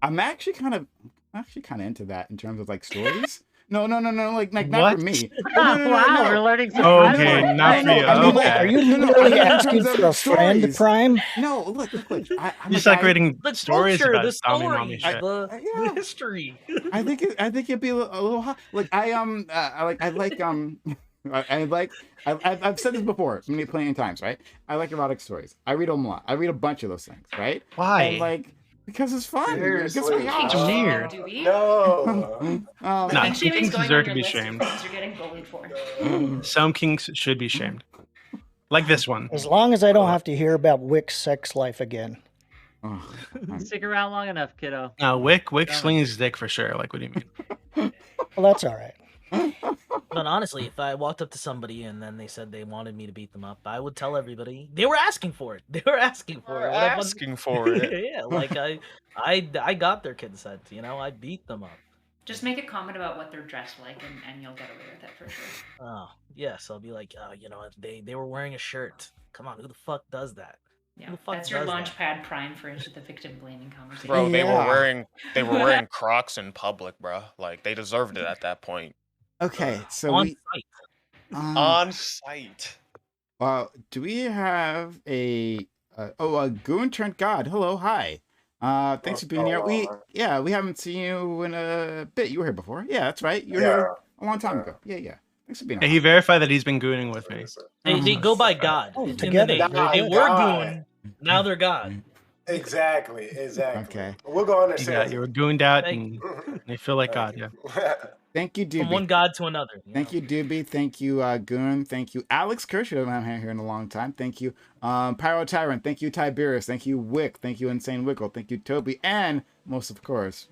I'm actually kind of into that in terms of like stories. No, like not What? for me. No, Wow, we're learning some. Okay, not for you. I mean, like, Okay. are you No, literally I mean, in asking terms for a of friend, stories. Prime? No, look. I'm You a just like guy. reading The stories culture, about the zombie mommy stories, shit. the Yeah. history. I think it'd be a little hot. Like I've said this before many plenty of times, right? I like erotic stories. I read them a lot. I read a bunch of those things, right? Why? And like because it's fun. It gets Seriously. me out. It's weird. Do we? No. Nah, And some shaming's kings going deserve on to your be list of shamed. things you're getting bullied for. Some kings should be shamed. Like this one. As long as I don't have to hear about Wick's sex life again. Oh, Stick around long enough, kiddo. No, Wick slings his dick for sure. Like, what do you mean? Well, that's all right. But honestly, if I walked up to somebody and then they said they wanted me to beat them up, I would tell everybody they were asking for it. They were asking for it. Asking for it. Yeah, like I got their consent. You know, I beat them up. Just make a comment about what they're dressed like, and you'll get away with it for sure. Oh yes, I'll be like, oh, you know, they were wearing a shirt. Come on, who the fuck does that? Yeah, Who the fuck that's your does that? launch pad prime for into the victim blaming conversation. Bro, they Yeah. were wearing Crocs in public, bro. Like they deserved it at that point. okay, so On we site. On site. do we have a goon turned god? Hello, hi. Thanks for being here. We haven't seen you in a bit. You were here before. Yeah, that's right. You were here a long time ago. Yeah. Thanks for being Yeah, here. he verified that he's been gooning with me. They go by God. Oh, In the together. name. They were goon. Now they're God. Exactly. Okay. We'll go You understand. were gooned out Thank- and they feel like God, yeah. Thank you, From Doobie. one God to another. Thank you, Doobie. Thank you, Goon. Thank you, Alex Kirsch. I haven't had here in a long time. Thank you, Pyro Tyrant. Thank you, Tiberius. Thank you, Wick. Thank you, Insane Wiggle. Thank you, Toby. And most of course,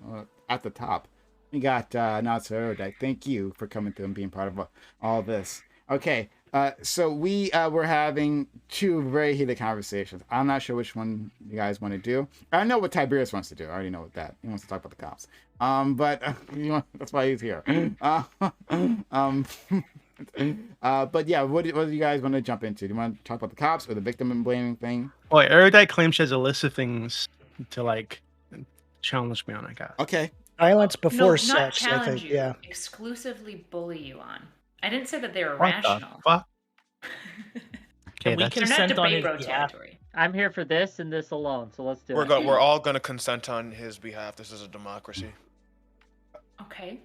at the top, we got Not So Erudite. Thank you for coming through and being part of all this. Okay, so we were having two very heated conversations. I'm not sure which one you guys want to do. I know what Tiberius wants to do. I already know what that. He wants to talk about the cops. But that's why he's here. But yeah, what do you guys want to jump into? Do you want to talk about the cops or the victim and blaming thing? Boy, Erudite claims she has a list of things to like challenge me on, I guess. Okay. Violence before not sex, I challenge think. you. Yeah. Exclusively bully you on. I didn't say that they were What the rational. fuck? Okay, And we that's They're not consent on debate his bro behalf. territory. I'm here for this and this alone, so let's do it. We're all gonna consent on his behalf. This is a democracy. Okay.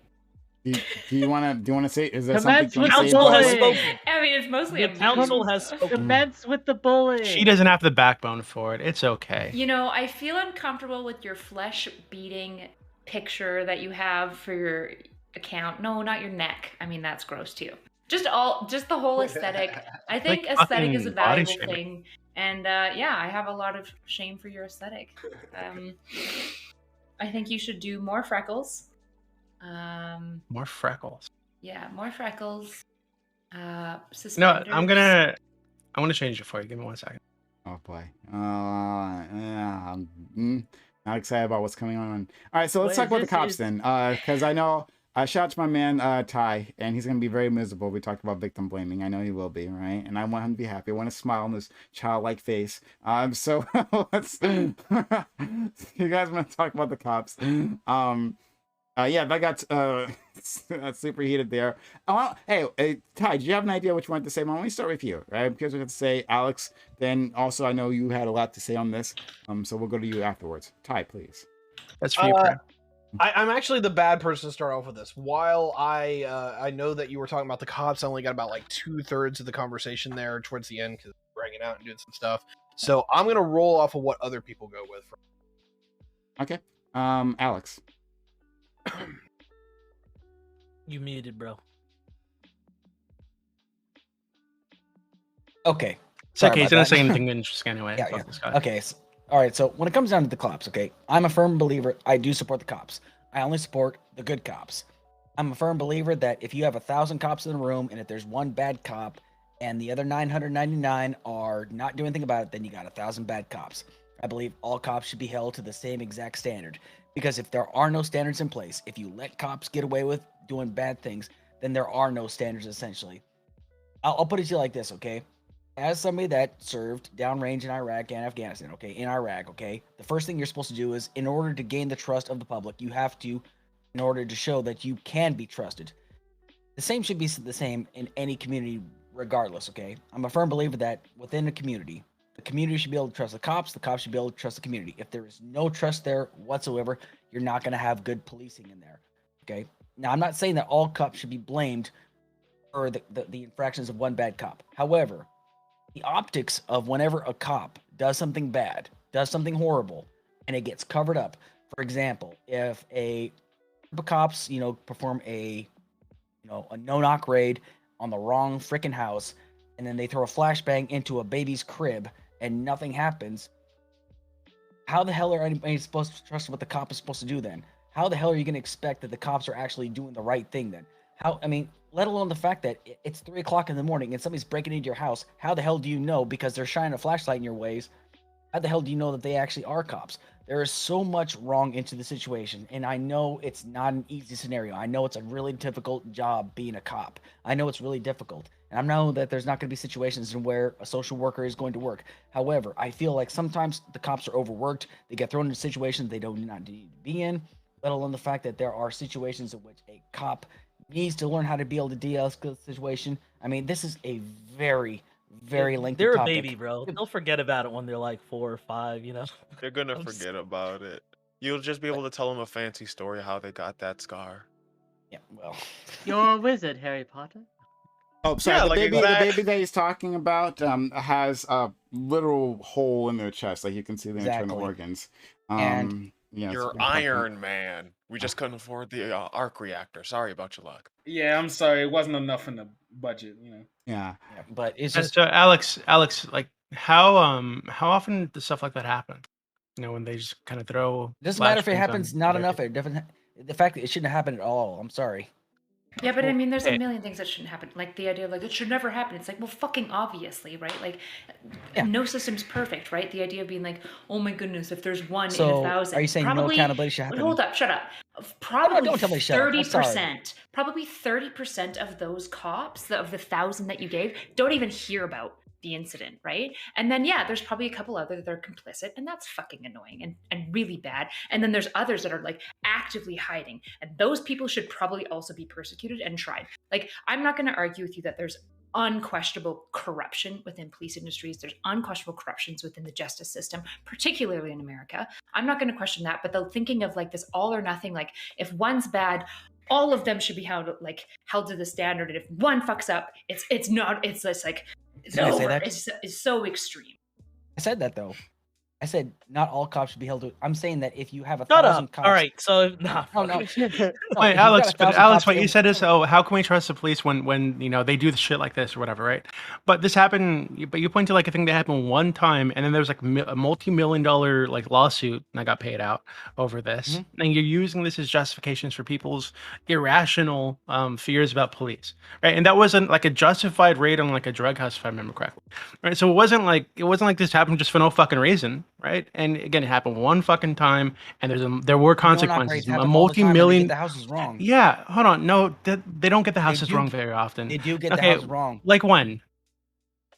Do you want to say? Is there something Commence you with want to say? the Council has bullying. spoken. I mean, it's mostly The a council meeting. has spoken. Commence with the bullying. she doesn't have the backbone for it. It's okay. You know, I feel uncomfortable with your flesh beating picture that you have for your account. No, not your neck. I mean, that's gross too. Just the whole aesthetic. I think Like aesthetic is a fucking body valuable shaming. thing. And yeah, I have a lot of shame for your aesthetic. I think you should do more freckles. More freckles. Yeah, more freckles. No, Suspenders. I want to change it for you. Give me 1 second. Oh boy. Not excited about what's coming on. All right, so let's Wait, talk about the this cops is- then, because I know. Shout out to my man Ty, and he's gonna be very miserable. We talked about victim blaming. I know he will be, right? And I want him to be happy. I want to smile on this childlike face. So let's. You guys want to talk about the cops? Yeah, that got super heated there. Hey, Ty, do you have an idea what you wanted to say? Well, let me start with you, right? Because we have to say Alex. Then also, I know you had a lot to say on this. So we'll go to you afterwards. Ty, please. That's for you, Prem. I'm actually the bad person to start off with this. While I know that you were talking about the cops, I only got about like 2/3 of the conversation there towards the end because we're hanging out and doing some stuff. So I'm gonna roll off of what other people go with. Okay. Alex. You muted, bro. Okay. It's okay. He's about gonna that. say anything interesting anyway. Yeah, Fuck yeah. this guy. Okay. All right. So when it comes down to the cops, okay, I'm a firm believer. I do support the cops. I only support the good cops. I'm a firm believer that if you have 1,000 cops in the room, and if there's one bad cop, and the other 999 are not doing anything about it, then you got 1,000 bad cops. I believe all cops should be held to the same exact standard. Because if there are no standards in place, if you let cops get away with doing bad things, then there are no standards essentially. I'll put it to you like this, okay? As somebody that served downrange in Iraq and Afghanistan, okay, in Iraq, okay, the first thing you're supposed to do is, in order to gain the trust of the public, you have to, in order to show that you can be trusted. The same should be the same in any community, regardless, okay? I'm a firm believer that within a community, the community should be able to trust the cops should be able to trust the community. If there is no trust there whatsoever, you're not going to have good policing in there, okay? Now, I'm not saying that all cops should be blamed for the infractions of one bad cop. However, the optics of whenever a cop does something bad, does something horrible, and it gets covered up. For example, if a group of cops, perform a no-knock raid on the wrong freaking house, and then they throw a flashbang into a baby's crib and nothing happens, how the hell are anybody supposed to trust what the cop is supposed to do then? How the hell are you going to expect that the cops are actually doing the right thing then? Let alone the fact that it's 3 o'clock in the morning and somebody's breaking into your house. How the hell do you know, because they're shining a flashlight in your ways, how the hell do you know that they actually are cops? There is so much wrong into the situation, and I know it's not an easy scenario. I know it's a really difficult job being a cop. I know it's really difficult, and I know that there's not going to be situations in where a social worker is going to work. However, I feel like sometimes the cops are overworked. They get thrown into situations they do not need to be in, let alone the fact that there are situations in which a cop needs to learn how to be able to de-escalate the situation. This is a very, very lengthy They're topic. a baby, bro. They'll forget about it when they're like 4 or 5, They're gonna forget about it. You'll just be able to tell them a fancy story how they got that scar. Yeah, well. You're a wizard, Harry Potter. Oh, sorry. Yeah, the, like baby, exact- the baby that he's talking about has a literal hole in their chest. Like you can see the internal Exactly. organs. And yeah, You're Iron Man. We just couldn't afford the arc reactor. Sorry about your luck. Yeah, I'm sorry. It wasn't enough in the budget, Yeah. But it's And just so Alex, like how often does stuff like that happen? When they just kind of throw. It doesn't matter if it flashbangs happens on not other enough. people. It doesn't. The fact that it shouldn't happen at all. I'm sorry. Yeah, but there's Hey. a million things that shouldn't happen. Like the idea of it should never happen. It's like, well, fucking obviously, right? Like, no system's perfect, right? The idea of being like, oh my goodness, if there's one in 1,000, are you saying no accountability should happen? Hold up, shut up. Probably don't tell me to shut up. I'm sorry. 30%. Probably 30% of those cops, of the 1,000 that you gave, don't even hear about the incident, right? And then there's probably a couple other that are complicit, and that's fucking annoying and really bad. And then there's others that are actively hiding, and those people should probably also be persecuted and tried. I'm not going to argue with you that there's unquestionable corruption within police industries. There's unquestionable corruptions within the justice system, particularly in America. I'm not going to question that, but the thinking of this all or nothing, if one's bad, all of them should be held to the standard, and if one fucks up, it's just it's Did I say over. that? It's so extreme. I said that though. I said not all cops should be held to. I'm saying that if you have Shut 1,000 up. cops. All right, so no. No, no. Wait, if you've Alex, got 1,000 Alex, cops what you in- said is, how can we trust the police when they do shit like this or whatever, right? But this happened. But you point to a thing that happened one time, and then there was a multi-million-dollar lawsuit that got paid out over this, and you're using this as justifications for people's irrational fears about police, right? And that wasn't a justified raid on a drug house, if I remember correctly, right? So it wasn't like this happened just for no fucking reason, right? And again, it happened one fucking time, and there were consequences. A multi-million. The houses wrong. Yeah, hold on. No, they don't get the houses do- wrong very often. They do get the houses wrong. Like when?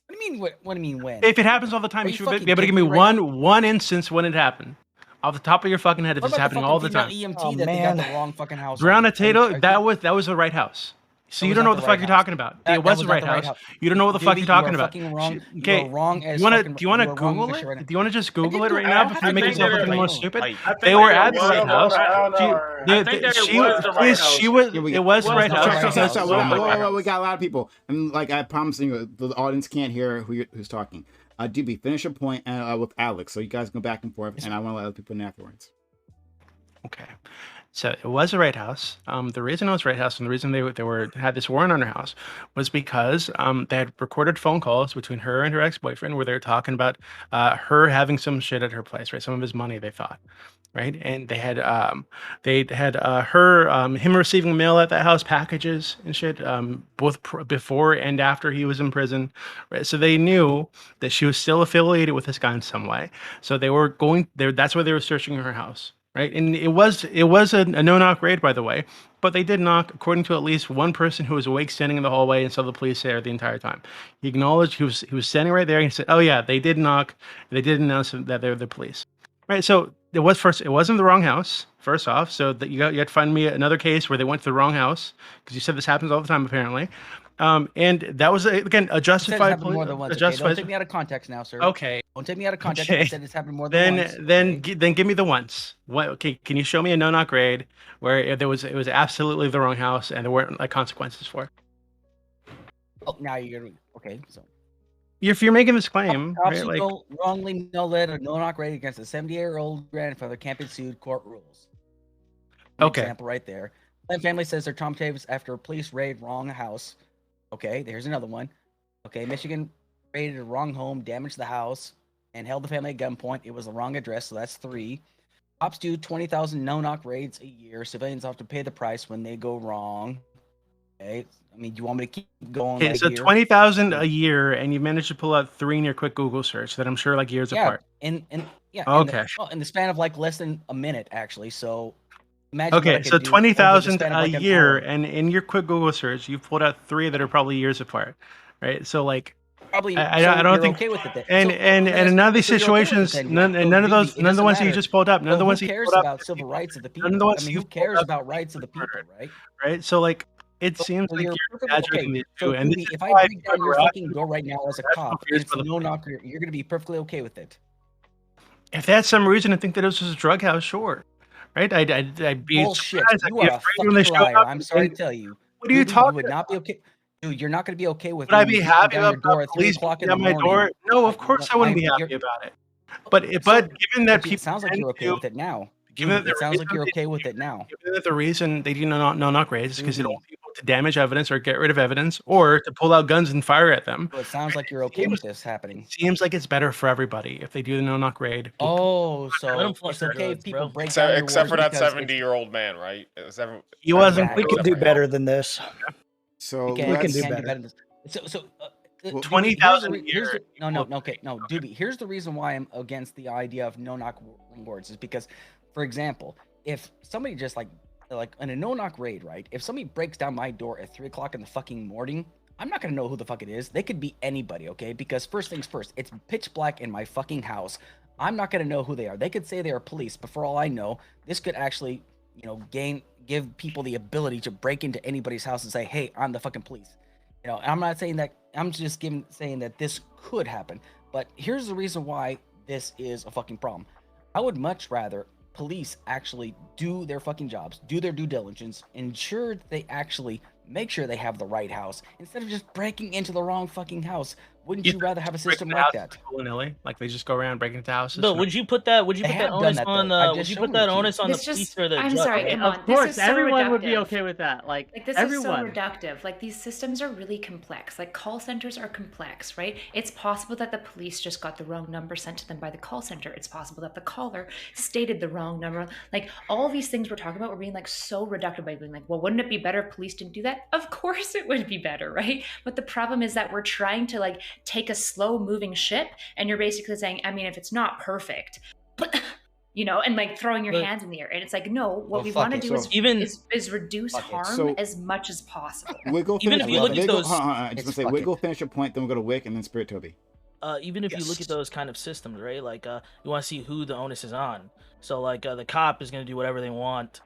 What do you mean? What do you mean when? If it happens all the time, Are you you should fucking be able to give me kidding me right one instance when it happened. Off the top of your fucking head, if What it's about happening all the fucking time. female EMT Oh, that they man. got the wrong fucking house. Brown on? Tato, Are that you- was the right house. So That you was don't know not what the the fuck right you're house. talking about. That It was was the not right the right house. house. You don't know what the fuck Doobie, you're talking you are about. fucking wrong. Okay, You are wrong as do you want fucking- to you are wrong Google as shit right it? now. Do you want to just Google it did right Google- now I before you make think yourself they're look right. more stupid? I They think were it at the was right the house. right house. I think that it was the right house. She was. Yeah, It was the right the house. right house. So, Oh my whoa, God. we got a lot of people, and I promise you, the audience can't hear who's talking. Doobie, finish your point with Alex, so you guys go back and forth, and I want to let other people in afterwards. Okay, so it was the right house. The reason it was the right house and the reason they had this warrant on her house was because they had recorded phone calls between her and her ex-boyfriend where they were talking about her having some shit at her place, right? Some of his money, they thought, right? And they had him receiving mail at that house, packages and shit, both before and after he was in prison, right? So they knew that she was still affiliated with this guy in some way. So they were going there. That's why they were searching her house. Right, and it was a no-knock raid, by the way, but they did knock, according to at least one person who was awake standing in the hallway and saw the police there the entire time. He acknowledged he was standing right there and he said, "Oh yeah, they did knock. They did announce that they're the police." Right. So it wasn't the wrong house. First off, so that you had to find me another case where they went to the wrong house because you said this happens all the time apparently. And that was again a justified. More than once. Okay? Don't take me out of context now, sir. Okay. Don't take me out of context. Okay. I said it's happened more than once. Then give me the once. What? Okay. Can you show me a no-knock raid where it was absolutely the wrong house and there weren't like consequences for it? Oh, now you're okay. So if you're making this claim, cops right, who wrongly no-led or no-knock raid against a 78-year-old grandfather can't be sued. Court rules. Okay. Example right there. One family says they're traumatized after a police raid wrong house. Okay, there's another one. Okay, Michigan raided a wrong home, damaged the house, and held the family at gunpoint. It was the wrong address, so that's 3. Cops do 20,000 no-knock raids a year. Civilians have to pay the price when they go wrong. Okay, I mean, do you want me to keep going? Okay, so 20,000 a year, and you managed to pull out 3 in your quick Google search that I'm sure like years apart. And okay, in the span of like less than a minute, actually. So imagine. Okay, so 20,000 a year, and in your quick Google search, you pulled out 3 that are probably years apart, right? So like, probably, I don't think okay with it. And in none of these situations, none of the ones that you just pulled up, none of the ones who that you cares pulled up, about civil rights of the people. None of the ones I mean, who cares about rights of the people, right? Right. So like, it seems like you're exaggerating these two. And if I break down your fucking door right now as a cop, and it's no knocker, you're gonna be perfectly okay with it. If they had some reason to think that it was just a drug house, sure. Right? I'd be bullshit. surprised. You are a fucking liar. I'm sorry to tell you. What are you talking about? You would not be okay. Dude, you're not going to be okay with. Would I be happy about police beating down my door? No, of course I wouldn't be happy about it. But given that people, it sounds like you're okay with it now. It sounds like you're okay with it now. Given that the reason they do no-knock raids is because they don't want people to damage evidence or get rid of evidence or to pull out guns and fire at them. So it sounds like you're okay with this happening. It seems like it's better for everybody if they do the no-knock raid. Oh, so it's okay if people break down your except for that 70-year-old man, right? He wasn't. We can do better than this. So we can do better. So 20,000 a year. No, Doobie. Here's the reason why I'm against the idea of no-knock warrants is because, for example, if somebody just like in a no-knock raid, right? If somebody breaks down my door at 3 o'clock in the fucking morning, I'm not gonna know who the fuck it is. They could be anybody, okay? Because first things first, it's pitch black in my fucking house. I'm not gonna know who they are. They could say they are police, but for all I know, this could actually, give people the ability to break into anybody's house and say, "Hey, I'm the fucking police." I'm not saying that. I'm just saying that this could happen. But here's the reason why this is a fucking problem. I would much rather police actually do their fucking jobs, do their due diligence, ensure that they actually make sure they have the right house instead of just breaking into the wrong fucking house. Wouldn't you rather have a system like that? Like they just go around breaking into houses. Bill, would you put that? Would you put that onus on? Would you put that onus on the police or the judge? I'm sorry. Come on. Of course, this is everyone so would be okay with that. Like this everyone. is so reductive. Like these systems are really complex. Like call centers are complex, right? It's possible that the police just got the wrong number sent to them by the call center. It's possible that the caller stated the wrong number. Like all these things we're talking about, we're being like so reductive by being like, well, wouldn't it be better if police didn't do that? Of course it would be better, right? But the problem is that we're trying to like take a slow moving ship, and you're basically saying, I mean, if it's not perfect, but and like throwing your hands in the air, and it's like, no, what we want to do is reduce harm as much as possible. Wiggle, even if you look at those, Wiggle, finish your point, then we'll go to Wick, and then Spirit Toby. Even if you look at those kind of systems, right? Like you want to see who the onus is on. So like the cop is going to do whatever they want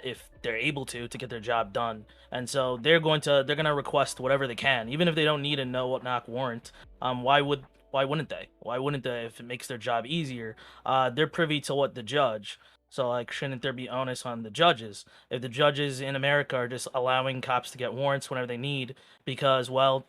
if they're able to get their job done, and so they're going to request whatever they can, even if they don't need a no-knock warrant. Why wouldn't they? Why wouldn't they if it makes their job easier? They're privy to what the judge. So like, shouldn't there be onus on the judges? If the judges in America are just allowing cops to get warrants whenever they need because, well,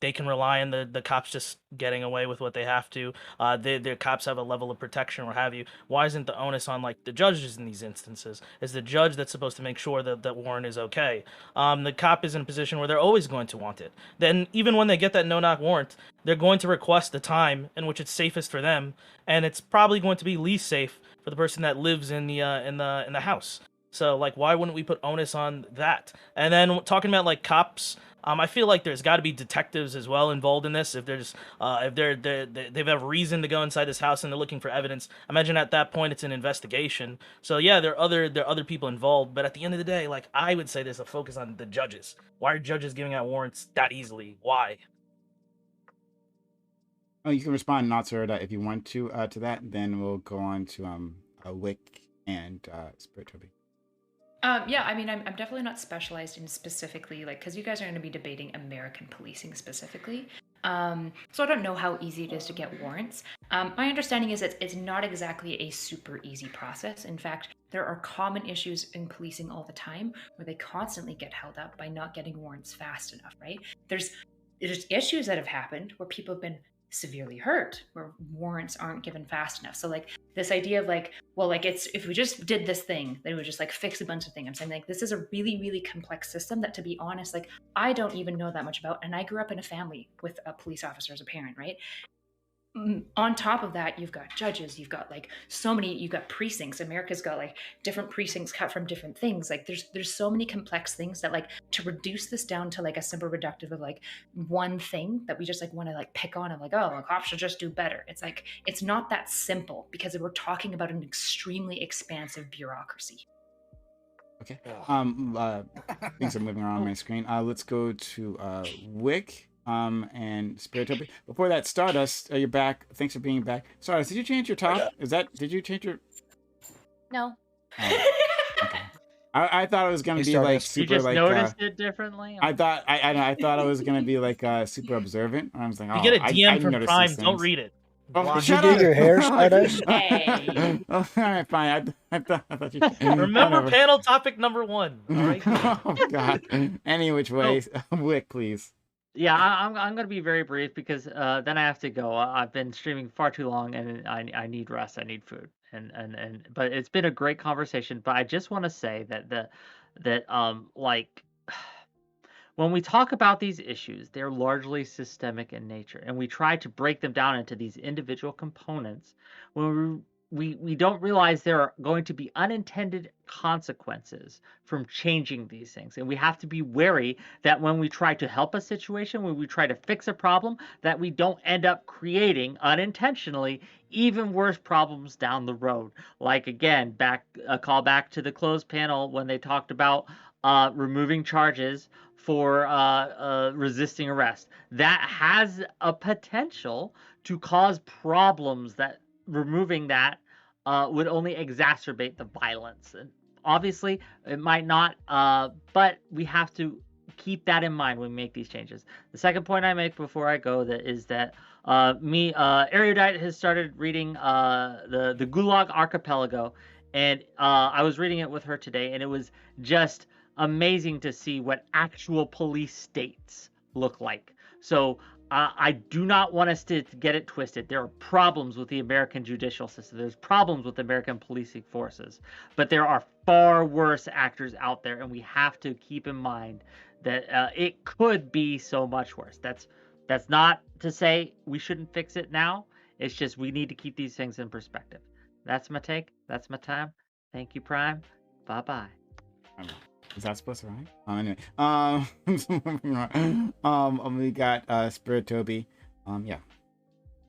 they can rely on the cops just getting away with what they have to. Their cops have a level of protection, what have you. Why isn't the onus on like the judges in these instances? It's the judge that's supposed to make sure that that warrant is okay. The cop is in a position where they're always going to want it. Then even when they get that no-knock warrant, they're going to request the time in which it's safest for them, and it's probably going to be least safe for the person that lives in the house. So like, why wouldn't we put onus on that? And then talking about like cops, I feel like there's got to be detectives as well involved in this. If they're just if they have reason to go inside this house and they're looking for evidence, imagine at that point it's an investigation. So yeah, there are other people involved, but at the end of the day, like I would say there's a focus on the judges. Why are judges giving out warrants that easily? Why? Oh, you can respond, not sir, if you want to that. Then we'll go on to Wick and Spirit Toby. Yeah, I mean, I'm definitely not specialized in specifically, like, because you guys are going to be debating American policing specifically. So I don't know how easy it is to get warrants. My understanding is that it's not exactly a super easy process. In fact, there are common issues in policing all the time where they constantly get held up by not getting warrants fast enough, right? There's issues that have happened where people have been severely hurt, where warrants aren't given fast enough. So like this idea of like, well, like it's, if we just did this thing, then we would just like fix a bunch of things. I'm saying like, this is a really, really complex system that, to be honest, like I don't even know that much about. And I grew up in a family with a police officer as a parent, right? On top of that, you've got judges, you've got like so many, you've got precincts. America's got like different precincts cut from different things. Like there's so many complex things that like to reduce this down to like a simple reductive of like one thing that we just like want to like pick on and like, oh, the cops should just do better. It's like, it's not that simple because we're talking about an extremely expansive bureaucracy. Okay. Things are moving around on my screen. Let's go to Wick. And Spirit Toby. Before that, Stardust, you're back. Thanks for being back. Stardust, did you change your top? Did you change your? No. Oh, okay. I thought it was gonna be like super. You just like noticed it differently. I thought I thought it was gonna be like super observant. I was like, oh, You get a DM from noticed Prime, these don't things. read it. Oh, Did you do your hair, Stardust? Hey. Oh, all right, fine. I thought you. Remember whatever. panel topic number 1. All right. Oh God. Any which way, Wick, please. Yeah, I'm gonna be very brief because then I have to go. I've been streaming far too long, and I need rest. I need food, and but it's been a great conversation. But I just want to say that like when we talk about these issues, they're largely systemic in nature, and we try to break them down into these individual components. When we don't realize there are going to be unintended consequences from changing these things. And we have to be wary that when we try to help a situation, when we try to fix a problem, that we don't end up creating unintentionally even worse problems down the road. Like again, a call back to the closed panel when they talked about removing charges for resisting arrest. That has a potential to cause problems that removing that would only exacerbate the violence. And obviously, it might not, but we have to keep that in mind when we make these changes. The second point I make before I go is that Erudite has started reading the Gulag Archipelago, and I was reading it with her today, and it was just amazing to see what actual police states look like. So I do not want us to get it twisted. There are problems with the American judicial system. There's problems with American policing forces. But there are far worse actors out there, and we have to keep in mind that it could be so much worse. That's not to say we shouldn't fix it now. It's just we need to keep these things in perspective. That's my take. That's my time. Thank you, Prime. Bye-bye. Is that supposed to rhyme? Anyway, we got Spirit Toby. Yeah.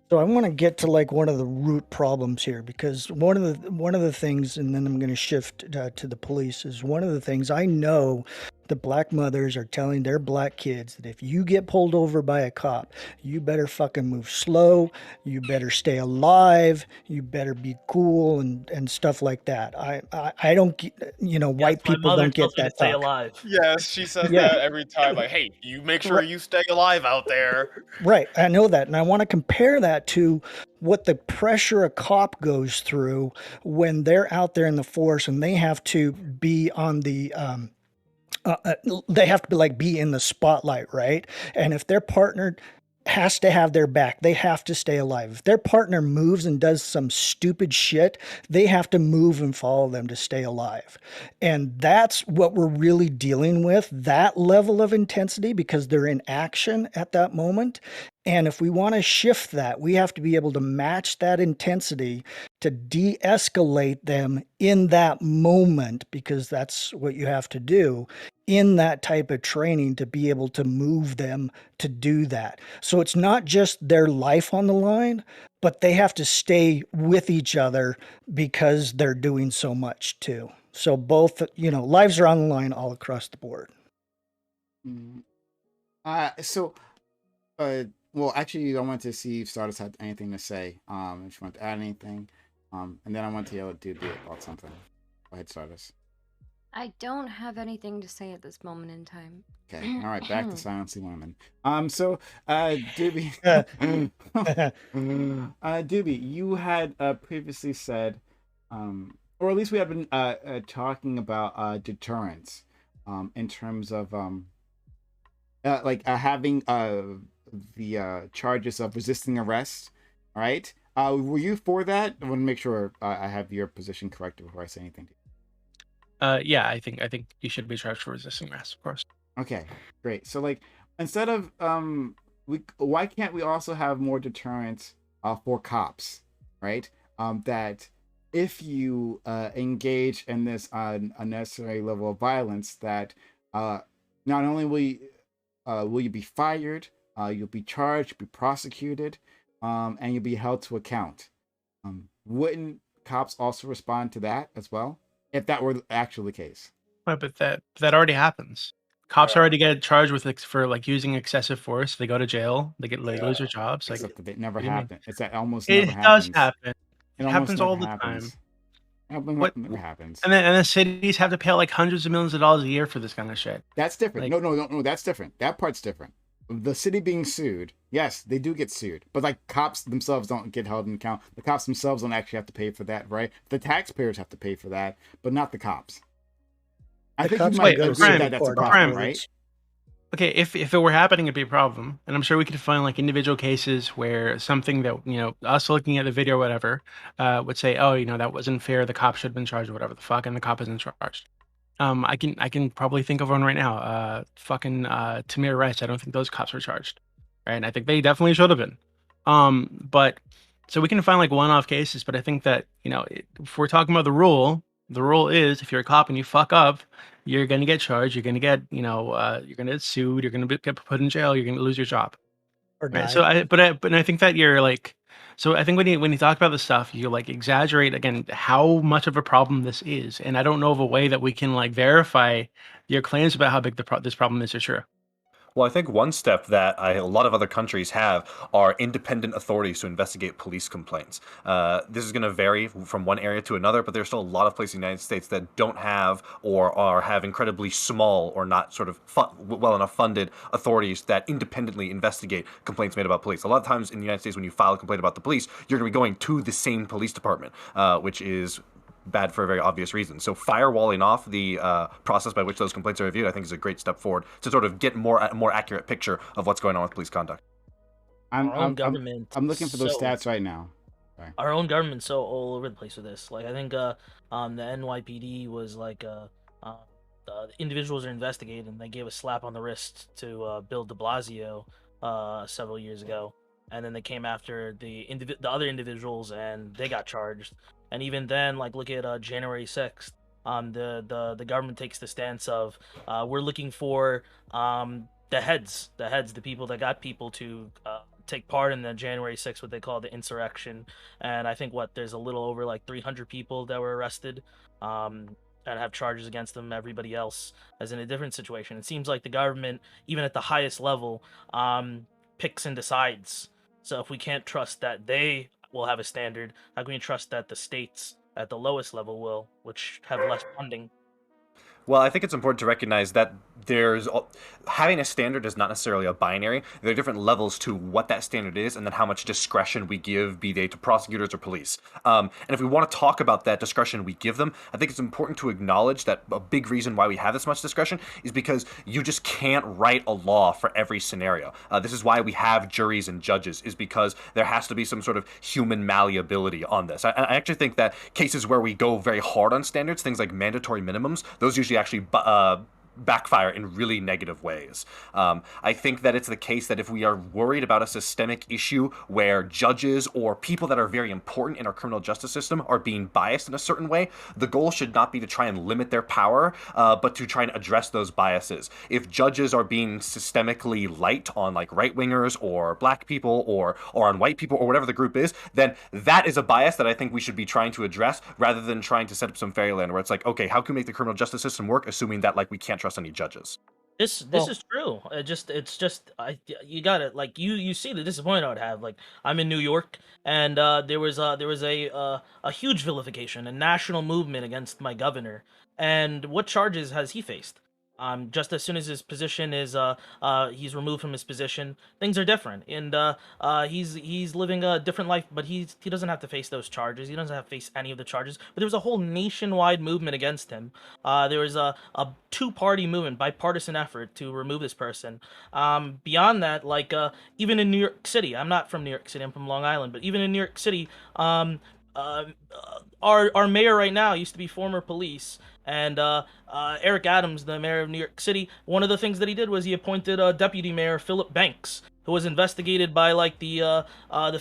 So I want to get to like one of the root problems here, because one of the things, and then I'm going to shift to the police, is one of the things I know the black mothers are telling their black kids that if you get pulled over by a cop, you better fucking move slow, you better stay alive, you better be cool and stuff like that. I don't, white people don't get that stay talk. alive. Yes, she says that every time. Like, hey, you make sure you stay alive out there. Right, I know that, and I want to compare that to what the pressure a cop goes through when they're out there in the force and they have to be on the they have to be in the spotlight, right? And if their partner has to have their back, they have to stay alive. If their partner moves and does some stupid shit, they have to move and follow them to stay alive. And that's what we're really dealing with, that level of intensity, because they're in action at that moment. And if we want to shift that, we have to be able to match that intensity to de-escalate them in that moment, because that's what you have to do in that type of training to be able to move them to do that. So it's not just their life on the line, but they have to stay with each other because they're doing so much too. So both, lives are on the line all across the board. Well, actually, I want to see if Stardust had anything to say. If you want to add anything, and then I want to yell at Doobie about something. Go ahead, Stardust. I don't have anything to say at this moment in time. Okay, all right, back to silencing women. Doobie, Doobie, you had previously said, or at least we had been talking about deterrence, in terms of having the charges of resisting arrest, right? Were you for that? I want to make sure I have your position correct before I say anything. Yeah, I think you should be charged for resisting arrest, of course. Okay, great. So instead of why can't we also have more deterrence for cops, right? That if you engage in this unnecessary level of violence, that not only will you be fired, you'll be charged, be prosecuted, and you'll be held to account. Wouldn't cops also respond to that as well, if that were actually the case? Right, but that already happens. Cops already get charged with for using excessive force. They go to jail. They lose their jobs. Except that it never happened. It's that almost it never does happens. happen. It happens all the happens. time. What never happens? And then the cities have to pay hundreds of millions of dollars a year for this kind of shit. That's different. No, that's different. That part's different. The city being sued, yes, they do get sued, but cops themselves don't get held in account. The cops themselves don't actually have to pay for that, right? The taxpayers have to pay for that, but not the cops. I think you might agree that that's a problem, right? Okay, if it were happening, it'd be a problem, and I'm sure we could find individual cases where something that us looking at the video or whatever would say, oh, that wasn't fair. The cop should have been charged, or whatever the fuck, and the cop isn't charged. I can probably think of one right now. Tamir Rice. I don't think those cops were charged, right? And I think they definitely should have been. But so we can find one-off cases, but I think that if we're talking about the rule is if you're a cop and you fuck up, you're gonna get charged. You're gonna get you're gonna get sued. You're gonna get put in jail. You're gonna lose your job. Or right? So I think that you're So I think when you talk about this stuff, you exaggerate again how much of a problem this is, and I don't know of a way that we can verify your claims about how big this problem is are true. Well, I think one step that a lot of other countries have are independent authorities to investigate police complaints. This is going to vary from one area to another, but there's still a lot of places in the United States that don't have or have incredibly small or not sort of well enough funded authorities that independently investigate complaints made about police. A lot of times in the United States, when you file a complaint about the police, you're going to be going to the same police department, which is bad for a very obvious reason. So firewalling off the process by which those complaints are reviewed, I think, is a great step forward to sort of get a more accurate picture of what's going on with police conduct. I'm looking for those stats right now. Sorry. Our own government's so all over the place with this. I think the NYPD was the individuals are investigated, and they gave a slap on the wrist to Bill de Blasio several years ago, and then they came after the other individuals, and they got charged. And even then, look at January 6th. The government takes the stance of we're looking for the heads, the people that got people to take part in the January 6th, what they call the insurrection. And I think there's a little over 300 people that were arrested and have charges against them. Everybody else is in a different situation. It seems like the government, even at the highest level, picks and decides. So if we can't trust that they will have a standard, how can we trust that the states at the lowest level will, which have less funding? Well, I think it's important to recognize that having a standard is not necessarily a binary. There are different levels to what that standard is, and then how much discretion we give, be they to prosecutors or police. And if we want to talk about that discretion we give them, I think it's important to acknowledge that a big reason why we have this much discretion is because you just can't write a law for every scenario. This is why we have juries and judges, is because there has to be some sort of human malleability on this. I actually think that cases where we go very hard on standards, things like mandatory minimums, those usually actually backfire in really negative ways. I think that it's the case that if we are worried about a systemic issue where judges or people that are very important in our criminal justice system are being biased in a certain way, the goal should not be to try and limit their power, but to try and address those biases. If judges are being systemically light on like right-wingers or black people or on white people or whatever the group is, then that is a bias that I think we should be trying to address rather than trying to set up some fairyland where it's like, okay, how can we make the criminal justice system work, assuming that like we can't trust any judges. This is true. You got it. Like you see the disappointment I would have. Like I'm in New York, and there was a huge vilification, a national movement against my governor. And what charges has he faced? Just as soon as his position is he's removed from his position, things are different, and he's living a different life. But he doesn't have to face those charges. He doesn't have to face any of the charges. But there was a whole nationwide movement against him. There was a two-party movement, bipartisan effort to remove this person. Beyond that, like even in New York City, I'm not from New York City. I'm from Long Island, but even in New York City, our mayor right now used to be former police. And Eric Adams, the mayor of New York City, one of the things that he did was he appointed Deputy Mayor Philip Banks, who was investigated by like the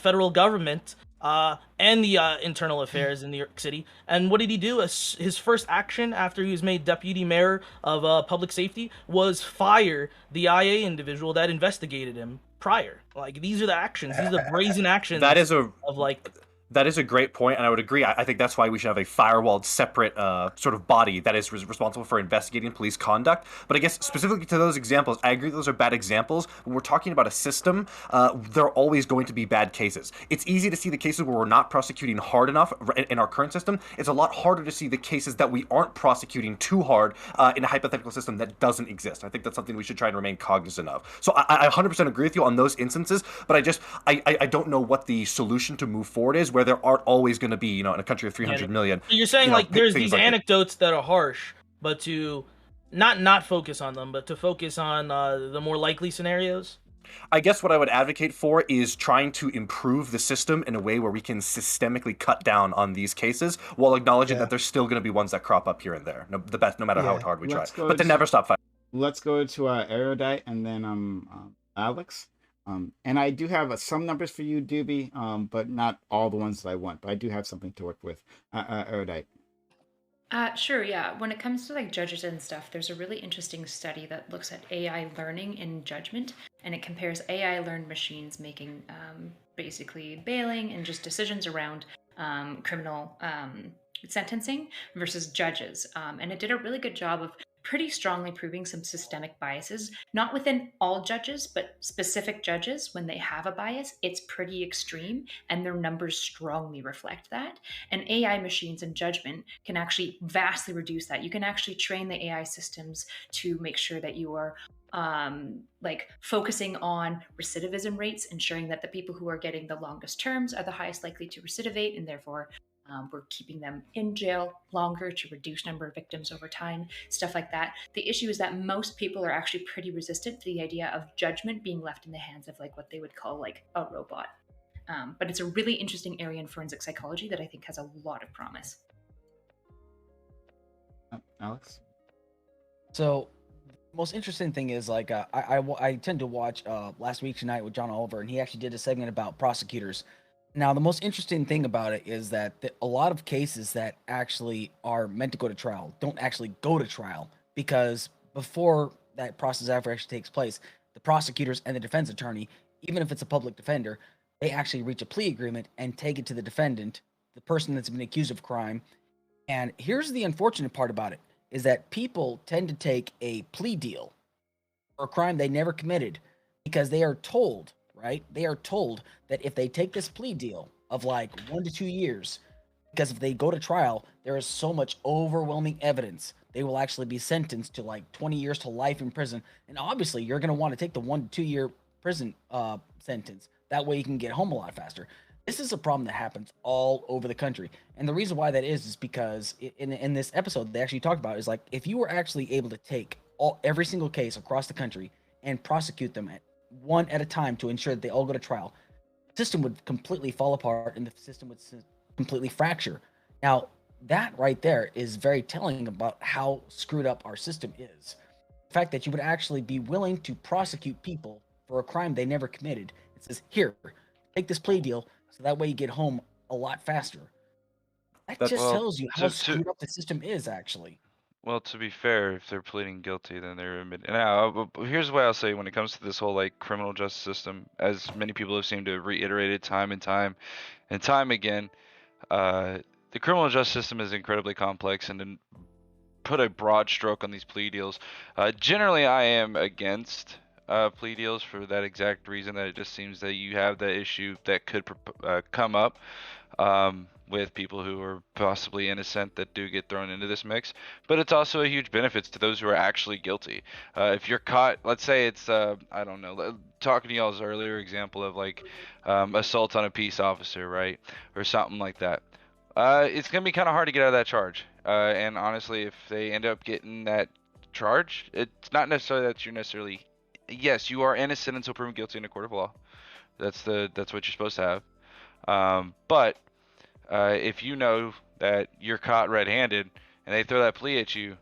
federal government and the internal affairs in New York City. And what did he do? His first action after he was made deputy mayor of public safety was fire the IA individual that investigated him prior. Like these are the actions. These are the brazen actions. That is a great point, and I would agree. I think that's why we should have a firewalled, separate sort of body that is responsible for investigating police conduct. But I guess specifically to those examples, I agree those are bad examples. When we're talking about a system, there are always going to be bad cases. It's easy to see the cases where we're not prosecuting hard enough in our current system. It's a lot harder to see the cases that we aren't prosecuting too hard in a hypothetical system that doesn't exist. I think that's something we should try and remain cognizant of. So I 100% agree with you on those instances, but I don't know what the solution to move forward is, where there aren't always going to be, in a country of 300 million. You're saying like there's these anecdotes that are harsh, but to not focus on them, but to focus on the more likely scenarios. I guess what I would advocate for is trying to improve the system in a way where we can systemically cut down on these cases while acknowledging that there's still going to be ones that crop up here and there. No matter how hard we try, but to never stop fighting. Let's go to Erudite and then Alex. And I do have some numbers for you, Doobie, but not all the ones that I want. But I do have something to work with. Erudite. Sure, yeah. When it comes to like judges and stuff, there's a really interesting study that looks at AI learning in judgment, and it compares AI learned machines making basically bailing and just decisions around criminal sentencing versus judges. And it did a really good job of pretty strongly proving some systemic biases, not within all judges, but specific judges. When they have a bias, it's pretty extreme, and their numbers strongly reflect that. And AI machines and judgment can actually vastly reduce that. You can actually train the AI systems to make sure that you are like focusing on recidivism rates, ensuring that the people who are getting the longest terms are the highest likely to recidivate, and therefore we're keeping them in jail longer to reduce number of victims over time, stuff like that. The issue is that most people are actually pretty resistant to the idea of judgment being left in the hands of like what they would call like a robot. But it's a really interesting area in forensic psychology that I think has a lot of promise. Alex? So the most interesting thing is like I tend to watch Last Week Tonight with John Oliver, and he actually did a segment about prosecutors. Now, the most interesting thing about it is that a lot of cases that actually are meant to go to trial don't actually go to trial, because before that process ever actually takes place, the prosecutors and the defense attorney, even if it's a public defender, they actually reach a plea agreement and take it to the defendant, the person that's been accused of crime. And here's the unfortunate part about it, is that people tend to take a plea deal for a crime they never committed because they are told, right? They are told that if they take this plea deal of like 1 to 2 years, because if they go to trial, there is so much overwhelming evidence, they will actually be sentenced to like 20 years to life in prison. And obviously, you're going to want to take the 1 to 2 year prison sentence. That way you can get home a lot faster. This is a problem that happens all over the country. And the reason why that is because in this episode, they actually talked about is like, if you were actually able to take every single case across the country and prosecute them one at a time to ensure that they all go to trial, the system would completely fall apart and the system would completely fracture. Now, that right there is very telling about how screwed up our system is. fact that you would actually be willing to prosecute people for a crime they never committed. It says, here, take this plea deal so that way you get home a lot faster. That just tells you how screwed up the system is, actually. Well, to be fair, if they're pleading guilty, then they're admitting. Now, here's what I'll say when it comes to this whole like criminal justice system, as many people have seemed to have reiterated time and time again. The criminal justice system is incredibly complex, and to put a broad stroke on these plea deals, generally I am against plea deals for that exact reason, that it just seems that you have that issue that could come up with people who are possibly innocent that do get thrown into this mix. But it's also a huge benefit to those who are actually guilty. If you're caught, let's say it's I don't know, talking to y'all's earlier example of like assault on a peace officer, right, or something like that. It's gonna be kind of hard to get out of that charge. And honestly, if they end up getting that charge, it's not necessarily that you're necessarily, yes, you are innocent until proven guilty in a court of law. That's what you're supposed to have. But if you know that you're caught red-handed and they throw that plea at you,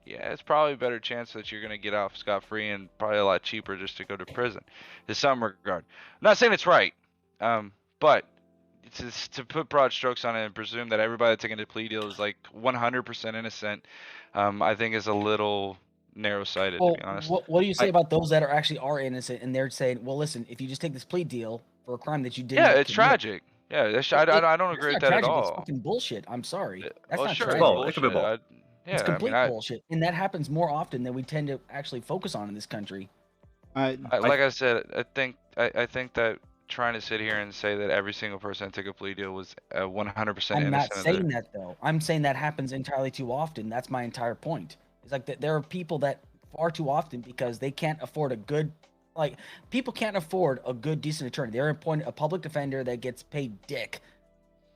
yeah, it's probably a better chance that you're gonna get off scot-free, and probably a lot cheaper just to go to prison, in some regard. I'm not saying it's right, but to put broad strokes on it and presume that everybody that's taking a plea deal is like 100% innocent, I think is a little narrow-sighted, to be honest. What do you say about those that are innocent, and they're saying, well, listen, if you just take this plea deal for a crime that you did, yeah, it's tragic. Yeah, I don't agree with that at all. It's fucking bullshit. I'm sorry. That's not sure, tragic. well, it could be both. It's complete bullshit, and that happens more often than we tend to actually focus on in this country. Like I said, I think that trying to sit here and say that every single person that took a plea deal was 100% innocent. I'm not saying that, though. I'm saying that happens entirely too often. That's my entire point. It's like that there are people that far too often, because they can't afford a good, like, people can't afford a good, decent attorney. They're appointed a public defender that gets paid dick,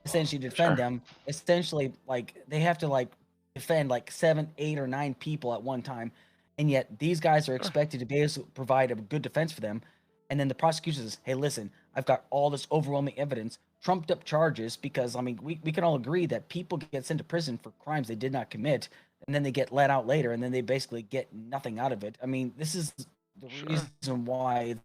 essentially, to defend them. Essentially, like, they have to, like, defend, like, 7, 8, or 9 people at one time. And yet these guys are expected to be able to provide a good defense for them. And then the prosecution says, hey, listen, I've got all this overwhelming evidence, trumped up charges, because, I mean, we can all agree that people get sent to prison for crimes they did not commit, and then they get let out later, and then they basically get nothing out of it. I mean, this is the reason why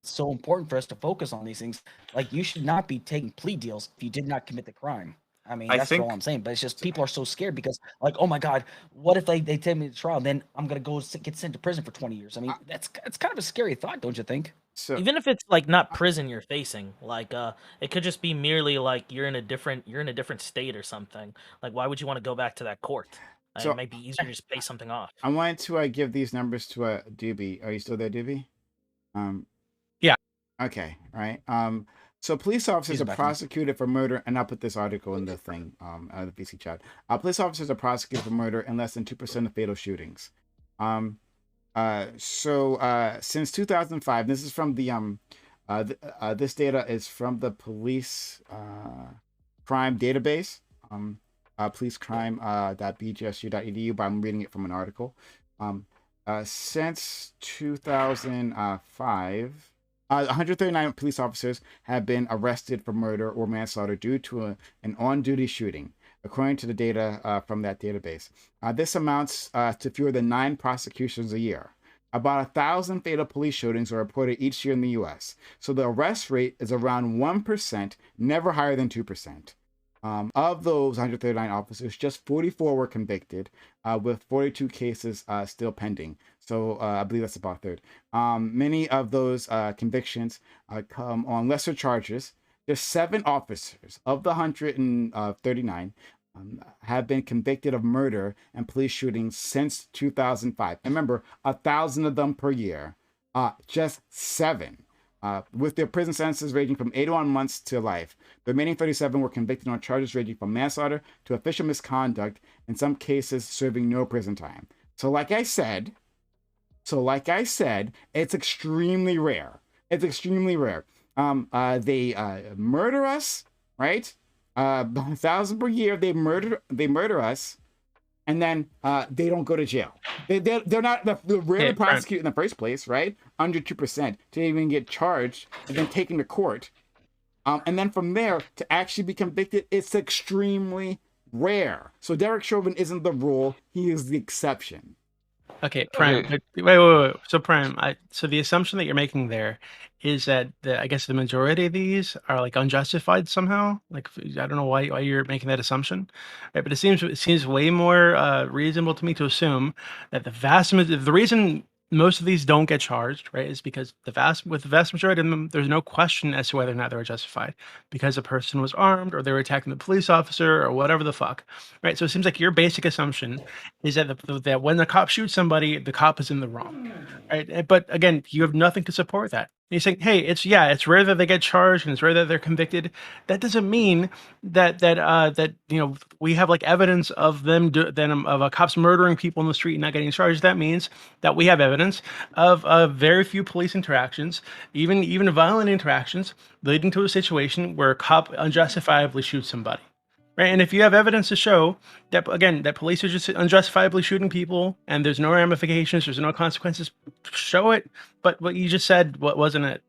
it's so important for us to focus on these things. Like, you should not be taking plea deals if you did not commit the crime. I mean, that's all I'm saying. But it's just people are so scared because, like, oh my God, what if they take me to trial? Then I'm gonna go get sent to prison for 20 years. I mean, it's kind of a scary thought, don't you think? So even if it's like not prison you're facing, like it could just be merely like you're in a different state or something. Like, why would you want to go back to that court? So it might be easier to just pay something off. I wanted to give these numbers to Doobie. Are you still there, Doobie? Yeah. Okay. Right. So police officers are prosecuted for murder, and I'll put this article in the thing, the VC chat. Police officers are prosecuted for murder in less than 2% of fatal shootings. Since 2005, this is from the this data is from the police crime database, policecrime.bgsu.edu, but I'm reading it from an article. Since 2005. 139 police officers have been arrested for murder or manslaughter due to an on-duty shooting, according to the data from that database. This amounts to fewer than 9 prosecutions a year. About 1,000 fatal police shootings are reported each year in the U.S., so the arrest rate is around 1%, never higher than 2%. Of those 139 officers, just 44 were convicted, with 42 cases still pending. So I believe that's about a third. Many of those convictions come on lesser charges. There's 7 officers of the 139 have been convicted of murder and police shootings since 2005. And remember, 1,000 of them per year. Just 7. With their prison sentences ranging from 81 months to life. The remaining 37 were convicted on charges ranging from manslaughter to official misconduct, in some cases serving no prison time. So like I said, it's extremely rare. It's extremely rare. They murder us, right? 1,000 per year. They murder us, and then they don't go to jail. They're rarely prosecuted in the first place, right? Under 2% to even get charged and then taken to court. And then from there to actually be convicted, it's extremely rare. So Derek Chauvin isn't the rule; he is the exception. Okay, Prime. Okay. Wait. So Prime, so the assumption that you're making there is that I guess the majority of these are like unjustified somehow. Like I don't know why you're making that assumption, right? But it seems way more reasonable to me to assume that the reason most of these don't get charged, right, is because the vast majority of them, there's no question as to whether or not they were justified because a person was armed or they were attacking the police officer or whatever the fuck, right? So it seems like your basic assumption is that that when the cop shoots somebody, the cop is in the wrong, right? But again, you have nothing to support that. And you're saying, hey, it's rare that they get charged and it's rare that they're convicted. That doesn't mean that we have like evidence of of a cops murdering people in the street and not getting charged. That means that we have evidence of very few police interactions, even violent interactions, leading to a situation where a cop unjustifiably shoots somebody. Right, and if you have evidence to show that, again, that police are just unjustifiably shooting people and there's no ramifications, there's no consequences, show it. But what you just said, what wasn't it?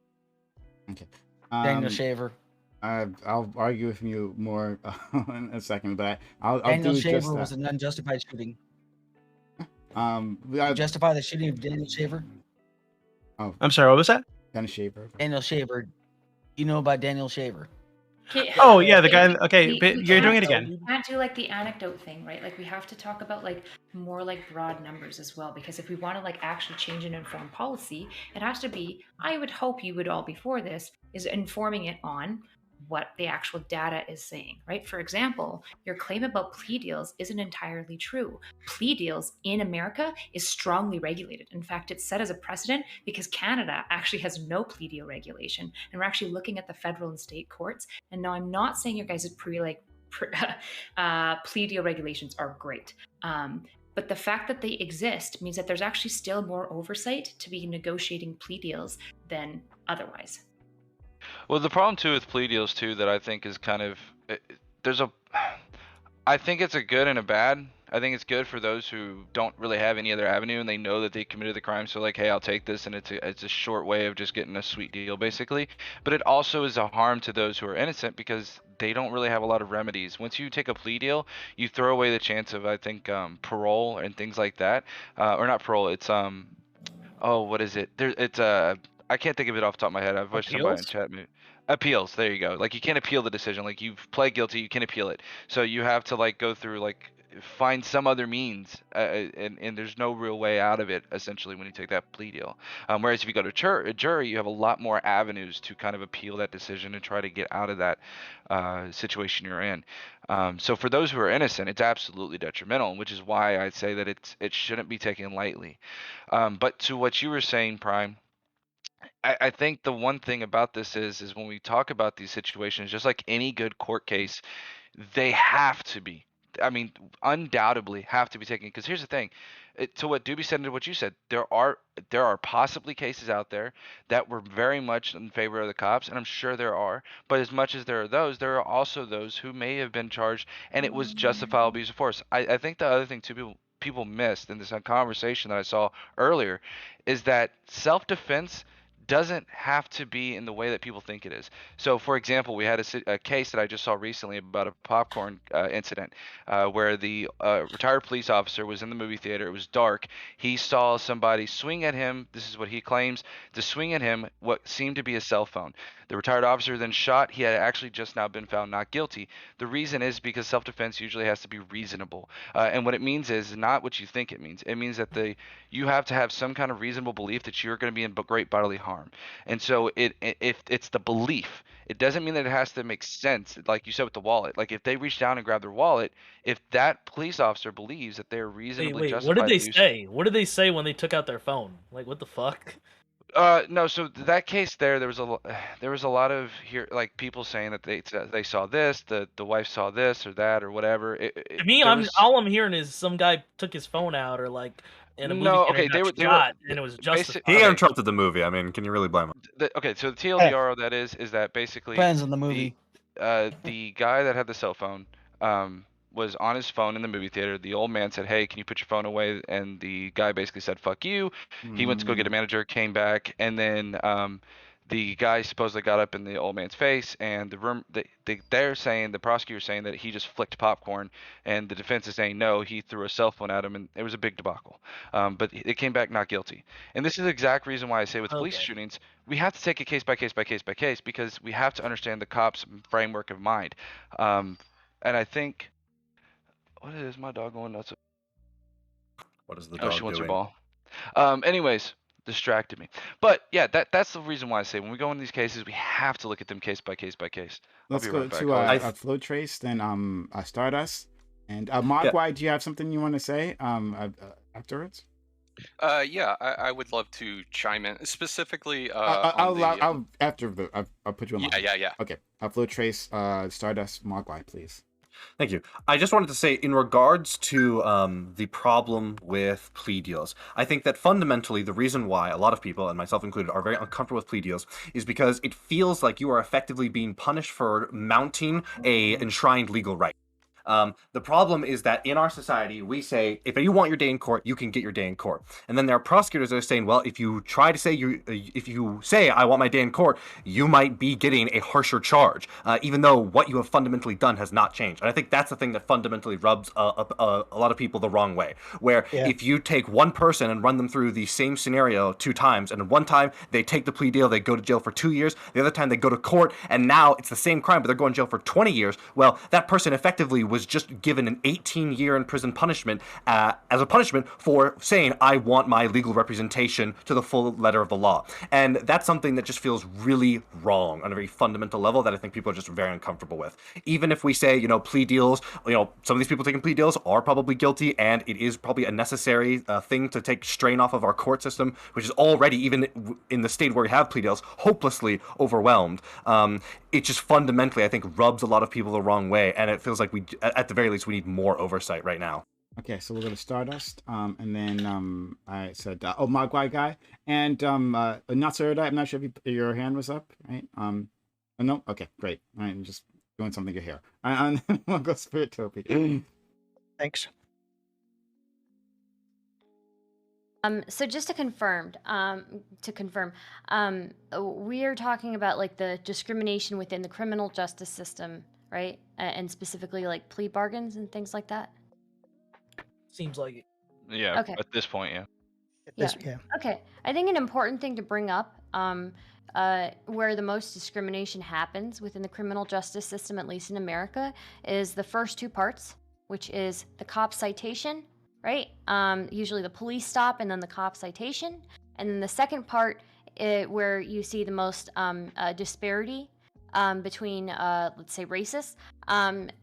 Okay. Daniel Shaver. I'll argue with you more in a second, but I'll Daniel do Shaver just that. was an unjustified shooting. I justify the shooting of Daniel Shaver. Oh, I'm sorry. What was that? Daniel Shaver. Daniel Shaver. You know about Daniel Shaver? Oh yeah, the guy. Okay, but you're doing it again. We can't do like the anecdote thing, right? Like we have to talk about like more like broad numbers as well, because if we want to like actually change and inform policy, it has to be. I would hope you would all before this is informing it on what the actual data is saying, right? For example, your claim about plea deals isn't entirely true. Plea deals in America is strongly regulated. In fact, it's set as a precedent because Canada actually has no plea deal regulation. And we're actually looking at the federal and state courts. And now I'm not saying your guys' plea deal regulations are great. But the fact that they exist means that there's actually still more oversight to be negotiating plea deals than otherwise. Well, the problem too with plea deals too that I think is kind of I think it's a good and a bad. I think it's good for those who don't really have any other avenue and they know that they committed the crime, so like, hey, I'll take this, and it's a short way of just getting a sweet deal basically. But it also is a harm to those who are innocent because they don't really have a lot of remedies. Once you take a plea deal, you throw away the chance of, I think, parole and things like that, or not parole. It's oh, what is it? I can't think of it off the top of my head. I've wished somebody in Appeals? chat me. Appeals. There you go. Like you can't appeal the decision. Like you've pled guilty, you can appeal it. So you have to like go through like find some other means, and there's no real way out of it essentially when you take that plea deal. Whereas if you go to a jury, you have a lot more avenues to kind of appeal that decision and try to get out of that situation you're in. So for those who are innocent, it's absolutely detrimental, which is why I'd say that it shouldn't be taken lightly. But to what you were saying, Prime, I think the one thing about this is when we talk about these situations, just like any good court case, they have to be. I mean, undoubtedly have to be taken. Because here's the thing, to what Doobie said and to what you said, there are possibly cases out there that were very much in favor of the cops, and I'm sure there are. But as much as there are those, there are also those who may have been charged, and it was justifiable use of force. I think the other thing too people missed in this conversation that I saw earlier is that self-defense doesn't have to be in the way that people think it is. So, for example, we had a case that I just saw recently about a popcorn incident where the retired police officer was in the movie theater. It was dark. He saw somebody swing at him. This is what he claims to swing at him, what seemed to be a cell phone. The retired officer then shot. He had actually just now been found not guilty. The reason is because self-defense usually has to be reasonable. And what it means is not what you think it means. It means that you have to have some kind of reasonable belief that you're going to be in great bodily harm. And so if it's the belief, it doesn't mean that it has to make sense. Like you said with the wallet, like if they reach down and grab their wallet, if that police officer believes that they're reasonably Wait, justified. what did they say? What did they say when they took out their phone? Like, what the fuck? No. So that case there was a lot of like people saying that they saw this, the wife saw this or that or whatever. To me, all I'm hearing is some guy took his phone out or like in a movie theater okay, and they got shot, and it was justified. He interrupted the movie. I mean, can you really blame him? Okay, so the TLDR of that is that basically Depends on the movie. The guy that had the cell phone was on his phone in the movie theater. The old man said, "Hey, can you put your phone away?" And the guy basically said, "Fuck you." He went to go get a manager, came back, and then the guy supposedly got up in the old man's face, and they're saying, the prosecutor's saying that he just flicked popcorn, and the defense is saying no, he threw a cell phone at him, and it was a big debacle. But it came back not guilty. And this is the exact reason why I say with police Okay. shootings, we have to take it case by case by case by case, because we have to understand the cop's framework of mind. And I think, what is my dog going nuts? What is the Oh, dog she wants her doing? ball. Anyways, distracted me. But yeah, that's the reason why I say when we go into these cases, we have to look at them case by case by case. I'll Let's be go right back. to Flow Trace, then Stardust, and Mogwai. Do you have something you want to say afterwards? Yeah, I would love to chime in specifically I'll put you on. Yeah. Okay, Flow Trace, Stardust, Mogwai, please. Thank you. I just wanted to say, in regards to the problem with plea deals, I think that fundamentally the reason why a lot of people, and myself included, are very uncomfortable with plea deals is because it feels like you are effectively being punished for mounting a enshrined legal right. The problem is that in our society, we say, if you want your day in court, you can get your day in court. And then there are prosecutors that are saying, well, if you try to say if you say, I want my day in court, you might be getting a harsher charge, even though what you have fundamentally done has not changed. And I think that's the thing that fundamentally rubs a lot of people the wrong way, where if you take one person and run them through the same scenario 2 times, and one time they take the plea deal, they go to jail for 2 years, the other time they go to court, and now it's the same crime, but they're going to jail for 20 years, well, that person effectively was just given an 18-year in prison punishment as a punishment for saying, I want my legal representation to the full letter of the law. And that's something that just feels really wrong on a very fundamental level that I think people are just very uncomfortable with. Even if we say, plea deals, some of these people taking plea deals are probably guilty, and it is probably a necessary thing to take strain off of our court system, which is already, even in the state where we have plea deals, hopelessly overwhelmed. It just fundamentally, I think, rubs a lot of people the wrong way, and it feels like at the very least, we need more oversight right now. Okay, so we'll go to Stardust, and then I said, Mogwai guy, and Natsuruda, I'm not sure if your hand was up, right? No? Okay, great. All right, I'm just doing something here. And we'll go Spirit Topi. Thanks. So just to confirm, we are talking about like the discrimination within the criminal justice system, right? And specifically like plea bargains and things like that. Seems like it. Yeah. Okay. At this point, yeah. Yeah. Okay. I think an important thing to bring up, where the most discrimination happens within the criminal justice system, at least in America, is the first 2 parts, which is the cop citation, right? Usually the police stop and then the cop citation. And then the second part, where you see the most disparity between, let's say, races,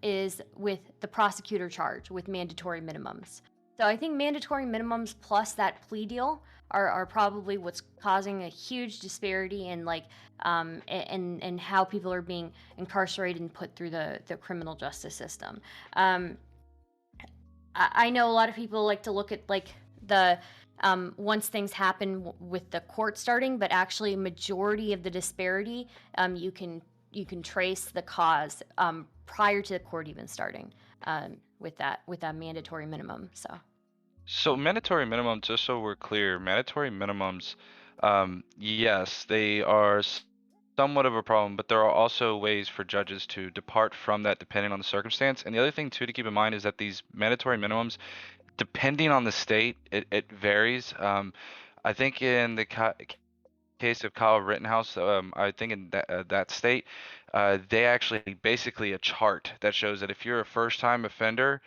is with the prosecutor charge with mandatory minimums. So I think mandatory minimums plus that plea deal are probably what's causing a huge disparity in like and how people are being incarcerated and put through the criminal justice system. I know a lot of people like to look at like the once things happen with the court starting, but actually majority of the disparity you can trace the cause prior to the court even starting with that mandatory minimum. So mandatory minimum, just so we're clear, mandatory minimums, yes, they are somewhat of a problem, but there are also ways for judges to depart from that depending on the circumstance. And the other thing too to keep in mind is that these mandatory minimums, depending on the state, it varies. I think in the case of Kyle Rittenhouse, I think in that state, they actually basically a chart that shows that if you're a first-time offender,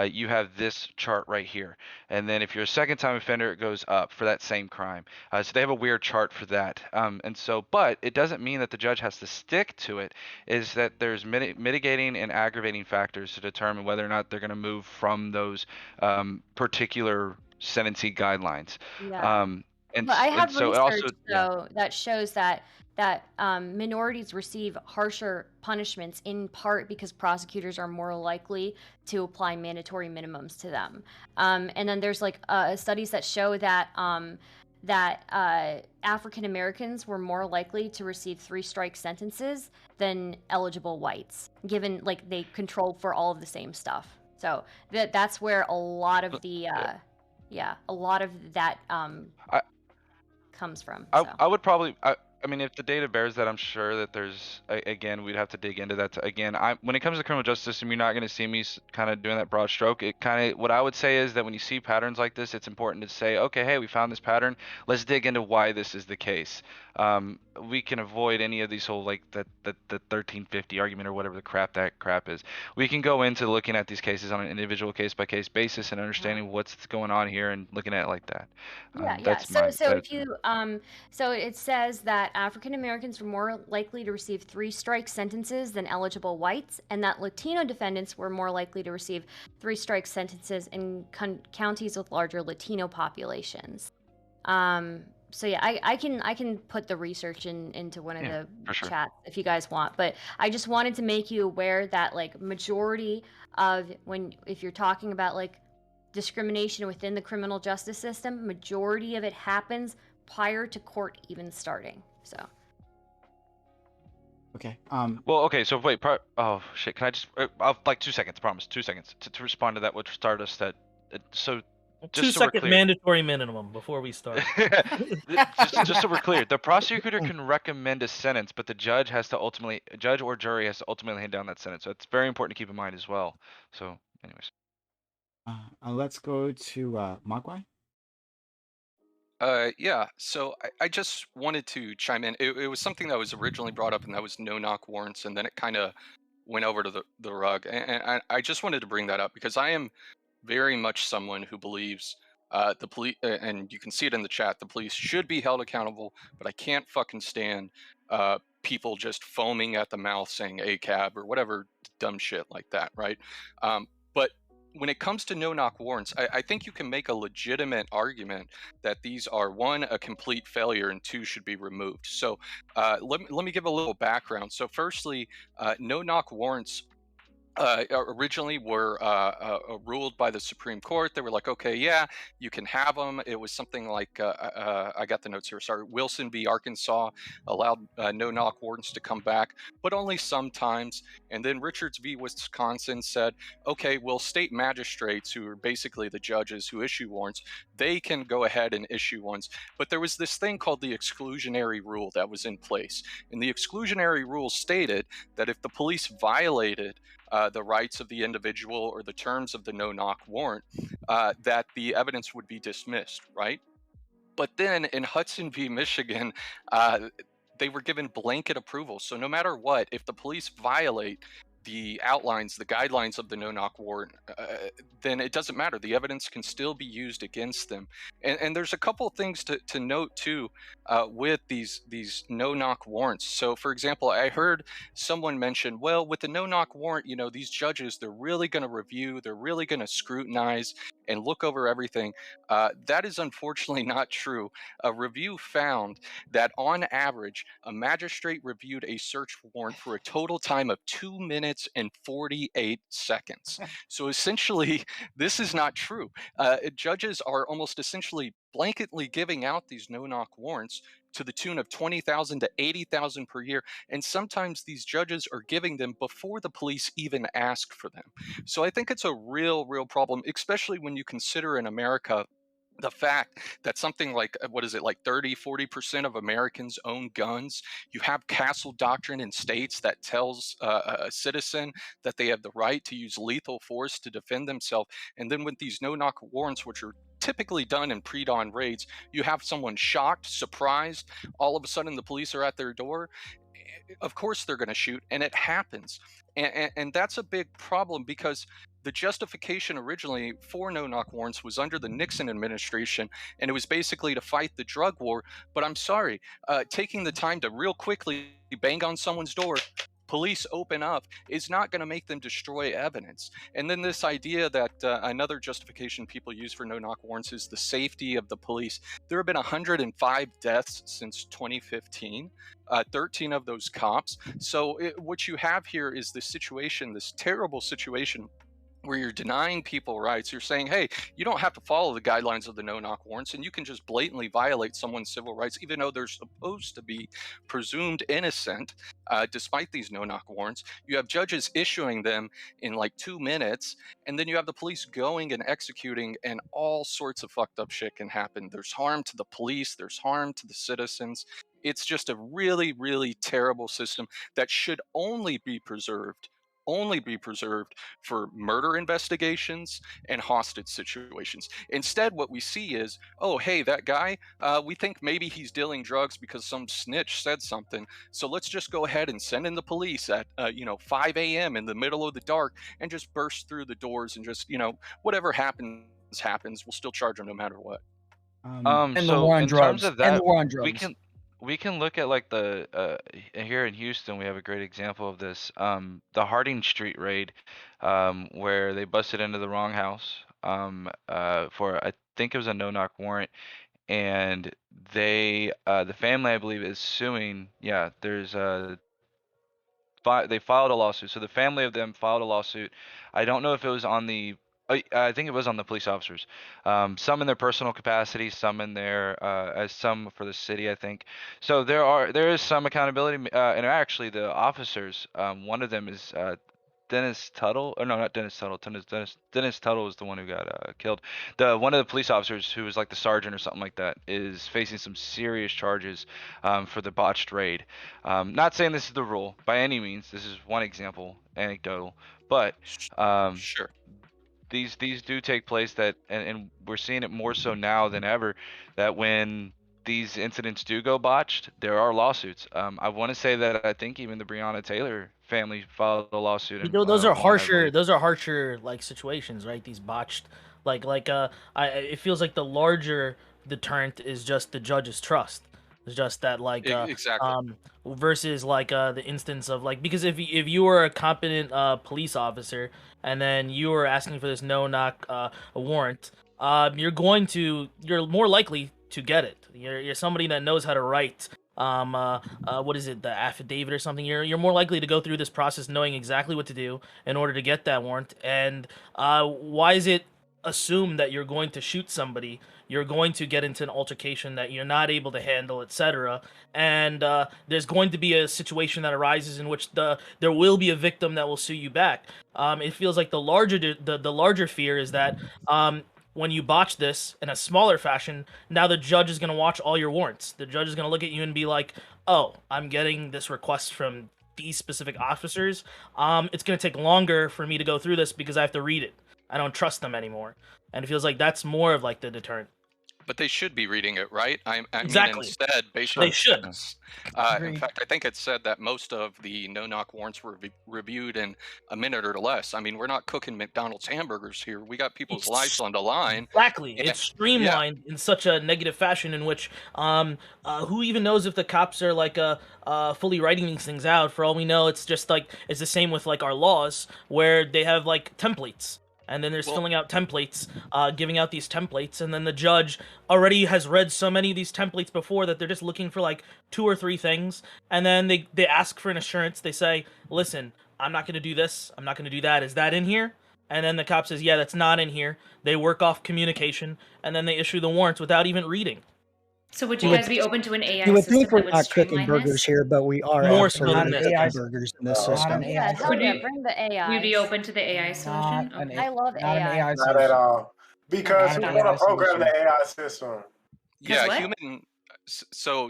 you have this chart right here, and then if you're a second-time offender, it goes up for that same crime. So they have a weird chart for that, and so, but it doesn't mean that the judge has to stick to it. Is that there's mitigating and aggravating factors to determine whether or not they're going to move from those particular sentencing guidelines. Yeah. But I have so research also, that shows that minorities receive harsher punishments in part because prosecutors are more likely to apply mandatory minimums to them. And then there's like studies that show that African Americans were more likely to receive 3-strike sentences than eligible whites, given like they controlled for all of the same stuff. So that's where a lot of the a lot of that comes from. I would probably I mean, if the data bears that, I'm sure that there's again, we'd have to dig into that. Again, when it comes to the criminal justice system, you're not going to see me kind of doing that broad stroke. It kind of, what I would say is that when you see patterns like this, it's important to say, okay, hey, we found this pattern. Let's dig into why this is the case. We can avoid any of these whole like the 1350 argument or whatever the crap is. We can go into looking at these cases on an individual case by case basis and understanding what's going on here and looking at it like that. Yeah, yeah. That's So, my. so if you, so it says that African Americans were more likely to receive 3-strike sentences than eligible whites, and that Latino defendants were more likely to receive 3-strike sentences in counties with larger Latino populations. So yeah, I can put the research into one of the chats if you guys want, but I just wanted to make you aware that like majority of if you're talking about like discrimination within the criminal justice system, majority of it happens prior to court even starting. So. Okay. Well, okay. So wait. Oh shit. Can I just? I'll like 2 seconds. Promise. 2 seconds to respond to that. What Stardust said. So. Just 2-second mandatory minimum before we start. just so we're clear, the prosecutor can recommend a sentence, but the judge or jury has to ultimately hand down that sentence. So it's very important to keep in mind as well. So, anyways. Let's go to Mogwai. Yeah, so I just wanted to chime in. It was something that was originally brought up, and that was no-knock warrants, and then it kind of went over to the rug. And I just wanted to bring that up because I am very much someone who believes the police, and you can see it in the chat, the police should be held accountable, but I can't fucking stand people just foaming at the mouth saying ACAB or whatever dumb shit like that, right? But when it comes to no-knock warrants, I think you can make a legitimate argument that these are, one, a complete failure, and two, should be removed. So let me give a little background. So firstly, no-knock warrants originally were ruled by the Supreme Court. They were like, okay, yeah, you can have them. It was something like, I got the notes here, sorry, Wilson v. Arkansas allowed no-knock warrants to come back, but only sometimes. And then Richards v. Wisconsin said, okay, well, state magistrates, who are basically the judges who issue warrants, they can go ahead and issue ones. But there was this thing called the exclusionary rule that was in place. And the exclusionary rule stated that if the police violated the rights of the individual or the terms of the no-knock warrant, that the evidence would be dismissed, right? But then in Hudson v. Michigan, they were given blanket approval. So no matter what, if the police violate the outlines, the guidelines of the no-knock warrant, then it doesn't matter. The evidence can still be used against them. And there's a couple of things to note too with these no-knock warrants. So for example, I heard someone mention, well, with the no-knock warrant, you know, these judges, they're really going to review, they're really going to scrutinize and look over everything. That is unfortunately not true. A review found that on average, a magistrate reviewed a search warrant for a total time of 2 minutes and 48 seconds. So essentially, this is not true. Judges are almost essentially blanketly giving out these no-knock warrants to the tune of 20,000 to 80,000 per year. And sometimes these judges are giving them before the police even ask for them. So I think it's a real problem, especially when you consider in America the fact that something like, what is it, like 30-40% of Americans own guns. You have castle doctrine in states that tells a citizen that they have the right to use lethal force to defend themselves. And then with these no-knock warrants, which are typically done in pre-dawn raids, you have someone shocked, surprised, all of a sudden the police are at their door. Of course they're going to shoot, and it happens. And that's a big problem, because the justification originally for no-knock warrants was under the Nixon administration, and it was basically to fight the drug war. But I'm sorry, taking the time to real quickly bang on someone's door, police open up, is not going to make them destroy evidence. And then this idea that another justification people use for no-knock warrants is the safety of the police. There have been 105 deaths since 2015, 13 of those cops. So what you have here is this situation, this terrible situation, where you're denying people rights. You're saying, hey, you don't have to follow the guidelines of the no-knock warrants, and you can just blatantly violate someone's civil rights, even though they're supposed to be presumed innocent, despite these no-knock warrants. You have judges issuing them in like 2 minutes, and then you have the police going and executing, and all sorts of fucked up shit can happen. There's harm to the police, there's harm to the citizens. It's just a really, really terrible system that should only be preserved for murder investigations and hostage situations. Instead, what we see is, oh, hey, that guy, we think maybe he's dealing drugs because some snitch said something. So let's just go ahead and send in the police at 5 a.m. in the middle of the dark and just burst through the doors and just, whatever happens. We'll still charge them no matter what. And the So war on in terms drugs. of And that, the war on we drugs. can look at like here in Houston, we have a great example of this. The Harding Street raid, where they busted into the wrong house, for I think it was a no-knock warrant, and the family, I believe, is suing. Yeah, there's they filed a lawsuit. So the family of them filed a lawsuit. I don't know if it was on the. I think it was on the police officers. Some in their personal capacity, some in their as some for the city, I think. So there is some accountability, and actually the officers. One of them is Dennis Tuttle. Or no, not Dennis Tuttle. Dennis Tuttle was the one who got killed. One of the police officers who was like the sergeant or something like that is facing some serious charges for the botched raid. Not saying this is the rule by any means. This is one example, anecdotal, but sure. These do take place and we're seeing it more so now than ever, that when these incidents do go botched, there are lawsuits. I want to say that I think even the Breonna Taylor family filed a lawsuit. You In, know, those are one, I harsher. believe. Those are harsher like situations, right? These botched, it feels like the larger deterrent is just the judge's trust. It's just that exactly. Versus the instance of because if you were a competent police officer and then you were asking for this no-knock warrant, you're more likely to get it. You're somebody that knows how to write what is it, the affidavit or something. You're more likely to go through this process knowing exactly what to do in order to get that warrant. And why is it assumed that you're going to shoot somebody, you're going to get into an altercation that you're not able to handle, etc., and there's going to be a situation that arises in which there will be a victim that will sue you back? It feels like the larger fear is that when you botch this in a smaller fashion, now the judge is going to watch all your warrants. The judge is going to look at you and be like, oh, I'm getting this request from these specific officers. It's going to take longer for me to go through this because I have to read it. I don't trust them anymore. And it feels like that's more of like the deterrent. But they should be reading it, right? Exactly. Mean, instead, based They on should. in fact, I think it said that most of the no-knock warrants were reviewed in a minute or less. I mean, we're not cooking McDonald's hamburgers here. We got people's lives on the line. Exactly. It's streamlined in such a negative fashion in which who even knows if the cops are fully writing these things out? For all we know, it's just it's the same with our laws where they have templates. And then there's filling out templates, giving out these templates, and then the judge already has read so many of these templates before that they're just looking for 2 or 3 things, and then they ask for an assurance. They say, listen, I'm not going to do this, I'm not going to do that. Is that in here? And then the cop says, yeah, that's not in here. They work off communication, and then they issue the warrants without even reading. So would you guys be open to an AI You would system think we're that would not cooking streamline burgers this? here, but we are More absolutely so cooking than burgers in this system. Yeah, hell yeah, bring the AI. You'd be open to the AI solution? Okay. I love Not an AI. AI Not at all. Because Okay. we want to program the AI system. Yeah, what?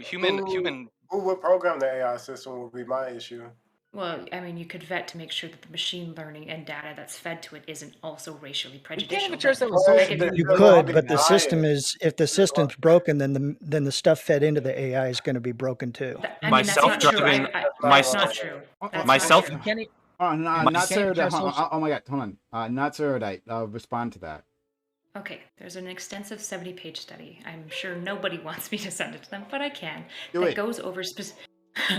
human. Who would program the AI system would be my issue. Well, I mean, you could vet to make sure that the machine learning and data that's fed to it isn't also racially prejudicial. even trust but- that with social Like, media. You could, but the system is, if the system's broken, then the stuff fed into the AI is going to be broken too. I mean, that's not true. Self-driving- That's not true. That's not Myself- true. Oh, no, You not can't trust Cerodite. Oh my God, hold on. Not Cerodite. Respond to that. Okay, there's an extensive 70-page study. I'm sure nobody wants me to send it to them, but I can. Do that it. goes over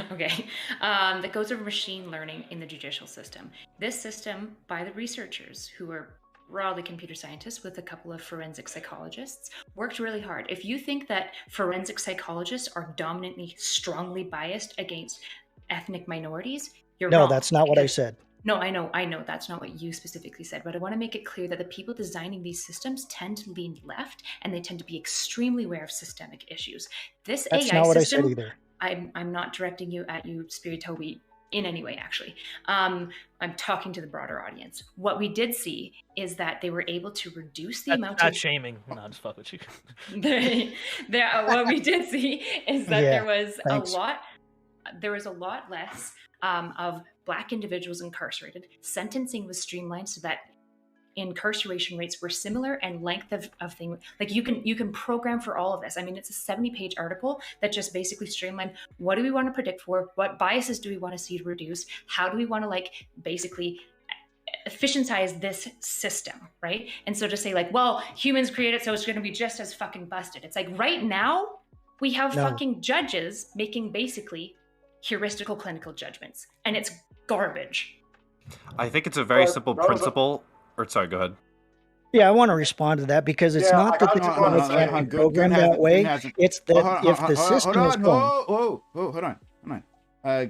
that goes over machine learning in the judicial system. This system, by the researchers who are broadly computer scientists with a couple of forensic psychologists, worked really hard. If you think that forensic psychologists are dominantly, strongly biased against ethnic minorities, you're wrong. No, that's not what I said. No, I know that's not what you specifically said, but I want to make it clear that the people designing these systems tend to lean left and they tend to be extremely aware of systemic issues. This That's AI not what system, I said either. I'm not directing you at you, Spiritobi in any way, actually. I'm talking to the broader audience. What we did see is that they were able to reduce the amount Not of shaming. No, just fuck with you. what we did see is that Yeah, there was thanks. a lot less of Black individuals incarcerated. Sentencing was streamlined so that incarceration rates were similar, and length of thing, like you can program for all of this. I mean, it's a 70-page article that just basically streamlined what do we want to predict for, what biases do we want to see reduced, how do we want to like basically efficientize this system, right? And so to say like, well, humans create it, so it's going to be just as fucking busted. It's like right now we have No. fucking judges making basically heuristical clinical judgments, and it's garbage. I think it's a very simple principle. Or sorry, go ahead. Yeah, I want to respond to that because it's Yeah, not like, that I the just wanna system say- can't be programmed that way. It's that if the system is going. Hold on.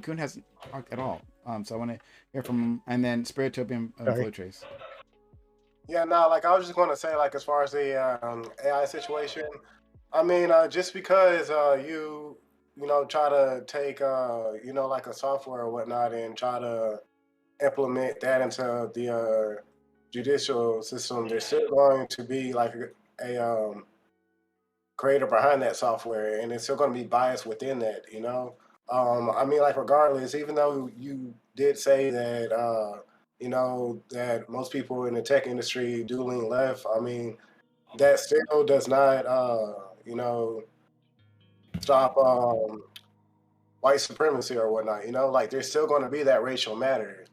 Goon hasn't talked at all. So I want to hear from him, and then Spiritopian Flow Trace. Yeah, no, like I was just going to say, like as far as the AI situation, I mean, just because you try to take like a software or whatnot and try to implement that into the judicial system, there's still going to be like a creator behind that software, and it's still going to be biased within that. I mean, like regardless, even though you did say that that most people in the tech industry do lean left, I mean, that still does not stop white supremacy or whatnot. Like there's still going to be that racial matter.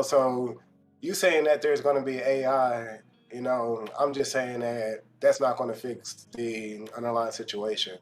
So you saying that there's going to be AI, I'm just saying that that's not going to fix the underlying situation.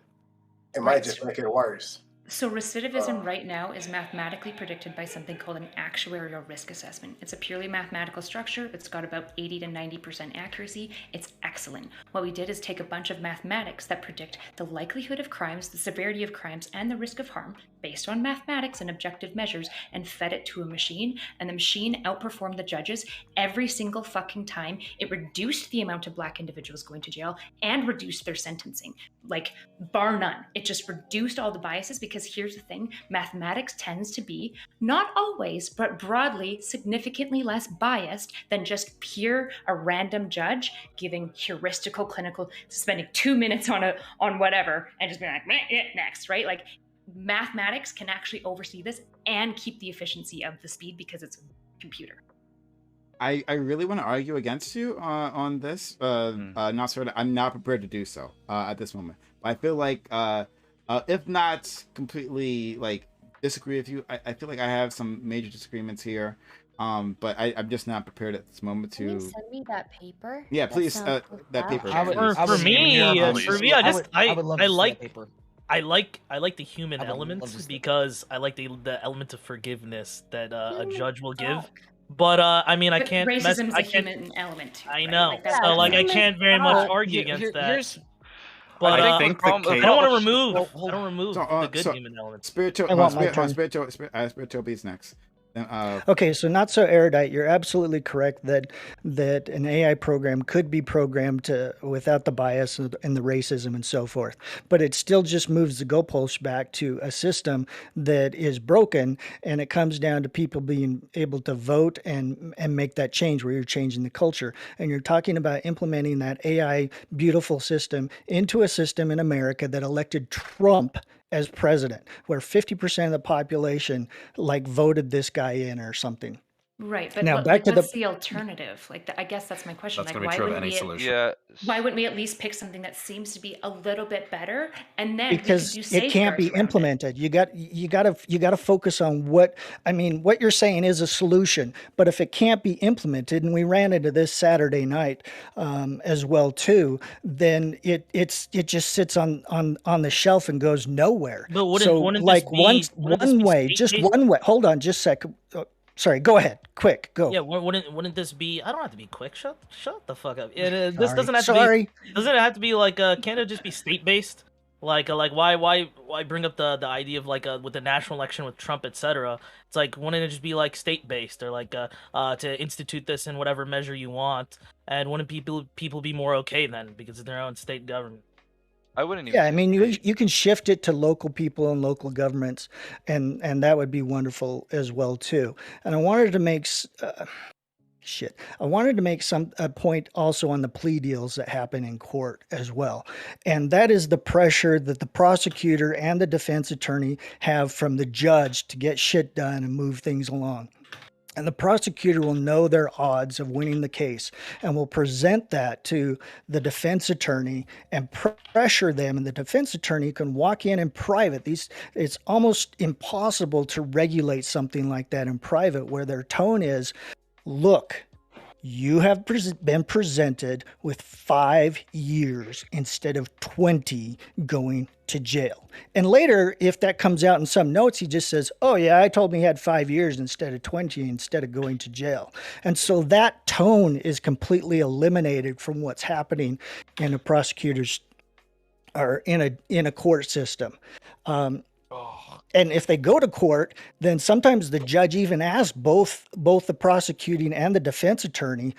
It might just make it worse. So recidivism right now is mathematically predicted by something called an actuarial risk assessment. It's a purely mathematical structure. It's got about 80 to 90% accuracy. It's excellent. What we did is take a bunch of mathematics that predict the likelihood of crimes, the severity of crimes, and the risk of harm based on mathematics and objective measures, and fed it to a machine, and the machine outperformed the judges every single fucking time. It reduced the amount of Black individuals going to jail and reduced their sentencing, like bar none. It just reduced all the biases, because here's the thing, mathematics tends to be, not always, but broadly, significantly less biased than just a random judge giving heuristical clinical, spending 2 minutes on whatever and just being like, next, right? Like mathematics can actually oversee this and keep the efficiency of the speed because it's a computer. I really want to argue against you on this. Not sort of. I'm not prepared to do so at this moment. But I feel like, if not completely like disagree with you, I feel like I have some major disagreements here. But I'm just not prepared at this moment to. Can you send me that paper? Yeah, please. That paper. For me, I like the human I would love elements to see because I like the element of forgiveness that a judge will give. But I mean, I But can't. racism is a I can't. human element too, I right? know. Like, that's So like, I human- can't very much argue against that. But I think the I case- don't want to remove. I don't remove So, the good so human elements. Spiritual. I want my turn. Spiritual's next. Then, Okay, so not so erudite. You're absolutely correct that an AI program could be programmed to without the bias and the racism and so forth, but it still just moves the goalposts back to a system that is broken, and it comes down to people being able to vote and make that change where you're changing the culture. And you're talking about implementing that AI beautiful system into a system in America that elected Trump as president, where 50% of the population like voted this guy in or something. Right, but Now, back to what's the- the alternative? Like, I guess that's my question. That's Like, gonna be why true of wouldn't any we? solution. Yeah. Why wouldn't we at least pick something that seems to be a little bit better, and then Because we could do it can't be safeguards around it? implemented. You got to focus on what you're saying is a solution, but if it can't be implemented, and we ran into this Saturday night as well too, then it just sits on the shelf and goes nowhere. But wouldn't this like be- one wouldn't this be way, just state-based? one way. Hold on, just a sec. Sorry, go ahead, quick, go. Yeah, wouldn't this be? I don't have to be quick. Shut the fuck up. This doesn't have to Sorry. be. Doesn't it have to be like? Can't it just be state based? Like why bring up the idea of like with the national election with Trump, etc. It's like, wouldn't it just be like state based, or like to institute this in whatever measure you want, and wouldn't people be more okay then because of their own state government? I wouldn't even. Yeah, I mean, you can shift it to local people and local governments, and that would be wonderful as well too. And I wanted to make I wanted to make a point also on the plea deals that happen in court as well. And that is the pressure that the prosecutor and the defense attorney have from the judge to get shit done and move things along. And the prosecutor will know their odds of winning the case and will present that to the defense attorney and pressure them. And the defense attorney can walk in private. It's almost impossible to regulate something like that in private, where their tone is, look, you have been presented with 5 years instead of 20 going to jail. And later, if that comes out in some notes, he just says, oh yeah, I told him he had 5 years instead of 20 instead of going to jail. And so that tone is completely eliminated from what's happening in a prosecutor's or in a court system. And if they go to court, then sometimes the judge even asks both the prosecuting and the defense attorney,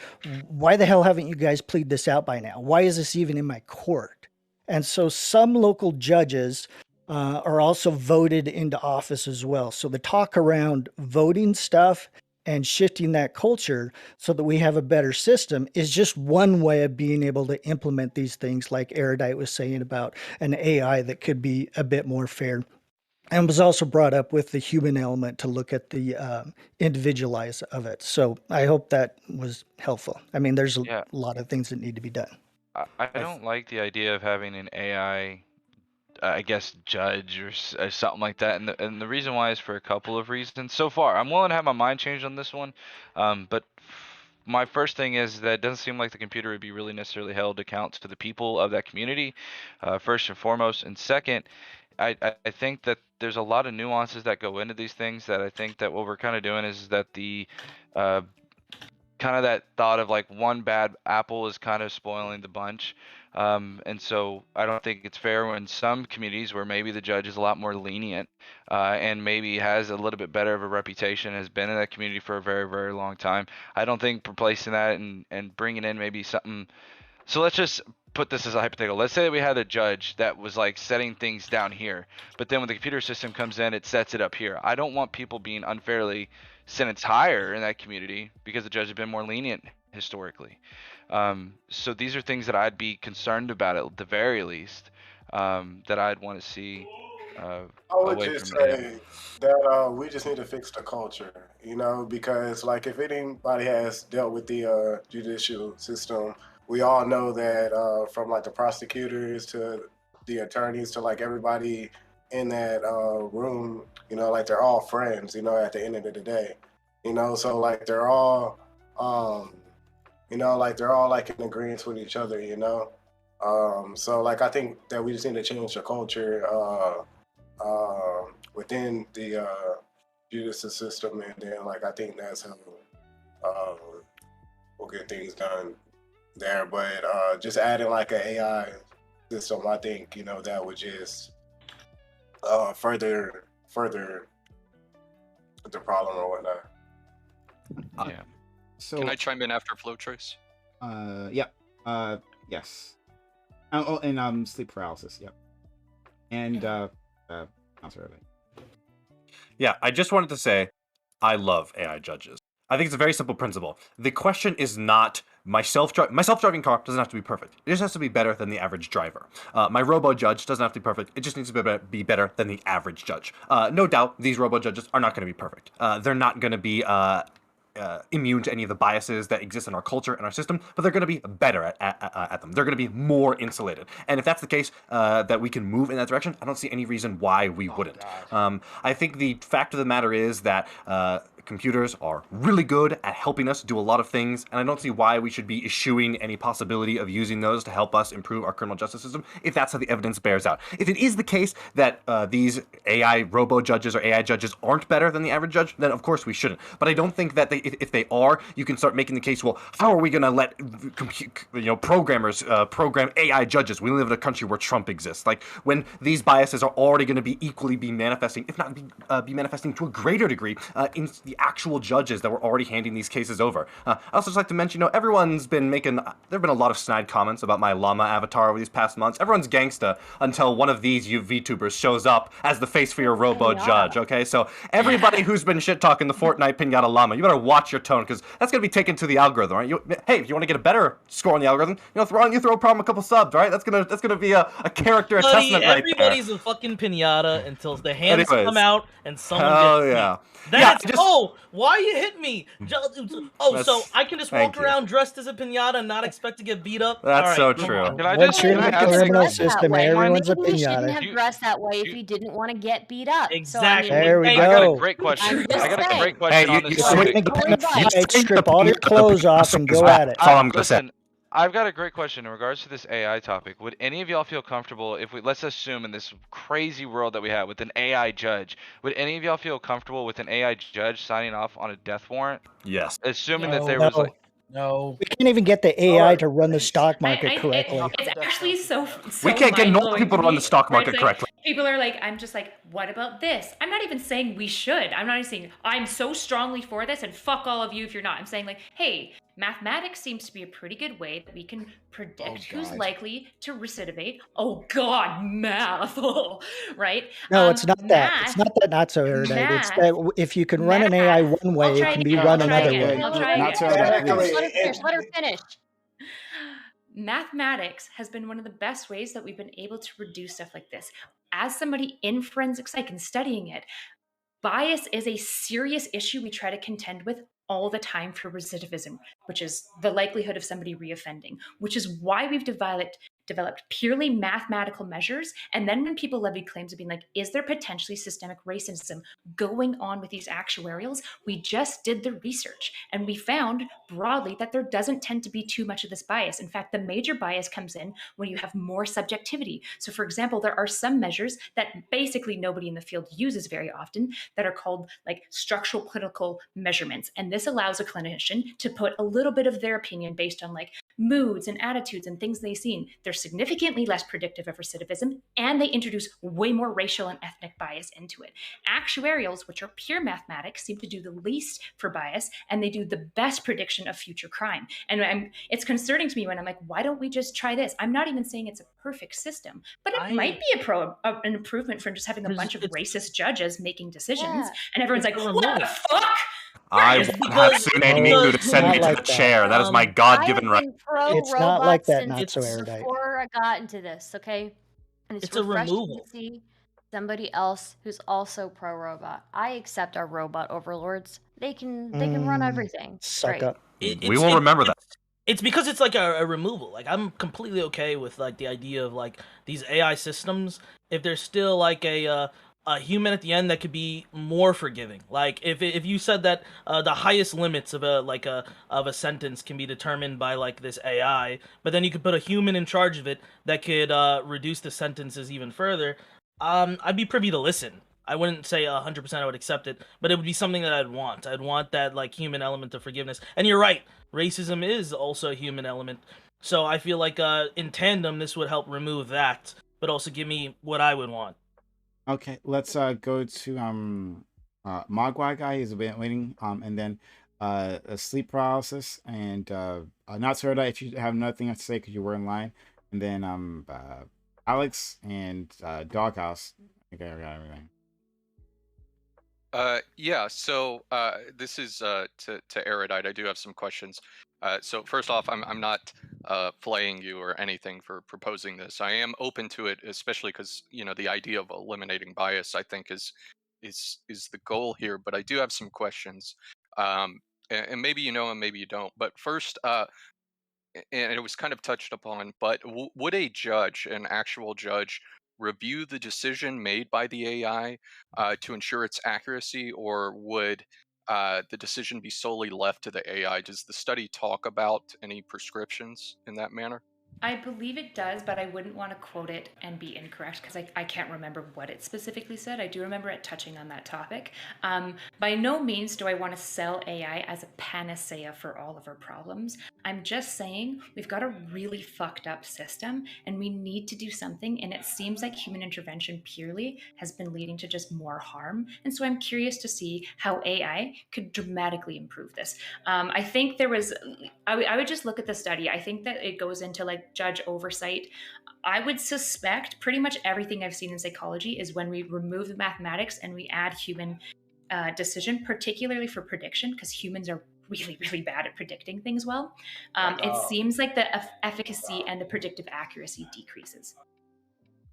why the hell haven't you guys plead this out by now? Why is this even in my court? And so some local judges are also voted into office as well. So the talk around voting stuff and shifting that culture so that we have a better system is just one way of being able to implement these things, like Erudite was saying about an AI that could be a bit more fair. And was also brought up with the human element to look at the individualize of it. So I hope that was helpful. I mean, there's a lot of things that need to be done. I don't like the idea of having an AI, I guess, judge or something like that. And the reason why is for a couple of reasons. So far, I'm willing to have my mind changed on this one. But my first thing is that it doesn't seem like the computer would be really necessarily held account to the people of that community, first and foremost. And second, I think that there's a lot of nuances that go into these things that I think that what we're kind of doing is that the kind of that thought of like one bad apple is kind of spoiling the bunch. And so I don't think it's fair when some communities where maybe the judge is a lot more lenient and maybe has a little bit better of a reputation, has been in that community for a very, very long time. I don't think replacing that and bringing in maybe something. So let's just put this as a hypothetical. Let's say we had a judge that was like setting things down here, but then when the computer system comes in, it sets it up here. I don't want people being unfairly sentenced higher in that community because the judge has been more lenient historically. So these are things that I'd be concerned about at the very least, that I'd want to see. I would just say that we just need to fix the culture, because like if anybody has dealt with the judicial system, we all know that from like the prosecutors to the attorneys to like everybody in that room, like they're all friends, at the end of the day, so like they're all, like they're all like in agreement with each other, so like I think that we just need to change the culture within the judicial system, and then like I think that's how we'll get things done there. But just adding like an AI system, I think that would just further the problem or whatnot. Yeah. So can I chime in after Flow Trace? Yeah. Yes. And sleep paralysis. Yep. And I'm sorry. Yeah, I just wanted to say, I love AI judges. I think it's a very simple principle. The question is not my self-driving car doesn't have to be perfect. It just has to be better than the average driver. My robo judge doesn't have to be perfect. It just needs to be better than the average judge. No doubt, these robo judges are not going to be perfect. They're not going to be immune to any of the biases that exist in our culture and our system, but they're going to be better at them. They're going to be more insulated. And if that's the case, that we can move in that direction, I don't see any reason why we wouldn't. I think the fact of the matter is that computers are really good at helping us do a lot of things, and I don't see why we should be eschewing any possibility of using those to help us improve our criminal justice system if that's how the evidence bears out. If it is the case that these AI robo judges or AI judges aren't better than the average judge, then of course we shouldn't. But I don't think that if they are, you can start making the case, well, how are we going to let programmers program AI judges? We live in a country where Trump exists. Like, when these biases are already going to be equally manifesting, if not be manifesting to a greater degree in the actual judges that were already handing these cases over. I also just like to mention, everyone's been making, there have been a lot of snide comments about my llama avatar over these past months. Everyone's gangsta until one of these VTubers shows up as the face for your robo judge, okay? So everybody who's been shit-talking the Fortnite Pinata llama, you better watch your tone, because that's going to be taken to the algorithm, right? Hey, if you want to get a better score on the algorithm, throw a problem a couple subs, right? That's gonna be a character assessment right there. Everybody's a fucking pinata until the hands come out and someone hell gets yeah. hit. Then it's, why you hit me? So I can just walk thank you. around dressed as a pinata and not expect to get beat up? That's so All right, true. come on. Can I Once just- you're in can the I ask- criminal system, everyone's a Maybe you shouldn't pinata. have dressed that way if you didn't want to get beat up. Exactly. So, I mean, There we I got go. a great question. I'm just I got a saying. great question on this You swing topic. the gun in the fight, strip all your clothes off, and go at it. That's all I'm gonna say. Listen, I've got a great question in regards to this AI topic. Would any of y'all feel comfortable if let's assume in this crazy world that we have with an AI judge, would any of y'all feel comfortable with an AI judge signing off on a death warrant? Yes. Assuming that there was like, No. We can't even get the AI to run the stock market correctly. It's actually so We can't get normal mind-blowing people to me, run the stock where it's market like, correctly. People are like, I'm just like, what about this? I'm not even saying we should. I'm not even saying I'm so strongly for this and fuck all of you if you're not. I'm saying like, hey, mathematics seems to be a pretty good way that we can predict who's likely to recidivate. Oh God, math, right? No, it's not that. It's not that not so erudite. It's that if you can run an AI one way, it can be run another way. I'll try Not so again. that, let her finish. Mathematics has been one of the best ways that we've been able to reduce stuff like this. As somebody in forensic psych and studying it, bias is a serious issue we try to contend with all the time for recidivism, which is the likelihood of somebody reoffending, which is why we've developed purely mathematical measures. And then when people levy claims of being like, is there potentially systemic racism going on with these actuarials? We just did the research and we found broadly that there doesn't tend to be too much of this bias. In fact, the major bias comes in when you have more subjectivity. So for example, there are some measures that basically nobody in the field uses very often that are called like structural clinical measurements. And this allows a clinician to put a little bit of their opinion based on like moods and attitudes and things they've seen. They're significantly less predictive of recidivism, and they introduce way more racial and ethnic bias into it. Actuarials, which are pure mathematics, seem to do the least for bias, and they do the best prediction of future crime. And it's concerning to me when I'm like, why don't we just try this? I'm not even saying it's a perfect system, but it might be an improvement from just having a bunch of racist judges making decisions, and everyone's like, what the fuck? I have soon Miku to send me to the chair. That is my God-given right. It's not like that, not so erudite. Before I got into this, okay? And it's a refreshing removal. to see somebody else who's also pro-robot. I accept our robot overlords. They can run everything. Suck Great. up. We will remember that. It's because it's like a removal. Like I'm completely okay with like the idea of like these AI systems if there's still like a human at the end that could be more forgiving. Like if you said that the highest limits of a sentence can be determined by like this AI, but then you could put a human in charge of it that could reduce the sentences even further, I'd be privy to listen. I wouldn't say 100% I would accept it, but it would be something that I'd want. I'd want that like human element of forgiveness. And you're right, racism is also a human element. So I feel like in tandem this would help remove that, but also give me what I would want. Okay, let's go to Mogwai guy. He's been waiting. And then a sleep paralysis and not sure if you have nothing to say because you were in line. And then Alex and Doghouse. I think I got everything. Yeah, so this is to Erudite. I do have some questions. So first off, I'm not flaying you or anything for proposing this. I am open to it, especially because the idea of eliminating bias, I think, is the goal here. But I do have some questions, and maybe you know and maybe you don't. But first, and it was kind of touched upon, but would a judge, an actual judge, review the decision made by the AI to ensure its accuracy, or would the decision be solely left to the AI? Does the study talk about any prescriptions in that manner? I believe it does, but I wouldn't want to quote it and be incorrect because I can't remember what it specifically said. I do remember it touching on that topic. By no means do I want to sell AI as a panacea for all of our problems. I'm just saying we've got a really fucked up system and we need to do something. And it seems like human intervention purely has been leading to just more harm. And so I'm curious to see how AI could dramatically improve this. I think there was, I would just look at the study. I think that it goes into like judge oversight. I would suspect pretty much everything I've seen in psychology is when we remove the mathematics and we add human decision, particularly for prediction, because humans are really, really bad at predicting things well. It seems like the efficacy and the predictive accuracy decreases.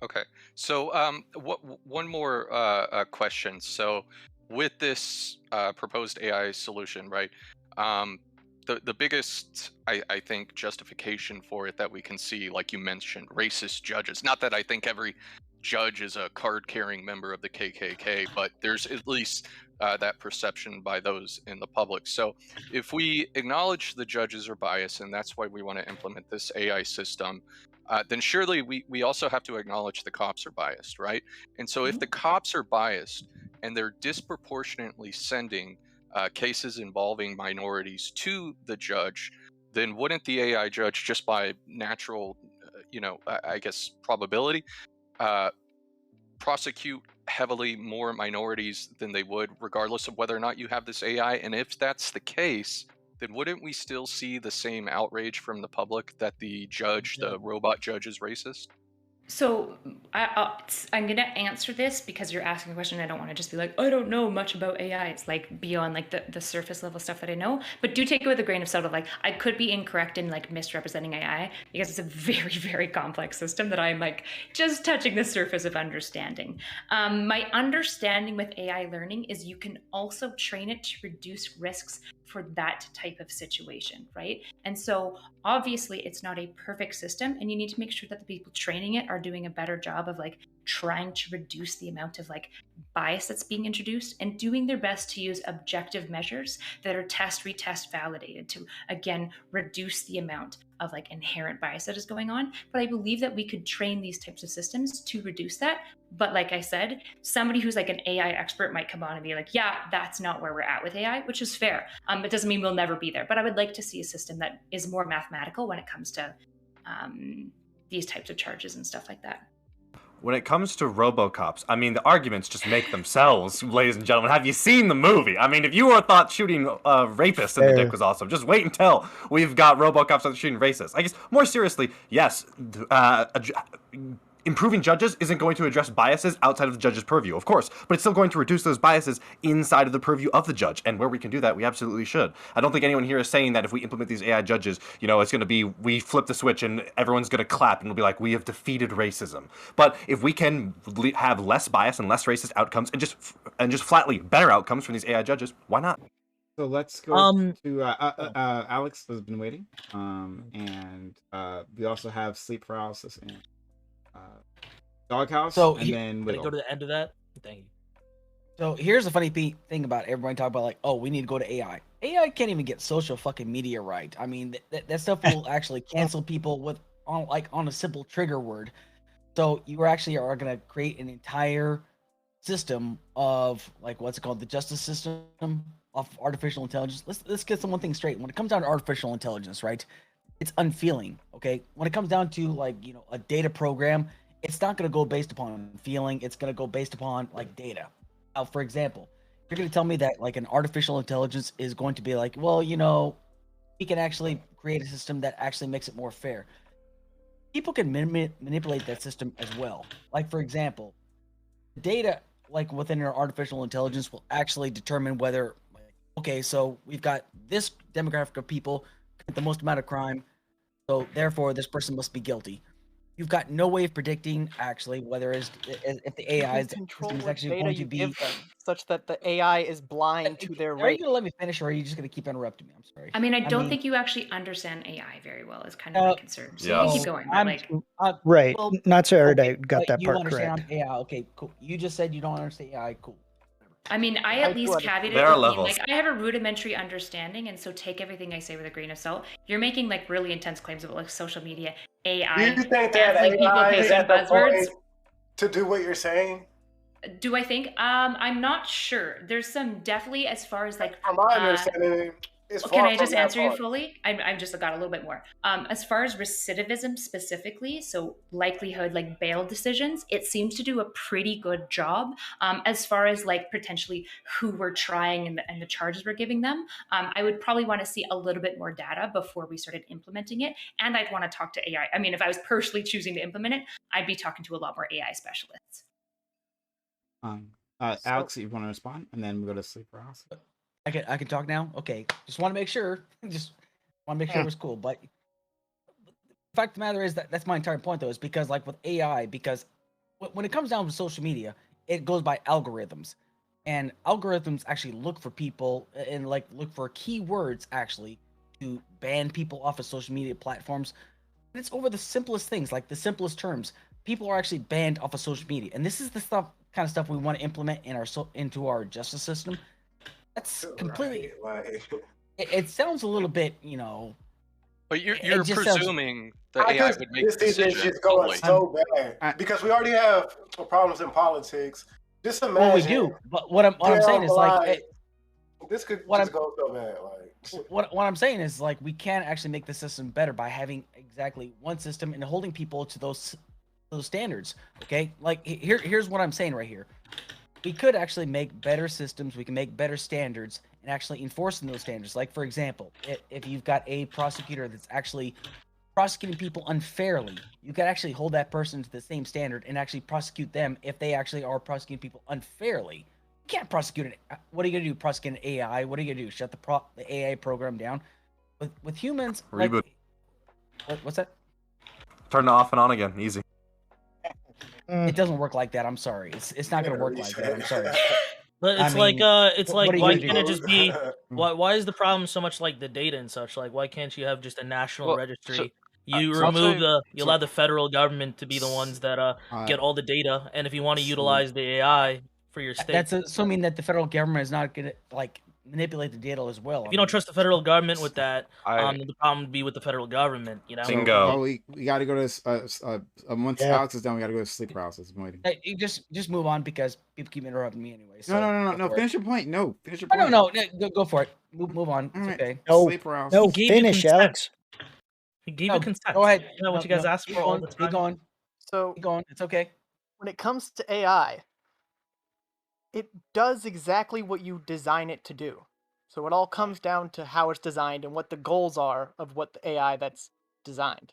Okay, so one more question. So with this proposed AI solution, right? The biggest, I think, justification for it that we can see, like you mentioned, racist judges. Not that I think every judge is a card-carrying member of the KKK, but there's at least that perception by those in the public. So if we acknowledge the judges are biased, and that's why we want to implement this AI system, then surely we also have to acknowledge the cops are biased, right? And so if the cops are biased and they're disproportionately sending cases involving minorities to the judge, then wouldn't the AI judge, just by natural, I guess, probability, prosecute heavily more minorities than they would, regardless of whether or not you have this AI? And if that's the case, then wouldn't we still see the same outrage from the public that the judge, the robot judge, is racist? So I'm going to answer this because you're asking a question. I don't want to just be like, I don't know much about AI. It's like beyond like the surface level stuff that I know, but do take it with a grain of salt of like, I could be incorrect in like misrepresenting AI because it's a very, very complex system that I'm like just touching the surface of understanding. My understanding with AI learning is you can also train it to reduce risks for that type of situation, right? And so obviously it's not a perfect system and you need to make sure that the people training it are doing a better job of like trying to reduce the amount of like bias that's being introduced and doing their best to use objective measures that are test, retest, validated to again reduce the amount of like inherent bias that is going on. But I believe that we could train these types of systems to reduce that. But like I said, somebody who's like an AI expert might come on and be like, yeah, that's not where we're at with AI, which is fair. It doesn't mean we'll never be there. But I would like to see a system that is more mathematical when it comes to these types of charges and stuff like that. When it comes to RoboCops, I mean, the arguments just make themselves, ladies and gentlemen. Have you seen the movie? I mean, if you thought shooting a rapist in the dick was awesome, just wait until we've got RoboCops that are shooting racists. I guess, more seriously, yes, improving judges isn't going to address biases outside of the judge's purview, of course, but it's still going to reduce those biases inside of the purview of the judge, and where we can do that, we absolutely should. I don't think anyone here is saying that if we implement these AI judges, it's going to be, we flip the switch and everyone's going to clap and it'll be like, we have defeated racism. But if we can have less bias and less racist outcomes and just flatly better outcomes from these AI judges, why not? So let's go to Alex has been waiting, and we also have sleep paralysis and Doghouse, so and then Wiggle. Go to the end of that. Thank you. So here's the funny thing about everybody talking about like, oh, we need to go to AI. AI can't even get social fucking media right. I mean, that stuff will actually cancel people on a simple trigger word. So you actually are going to create an entire system of like, what's it called, the justice system of artificial intelligence. Let's get one thing straight. When it comes down to artificial intelligence, right? It's unfeeling. Okay. When it comes down to like a data program, it's not going to go based upon feeling. It's going to go based upon like data. Now, for example, you're going to tell me that like an artificial intelligence is going to be like, well, we can actually create a system that actually makes it more fair. People can manipulate that system as well. Like, for example, data like within our artificial intelligence will actually determine whether, okay, so we've got this demographic of people commit the most amount of crime, so therefore this person must be guilty. You've got no way of predicting actually whether if the AI is actually going to be such that the AI is blind to their Are you going to let me finish, or are you just going to keep interrupting me? I'm sorry. I mean, I don't think you actually understand AI very well. Is kind of my concern. So you can keep going. Right. Not so I got but that you part understand correct. AI. Okay, cool. You just said you don't understand AI. Cool. I mean, I I at do least understand. caveat it There are with being levels. like, I have a rudimentary understanding, and so take everything I say with a grain of salt. You're making like really intense claims about like social media, Do AI, you think that definitely people AI is picking at the buzzwords. point to do what you're saying? Do I think? I'm not sure. There's some definitely as far as like From my understanding, it's Can far I from just that answer you point. fully? I've just got a little bit more. As far as recidivism specifically, so likelihood, like bail decisions, it seems to do a pretty good job. As far as like potentially who we're trying and the charges we're giving them, I would probably want to see a little bit more data before we started implementing it. And I'd want to talk to AI. I mean, if I was personally choosing to implement it, I'd be talking to a lot more AI specialists. Alex, you want to respond, and then we go to sleeper house. I can talk now. Okay, just want to make sure. Just want to make sure it was cool. But the fact of the matter is that that's my entire point, though, is because like with AI, because when it comes down to social media, it goes by algorithms, and algorithms actually look for people and like look for keywords actually to ban people off of social media platforms. And it's over the simplest things, like the simplest terms. People are actually banned off of social media, and this is the kind of stuff we want to implement in our into our justice system. That's completely. Right. It sounds a little bit, But you're it just sounds- presuming the I AI just would make see this decisions. shit's going fully. so bad because we already have problems in politics. Just imagine. Well, we do, but what I'm saying is like this could what just go so bad. Like what I'm saying is like we can actually make the system better by having exactly one system and holding people to those standards. Okay, like here's what I'm saying right here. We could actually make better systems. We can make better standards and actually enforcing those standards. Like for example, if you've got a prosecutor that's actually prosecuting people unfairly, you could actually hold that person to the same standard and actually prosecute them if they actually are prosecuting people unfairly. You can't prosecute it. What are you gonna do? Prosecute an AI? What are you gonna do? Shut the AI program down? With humans, Reboot. What's that? Turn it off and on again. Easy. It doesn't work like that. I'm sorry. It's not gonna work like that. I'm sorry. But I it's mean, it's what like are you why gonna can't it do? just be why is the problem so much like the data and such? Like why can't you have just a national Well, registry? so You I'll tell remove you- you allow the federal government to be the ones that get all the data, and if you want to utilize the AI for your state, That's assuming that the federal government is not gonna like manipulate the data as well. if you don't trust the federal government with that, I- then the problem would be with the federal government. You know. Well, we got to go to once Yeah. Alex is done, we got to go to sleeper houses. I'm waiting. Hey, you just move on because people keep interrupting me anyway. So No. go for Finish it. your point. No, finish your Oh, point. no. Go for it. Move on. It's okay. No, Sleeper house. no, He gave you finish, consent. Alex. He gave No, you consent. go ahead. Isn't that what you guys ask keep for all going, the Keep time? going. So Keep going. It's okay. when it comes to AI, it does exactly what you design it to do. So it all comes down to how it's designed and what the goals are of what the AI that's designed.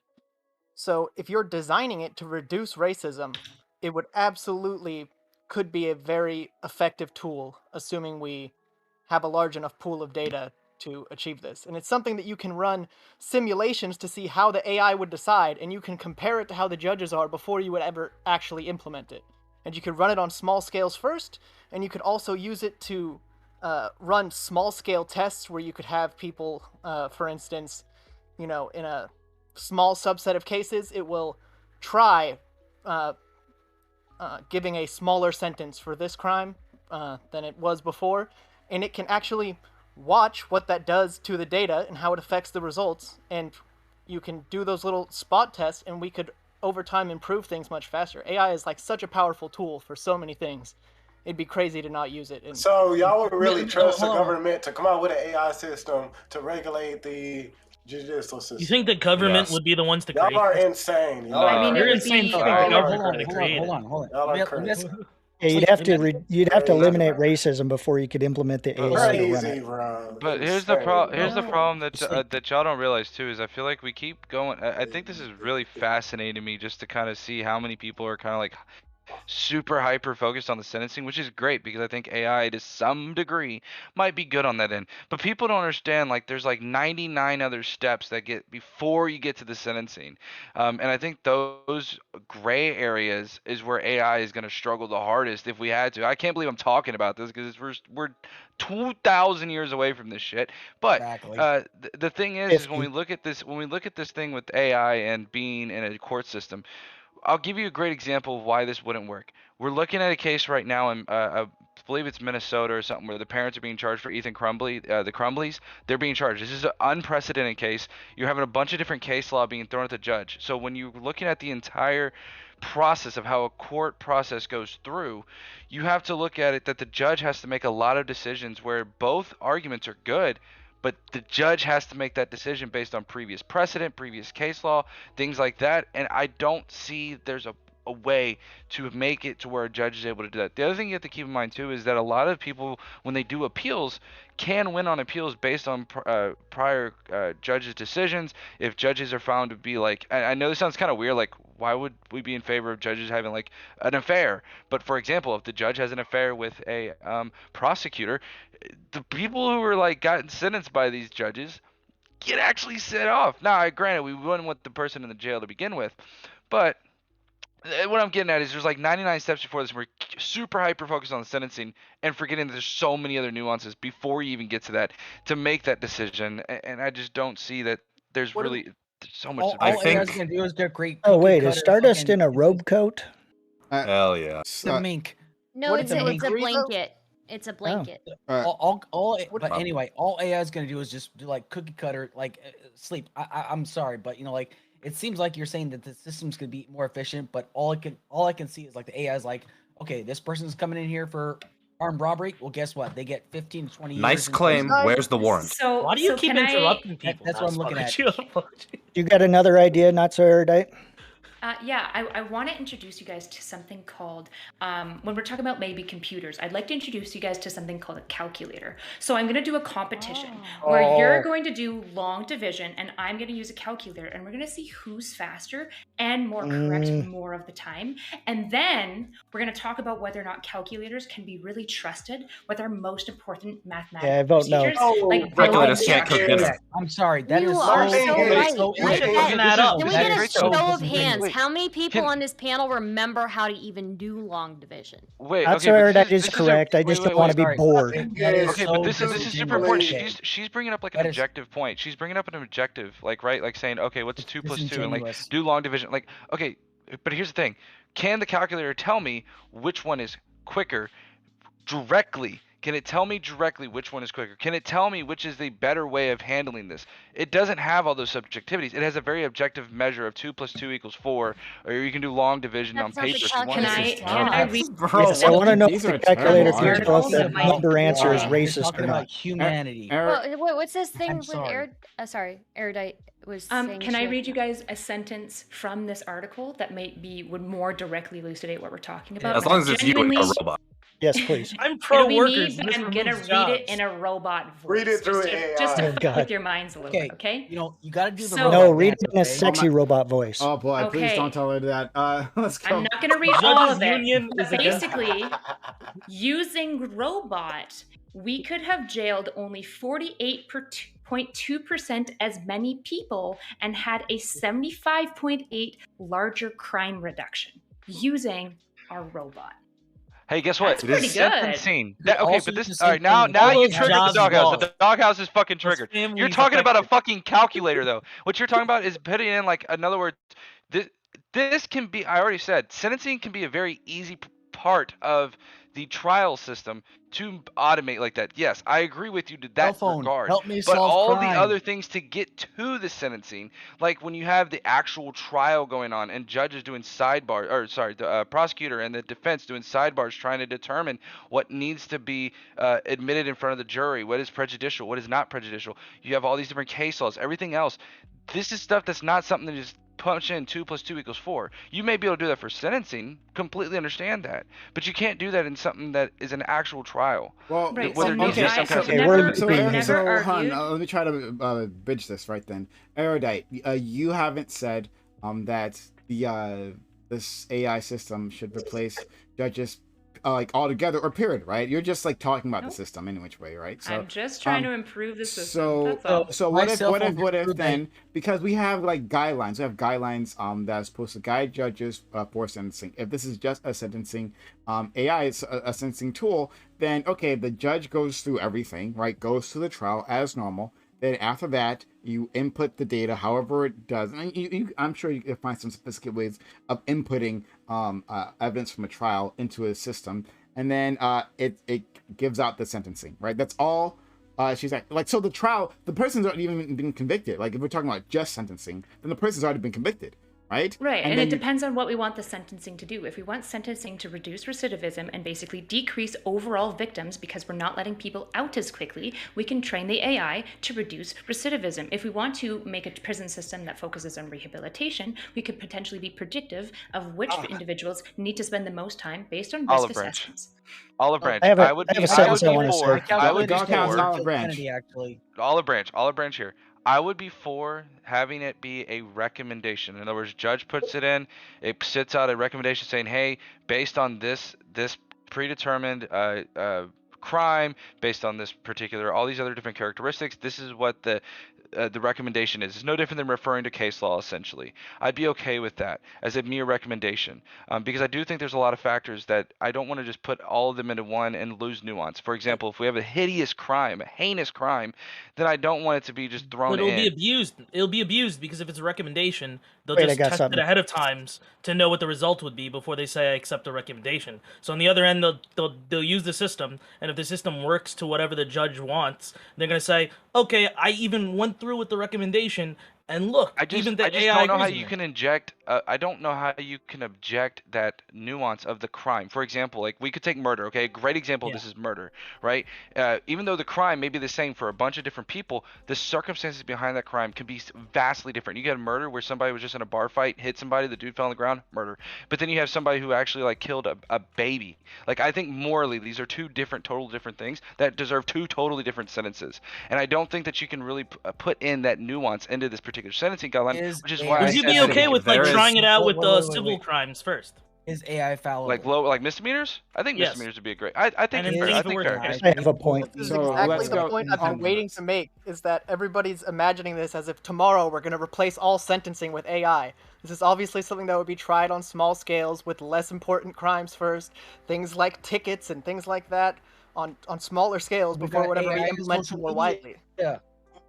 So if you're designing it to reduce racism, it would absolutely could be a very effective tool, assuming we have a large enough pool of data to achieve this. And it's something that you can run simulations to see how the AI would decide, and you can compare it to how the judges are before you would ever actually implement it. And you could run it on small scales first, and you could also use it to run small scale tests where you could have people, for instance, in a small subset of cases, it will try giving a smaller sentence for this crime than it was before, and it can actually watch what that does to the data and how it affects the results, and you can do those little spot tests, and we could over time improve things much faster. AI is like such a powerful tool for so many things. It'd be crazy to not use it. And So y'all would really trust the hold on. government to come out with an AI system to regulate the judicial system? You think the government would be the ones to Y'all create are this? insane. Y'all I mean, are you're insane to think the government Hold would on. create it. Hold Y'all on. are crazy. Yeah, you'd have to eliminate racism before you could implement the AI to run Crazy, it. bro. But here's the Insane, bro. problem that y'all don't realize too is I feel like we keep going. I think this is really fascinating to me just to kind of see how many people are kind of like super hyper focused on the sentencing, which is great because I think AI to some degree might be good on that end. But people don't understand like there's like 99 other steps that get before you get to the sentencing, and I think those gray areas is where AI is going to struggle the hardest if we had to. I can't believe I'm talking about this because we're 2,000 years away from this shit. But the thing is when we look at this thing with AI and being in a court system. I'll give you a great example of why this wouldn't work. We're looking at a case right now in believe it's Minnesota or something, where the parents are being charged for Ethan Crumbly, the Crumbleys. They're being charged. This is an unprecedented case. You're having a bunch of different case law being thrown at the judge. So when you're looking at the entire process of how a court process goes through, you have to look at it that the judge has to make a lot of decisions where both arguments are good, but the judge has to make that decision based on previous precedent, previous case law, things like that. And I don't see there's a way to make it to where a judge is able to do that. The other thing you have to keep in mind too is that a lot of people, when they do appeals, can win on appeals based on prior judges' decisions. If judges are found to be like, I know this sounds kind of weird, like why would we be in favor of judges having like an affair? But for example, if the judge has an affair with a prosecutor, the people who were like gotten sentenced by these judges get actually set off. Now, granted, we wouldn't want the person in the jail to begin with, but what I'm getting at is there's like 99 steps before this. We're super hyper focused on the sentencing and forgetting that there's so many other nuances before you even get to that to make that decision. And I just don't see that there's really there's so much. All AI's gonna do is they're great. Oh wait, is Stardust in a robe coat? Hell yeah. It's a mink. No, it's a blanket. It's a blanket. But anyway, all AI is gonna do is just do like cookie cutter, like sleep. I'm sorry, but you know, like it seems like you're saying that the systems could be more efficient, but all I can see is like the AI is like, okay, this person's coming in here for armed robbery. Well, guess what? They get 15 to 20 years. Nice claim. Where's the warrant? So why do you keep interrupting people? That's what I'm looking at. You You got another idea, not so erudite? Yeah, I want to introduce you guys to something called, when we're talking about maybe computers, I'd like to introduce you guys to something called a calculator. So I'm going to do a competition where you're going to do long division and I'm going to use a calculator and we're going to see who's faster and more correct more of the time. And then we're going to talk about whether or not calculators can be really trusted with our most important mathematical procedures. Like calculators can't cook dinner. I'm sorry. That You is are so right. so Can we get a show of hands? Wait, How many people on this panel remember how to even do long division? Wait, Not so erudite is correct. I just don't want to be sorry. bored. Okay, but this is super important. Okay. She's bringing up like an objective point. She's bringing up an objective, like right, like saying, okay, what's 2 plus 2, and like do long division. Like, okay, but here's the thing: can the calculator tell me which one is quicker directly? Can it tell me directly which one is quicker? Can it tell me which is the better way of handling this? It doesn't have all those subjectivities. It has a very objective measure of 2 plus 2 equals 4, or you can do long division on paper. Can I read? Yes, I want to know if the calculator can tell if that number answer is racist or not. Humanity. What's this thing with sorry. erudite was saying? Can I read you guys a sentence from this article that would more directly elucidate what we're talking about? As long as it's you and a robot. Yes, please. I'm pro workers. But I'm gonna read it in a robot voice. Read it through AI. Just to Oh, fuck God. with your minds a little bit, okay? You know, you got to do the So- No, robot read dance, it in a okay? sexy robot voice. Oh boy, please Okay. don't tell her that. Let's go. I'm not gonna read all Judges of it. Union But is against- basically, using robot, we could have jailed only 48.2% as many people and had a 75.8 larger crime reduction using our robot. Hey, guess what? That's pretty good. Sentencing. Okay, also but this. use All right, the now same you thing. triggered the Jobs doghouse. law. The doghouse is fucking triggered. You're families talking about a affected. fucking calculator, though. What you're talking about is putting in, like, in other words, this can be. I already said, sentencing can be a very easy part of the trial system to automate like that. Yes, I agree with you to that Cell phone, regard. help me But solve all crime. the other things to get to the sentencing, like when you have the actual trial going on and judges doing sidebar, or sorry, the prosecutor and the defense doing sidebars trying to determine what needs to be admitted in front of the jury, what is prejudicial, what is not prejudicial. You have all these different case laws, everything else. This is stuff that's not something that just punch in 2 plus 2 equals 4. You may be able to do that for sentencing, completely understand that, but you can't do that in something that is an actual trial. Well, Right, where so there needs to be okay, some kind of so never- So, We've never so argued. let me try to bridge this right then. Erudite, you haven't said that this AI system should replace judges like altogether or period, right? You're just like talking about the system in which way, right? So I'm just trying to improve the system. So That's all. so what if then, because we have like guidelines, that's supposed to guide judges for sentencing. If this is just a sentencing AI, it's a sentencing tool, then okay, the judge goes through everything, right? Goes through the trial as normal. Then after that, you input the data however it does. And I'm sure you can find some sophisticated ways of inputting evidence from a trial into a system. and then it gives out the sentencing, right? That's all. She's like, so the trial, the person's already even been convicted. Like, if we're talking about just sentencing, then the person's already been convicted, right? Right, and then it depends on what we want the sentencing to do. If we want sentencing to reduce recidivism and basically decrease overall victims because we're not letting people out as quickly, we can train the AI to reduce recidivism. If we want to make a prison system that focuses on rehabilitation, we could potentially be predictive of which individuals need to spend the most time based on risk assessments. Olive Branch. I have a would be sentence I want to for. say. I would be Go counts for. Olive Branch. Kennedy, actually. Olive Branch here. I would be for having it be a recommendation. In other words, judge puts it in, it sits out a recommendation saying, hey, based on this predetermined crime, based on this particular, all these other different characteristics, this is what the recommendation is. It's no different than referring to case law, essentially. I'd be okay with that as a mere recommendation, because I do think there's a lot of factors that I don't want to just put all of them into one and lose nuance. For example, if we have a hideous crime, a heinous crime, then I don't want it to be just thrown But it'll in. be abused. It'll be abused because if it's a recommendation, they'll Wait, I just got test something. it ahead of times to know what the result would be before they say I accept a recommendation. So on the other end, they'll use the system, and if the system works to whatever the judge wants, they're gonna say, okay, I even went through with the recommendation, and look, I just even the don't AI know how agrees you with can inject. I don't know how you can object that nuance of the crime. For example, like we could take murder. Okay, a great example of this is murder, right? Even though the crime may be the same for a bunch of different people, the circumstances behind that crime can be vastly different. You get a murder where somebody was just in a bar fight, hit somebody, the dude fell on the ground, murder. But then you have somebody who actually like killed a baby. Like I think morally, these are two total different things that deserve two totally different sentences. And I don't think that you can really put in that nuance into this particular sentencing guideline. Which is why I Would you said be that okay with like trying it out with wait, civil crimes first? Is AI fallible? like like misdemeanors? I think Yes. misdemeanors would be a great. I think And it's then fair. see I if it think works. fair. I have a point. This is So, exactly let's the go- point I've been waiting to make, is that everybody's imagining this as if tomorrow we're going to replace all sentencing with AI. This is obviously something that would be tried on small scales with less important crimes first, things like tickets and things like that on smaller scales We before got whatever AI be and implemented social more media. widely. Yeah.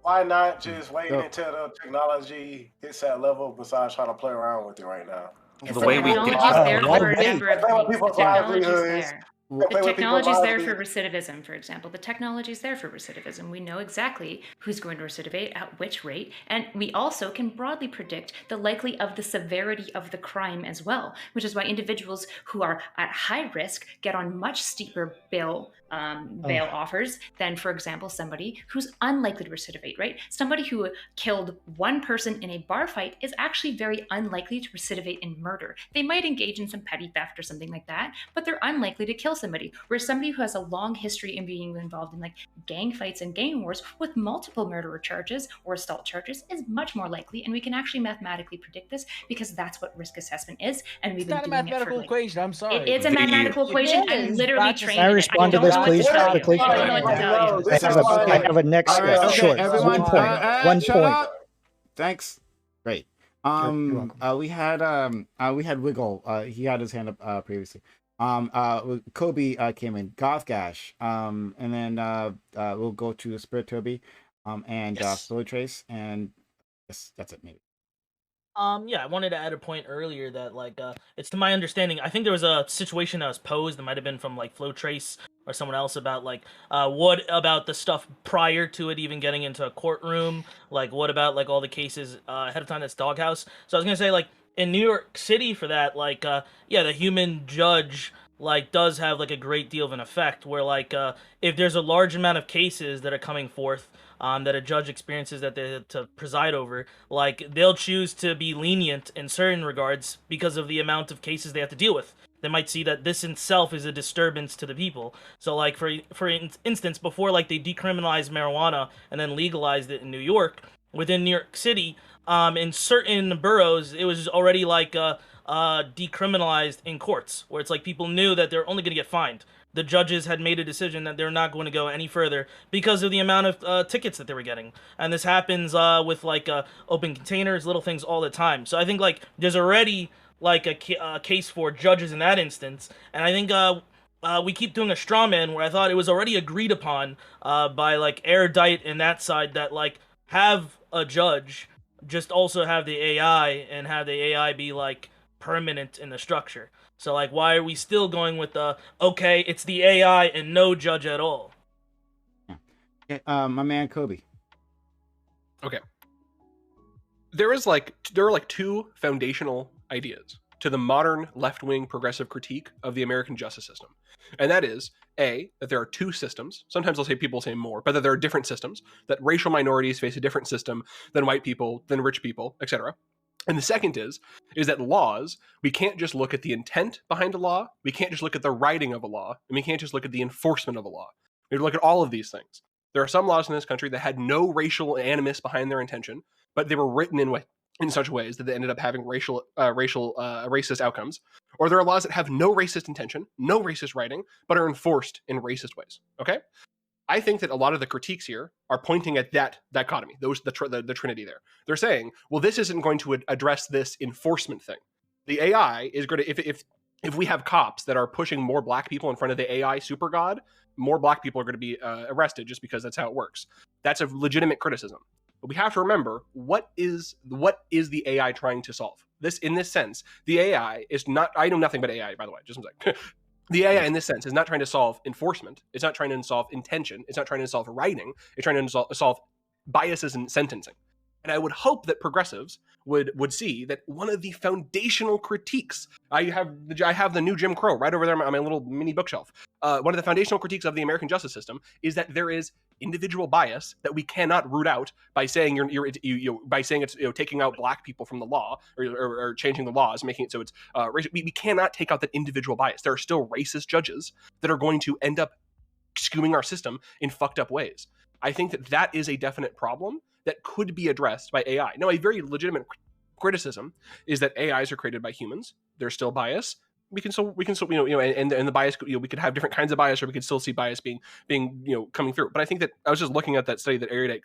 Why not just wait So- until the technology hits that level besides trying to play around with it right now? The way we technology's get there why for a wait? number of Play with things. The people's technology's livelihoods. there. Play The with people's technology's there for livelihoods. recidivism, for example. The technology's there for recidivism. We know exactly who's going to recidivate at which rate, and we also can broadly predict the likely of the severity of the crime as well, which is why individuals who are at high risk get on much steeper bail offers than, for example, somebody who's unlikely to recidivate, right? Somebody who killed one person in a bar fight is actually very unlikely to recidivate in murder. They might engage in some petty theft or something like that, but they're unlikely to kill somebody. Whereas somebody who has a long history in being involved in like gang fights and gang wars with multiple murder charges or assault charges is much more likely. And we can actually mathematically predict this because that's what risk assessment is. And we've It's been not a doing it for mathematical like, equation. I'm sorry. it is a mathematical equation. It I'm is. literally Not just- trained Can I in it. respond to don't this, know what to please, tell you. quickly? I don't know what to tell you. I have a next short Everyone, one point. One shut point. up. Thanks. Great. We had Wiggle. He had his hand up previously. Kobe came in. Gothgash. And then we'll go to Spirit Toby, and Philly Trace, and yes, that's it. Maybe. Yeah, I wanted to add a point earlier that like it's to my understanding, I think there was a situation that was posed that might have been from like Flow Trace or someone else about like what about the stuff prior to it even getting into a courtroom, like what about like all the cases ahead of time that's Doghouse. So I was gonna say like in New York City for that, like the human judge like does have like a great deal of an effect where like if there's a large amount of cases that are coming forth that a judge experiences that they have to preside over, like they'll choose to be lenient in certain regards because of the amount of cases they have to deal with. They might see that this in itself is a disturbance to the people. So like for instance, before like they decriminalized marijuana and then legalized it in New York, within New York City, in certain boroughs, it was already like decriminalized in courts, where it's like people knew that they're only going to get fined. The judges had made a decision that they're not going to go any further because of the amount of tickets that they were getting. And this happens with like open containers, little things all the time. So I think like there's already like a case for judges in that instance. And I think we keep doing a straw man where I thought it was already agreed upon by like erudite in that side that like have a judge, just also have the AI and have the AI be like permanent in the structure. So like, why are we still going with the okay, it's the AI and no judge at all? Okay, my man Kobe. Okay. There are like two foundational ideas to the modern left-wing progressive critique of the American justice system. And that is, A, that there are two systems. Sometimes people say more, but that there are different systems, that racial minorities face a different system than white people, than rich people, etc. And the second is that laws, we can't just look at the intent behind a law, we can't just look at the writing of a law, and we can't just look at the enforcement of a law. We have to look at all of these things. There are some laws in this country that had no racial animus behind their intention, but they were written in such ways that they ended up having racist outcomes. Or there are laws that have no racist intention, no racist writing, but are enforced in racist ways. Okay? I think that a lot of the critiques here are pointing at that dichotomy, the trinity there. They're saying, well, this isn't going to address this enforcement thing. The AI is going to, if we have cops that are pushing more black people in front of the AI super god, more black people are going to be arrested just because that's how it works. That's a legitimate criticism. But we have to remember, what is the AI trying to solve? In this sense, the AI is not, I know nothing but AI, by the way, just one second. The AI in this sense is not trying to solve enforcement. It's not trying to solve intention. It's not trying to solve writing. It's trying to solve biases in sentencing. And I would hope that progressives would see that one of the foundational critiques, I have the new Jim Crow right over there on my little mini bookshelf. One of the foundational critiques of the American justice system is that there is individual bias that we cannot root out by saying it's taking out black people from the law or changing the laws, making it so it's racial. We cannot take out that individual bias. There are still racist judges that are going to end up skewing our system in fucked up ways. I think that is a definite problem that could be addressed by AI. Now, a very legitimate criticism is that AIs are created by humans. There's still bias. We can still, and the bias, we could have different kinds of bias, or we could still see bias being coming through. But I think that I was just looking at that study that Erudite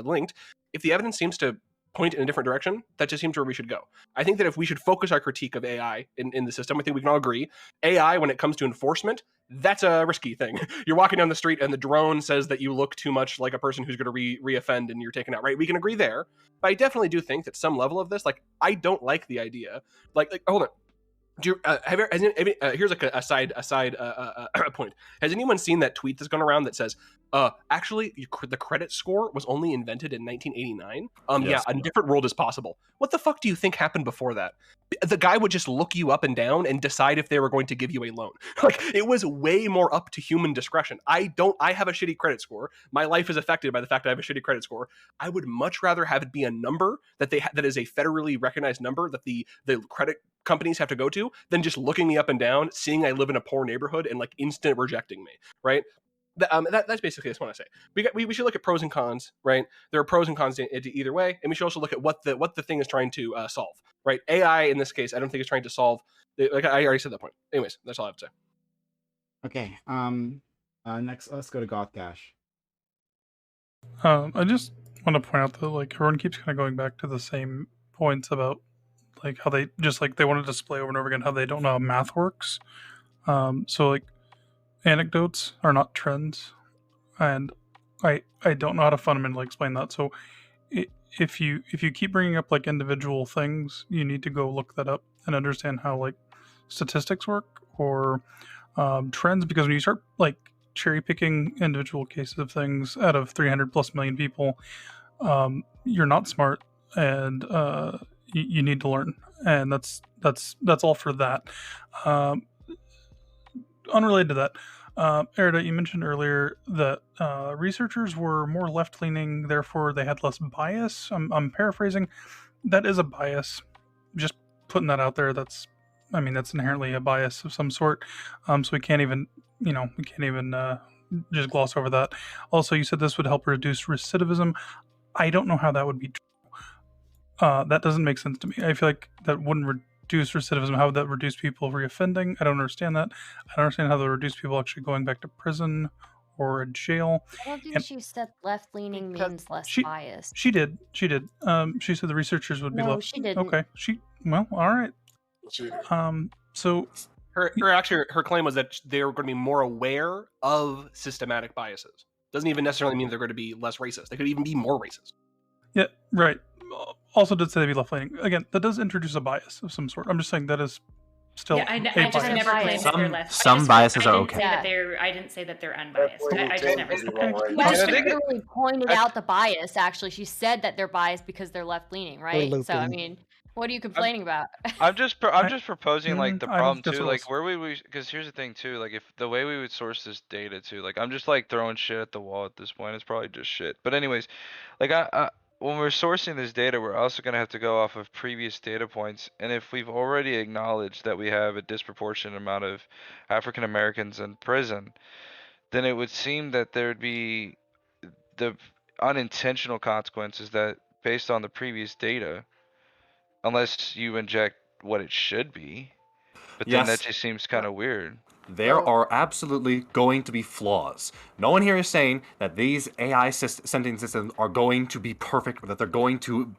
linked. If the evidence seems to point in a different direction, that just seems where we should go. I think that if we should focus our critique of AI in the system, I think we can all agree, AI, when it comes to enforcement, that's a risky thing. You're walking down the street and the drone says that you look too much like a person who's going to re-offend and you're taken out, right? We can agree there. But I definitely do think that some level of this, I don't like the idea. Hold on. Do you, here's like a side point. Has anyone seen that tweet that's gone around that says, actually, the credit score was only invented in 1989? Yes. Yeah, a different world is possible. What the fuck do you think happened before that? The guy would just look you up and down and decide if they were going to give you a loan. It was way more up to human discretion. I have a shitty credit score. My life is affected by the fact that I have a shitty credit score. I would much rather have it be a number that is a federally recognized number that the credit companies have to go to than just looking me up and down, seeing I live in a poor neighborhood and instant rejecting me, right? That's basically what I want to say. We should look at pros and cons, right? There are pros and cons to either way, and we should also look at what the thing is trying to solve, right? AI in this case, I don't think it's trying to solve. I already said that point. Anyways, that's all I have to say. Okay. Next, let's go to Goth Cash. I just want to point out that everyone keeps kind of going back to the same points about how they just they want to display over and over again how they don't know how math works. So anecdotes are not trends, and I don't know how to fundamentally explain that. So if you keep bringing up individual things, you need to go look that up and understand how statistics work or trends, because when you start cherry picking individual cases of things out of 300 plus million people, you're not smart, and you need to learn, and that's all for that. Unrelated to that, Erda, you mentioned earlier that researchers were more left-leaning, therefore they had less bias. I'm paraphrasing. That is a bias. Just putting that out there. That's inherently a bias of some sort. So we can't even just gloss over that. Also, you said this would help reduce recidivism. I don't know how that would be true. That doesn't make sense to me. I feel like that wouldn't reduce recidivism. How would that reduce people reoffending? I don't understand that. I don't understand how that would reduce people actually going back to prison or jail. I don't think she said left-leaning means less bias. She did. She said the researchers would be left. No, she didn't. Okay. Well, all right. So her claim was that they're going to be more aware of systematic biases. Doesn't even necessarily mean they're going to be less racist. They could even be more racist. Yeah, right. Also did say they'd be left-leaning. Again, that does introduce a bias of some sort. I'm just saying that is still I a just bias. never claimed that they're less. Some biases are okay. I didn't say that they're unbiased. I just never said that. She just literally pointed out the bias. Actually, she said that they're biased because they're left leaning, right? So I looping. mean, what are you complaining about? I'm just proposing like the I don't problem guess too, what like else. where we because here's the thing too, like if the way we would source this data too, like I'm just like throwing shit at the wall at this point. It's probably just shit. But anyways, like I when we're sourcing this data, we're also gonna have to go off of previous data points, and if we've already acknowledged that we have a disproportionate amount of African Americans in prison, then it would seem that there'd be the unintentional consequences that based on the previous data, unless you inject what it should be, but then that Yes. just seems kind of weird. There are absolutely going to be flaws. No one here is saying that these AI sentence systems are going to be perfect or that they're going to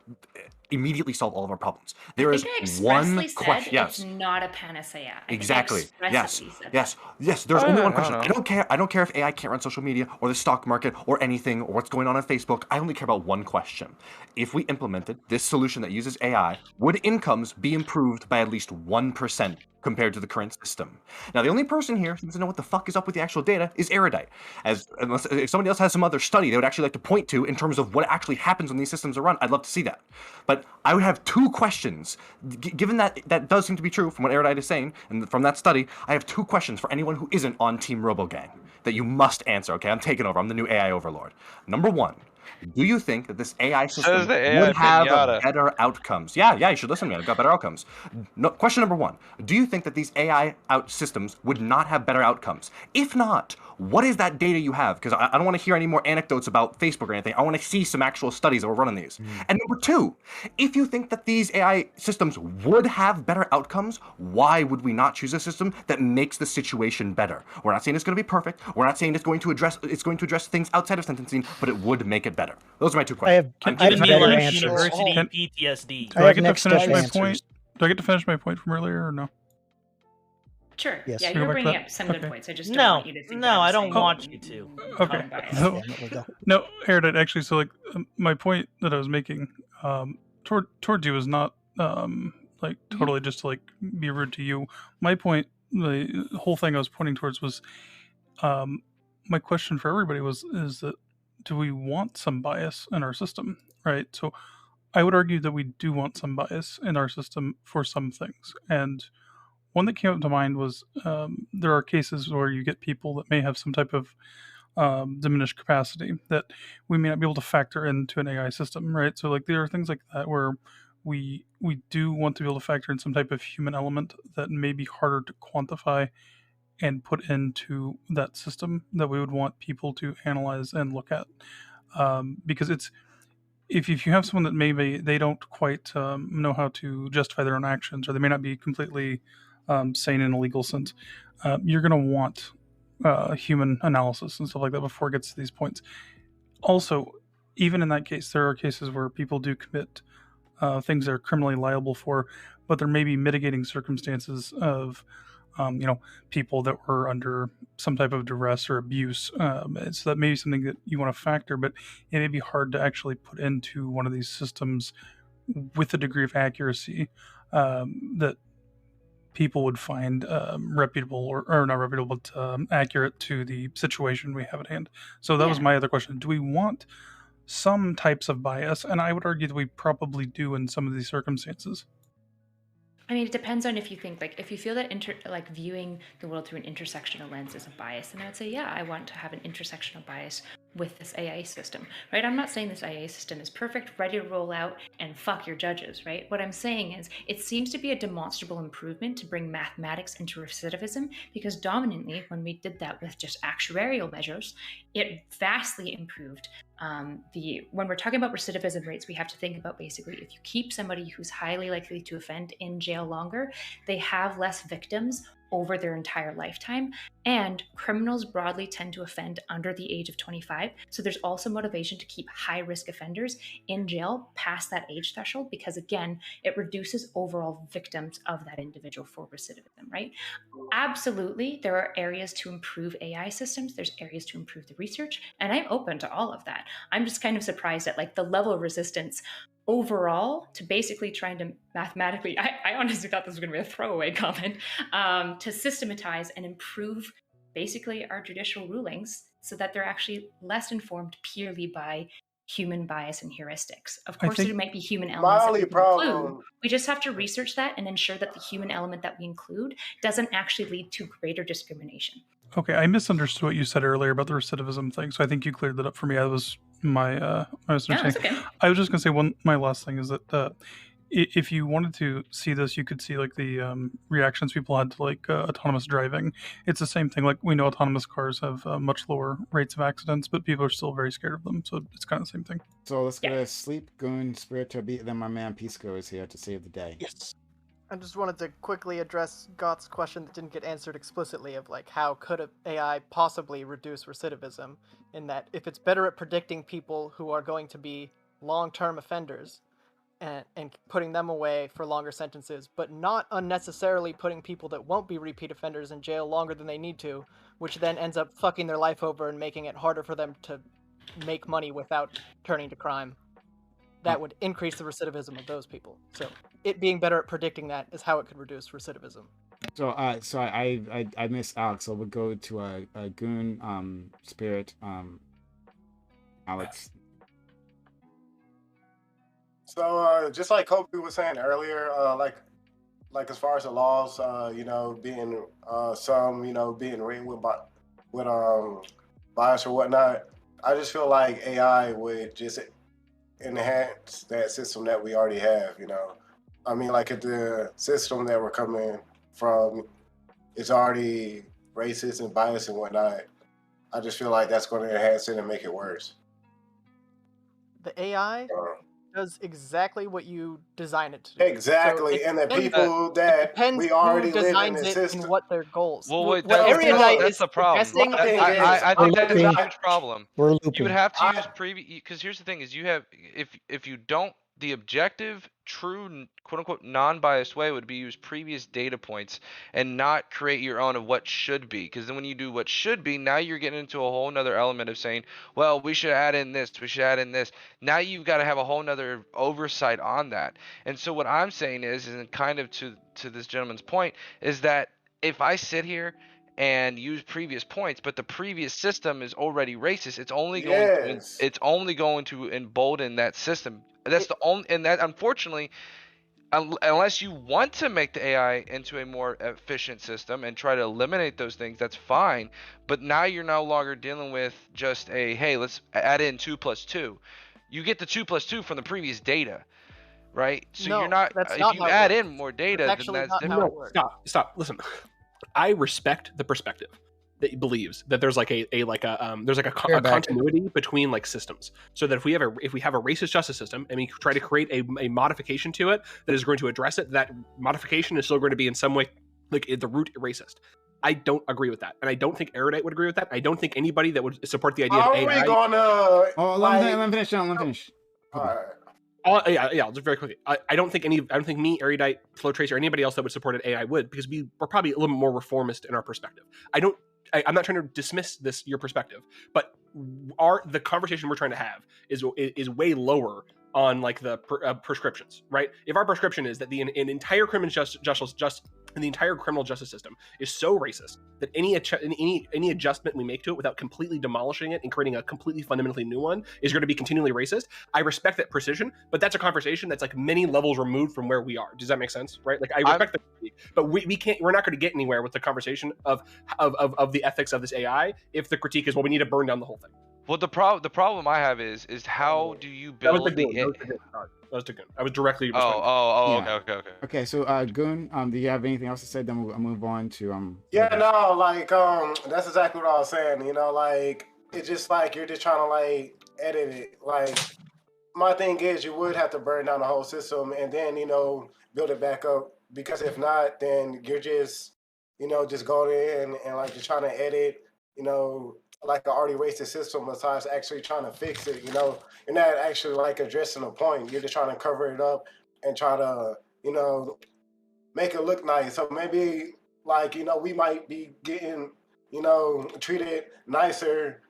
immediately solve all of our problems. There is I one expressly said question. Yes. it's not a panacea. I think I Exactly. Yes. expressly said Yes. Yes. There's only one question. know. I don't care if AI can't run social media or the stock market or anything or what's going on Facebook. I only care about one question. If we implemented this solution that uses AI, would incomes be improved by at least 1% compared to the current system? Now, the only person here who doesn't know what the fuck is up with the actual data is Erudite. Unless if somebody else has some other study they would actually like to point to in terms of what actually happens when these systems are run, I'd love to see that. But I would have two questions. Given that that does seem to be true from what Erudite is saying, and from that study, I have two questions for anyone who isn't on Team RoboGang that you must answer. Okay, I'm taking over. I'm the new AI overlord. Number one, do you think that this AI system the AI would have pinata. better outcomes? Yeah, you should listen to me. I've got better outcomes. No, question number one, do you think that these AI systems would not have better outcomes? If not, what is that data you have? Because I don't want to hear any more anecdotes about Facebook or anything. I want to see some actual studies that were running these. And number two, if you think that these AI systems would have better outcomes, why would we not choose a system that makes the situation better? We're not saying it's going to be perfect. We're not saying it's going to address things outside of sentencing, but it would make it better. Those are my two questions. Give me like university PTSD. Do I get to finish my point? Do I get to finish my point from earlier or no? Sure. Yes. Yeah, Can we you're go back to bringing that? up some good Okay. points. I just don't No, want you to think no, I don't want you to. Okay. Unbiased. No, Erudite, actually, so like my point that I was making towards you is not like totally just to like be rude to you. My point, the whole thing I was pointing towards was my question for everybody is that do we want some bias in our system, right? So I would argue that we do want some bias in our system for some things. And one that came up to mind was there are cases where you get people that may have some type of diminished capacity that we may not be able to factor into an AI system, right? So like there are things like that where we do want to be able to factor in some type of human element that may be harder to quantify and put into that system that we would want people to analyze and look at, because it's if you have someone that maybe they don't quite know how to justify their own actions, or they may not be completely sane in a legal sense, you're going to want human analysis and stuff like that before it gets to these points. Also, even in that case, there are cases where people do commit things they're criminally liable for, but there may be mitigating circumstances of people that were under some type of duress or abuse. So that may be something that you want to factor, but it may be hard to actually put into one of these systems with a degree of accuracy that people would find reputable or not reputable, but accurate to the situation we have at hand. So that was my other question. Do we want some types of bias? And I would argue that we probably do in some of these circumstances. I mean, it depends on if you think, like, if you feel that viewing the world through an intersectional lens is a bias, then I would say, yeah, I want to have an intersectional bias with this AI system, right? I'm not saying this AI system is perfect, ready to roll out, and fuck your judges, right? What I'm saying is it seems to be a demonstrable improvement to bring mathematics into recidivism, because dominantly, when we did that with just actuarial measures, it vastly improved when we're talking about recidivism rates, we have to think about basically if you keep somebody who's highly likely to offend in jail longer, they have less victims over their entire lifetime, and criminals broadly tend to offend under the age of 25. So there's also motivation to keep high-risk offenders in jail past that age threshold, because again, it reduces overall victims of that individual for recidivism, right? Absolutely, there are areas to improve AI systems. There's areas to improve the research, and I'm open to all of that. I'm just kind of surprised at like the level of resistance overall to basically trying to mathematically, I honestly thought this was going to be a throwaway comment, to systematize and improve basically our judicial rulings so that they're actually less informed purely by human bias and heuristics. Of course, there might be human elements that we can include. We just have to research that and ensure that the human element that we include doesn't actually lead to greater discrimination. Okay, I misunderstood what you said earlier about the recidivism thing, so I think you cleared that up for me. That was my misunderstanding. okay. I was just gonna say my last thing is that if you wanted to see this, you could see like the reactions people had to like autonomous driving. It's the same thing. Like we know autonomous cars have much lower rates of accidents, but people are still very scared of them. So it's kind of the same thing. So let's go to Sleep, Goon, Spirit to Beat. Then my man Pisco is here to save the day. Yes. I just wanted to quickly address Gott's question that didn't get answered explicitly of like how could a AI possibly reduce recidivism, in that if it's better at predicting people who are going to be long-term offenders and putting them away for longer sentences, but not unnecessarily putting people that won't be repeat offenders in jail longer than they need to, which then ends up fucking their life over and making it harder for them to make money without turning to crime. That would increase the recidivism of those people. So it being better at predicting that is how it could reduce recidivism. So I miss Alex. So we'll go to a Goon, Spirit, Alex. So just like Kobe was saying earlier, like as far as the laws, being some, being written with bias or whatnot, I just feel like AI would just enhance that system that we already have. I mean, like if the system that we're coming from is already racist and biased and whatnot, I just feel like that's going to enhance it and make it worse. The AI does exactly what you design it to do. Exactly, and the people that we already live in the system. And what their goals. Well, wait, that's the problem. I think that is a huge problem. We're You looping. would have to use previous, because here's the thing: is you have if you don't, the objective, true, quote unquote, non-biased way would be use previous data points and not create your own of what should be. Because then when you do what should be, now you're getting into a whole nother element of saying, well, we should add in this, we should add in this. Now you've got to have a whole nother oversight on that. And so what I'm saying is, and kind of to this gentleman's point, is that if I sit here and use previous points, but the previous system is already racist, it's only going to embolden that system. That's the only, and that unfortunately, unless you want to make the AI into a more efficient system and try to eliminate those things, that's fine. But now you're no longer dealing with just a, hey, let's add in 2 + 2. You get the 2 + 2 from the previous data, right? So No, you're not, that's if not you how it add works. in more data, That's then actually that's not different. how it works. Stop. Listen, I respect the perspective that believes that there's like a continuity between like systems, so that if we have a racist justice system and we try to create a modification to it that is going to address it, that modification is still going to be in some way like at the root racist. I don't agree with that, and I don't think Erudite would agree with that. I don't think anybody that would support the idea of AI. Are we gonna? Let me finish. Let me finish. All right. Yeah, I'll just very quickly. I don't think me, Erudite, Flow Tracer, or anybody else that would support it AI would, because we're probably a little bit more reformist in our perspective. I'm not trying to dismiss your perspective, but the conversation we're trying to have is way lower on like the prescriptions, right? If our prescription is that an entire criminal the entire criminal justice system is so racist that any adjustment we make to it without completely demolishing it and creating a completely fundamentally new one is going to be continually racist, I respect that precision, but that's a conversation that's like many levels removed from where we are. Does that make sense? Right? Like I respect the critique, but we're not going to get anywhere with the conversation of the ethics of this AI if the critique is, well, we need to burn down the whole thing. Well, the problem I have is how do you build That was the Goon. I was directly. Okay. Okay, so Goon, do you have anything else to say? Then we'll move on to Yeah, no, like that's exactly what I was saying. Like it's just like you're just trying to like edit it. Like my thing is, you would have to burn down the whole system and then build it back up, because if not, then you're just just going in and like you're trying to edit like an already racist system, besides actually trying to fix it. You're not actually like addressing the point. You're just trying to cover it up and try to make it look nice. So maybe like we might be getting treated nicer,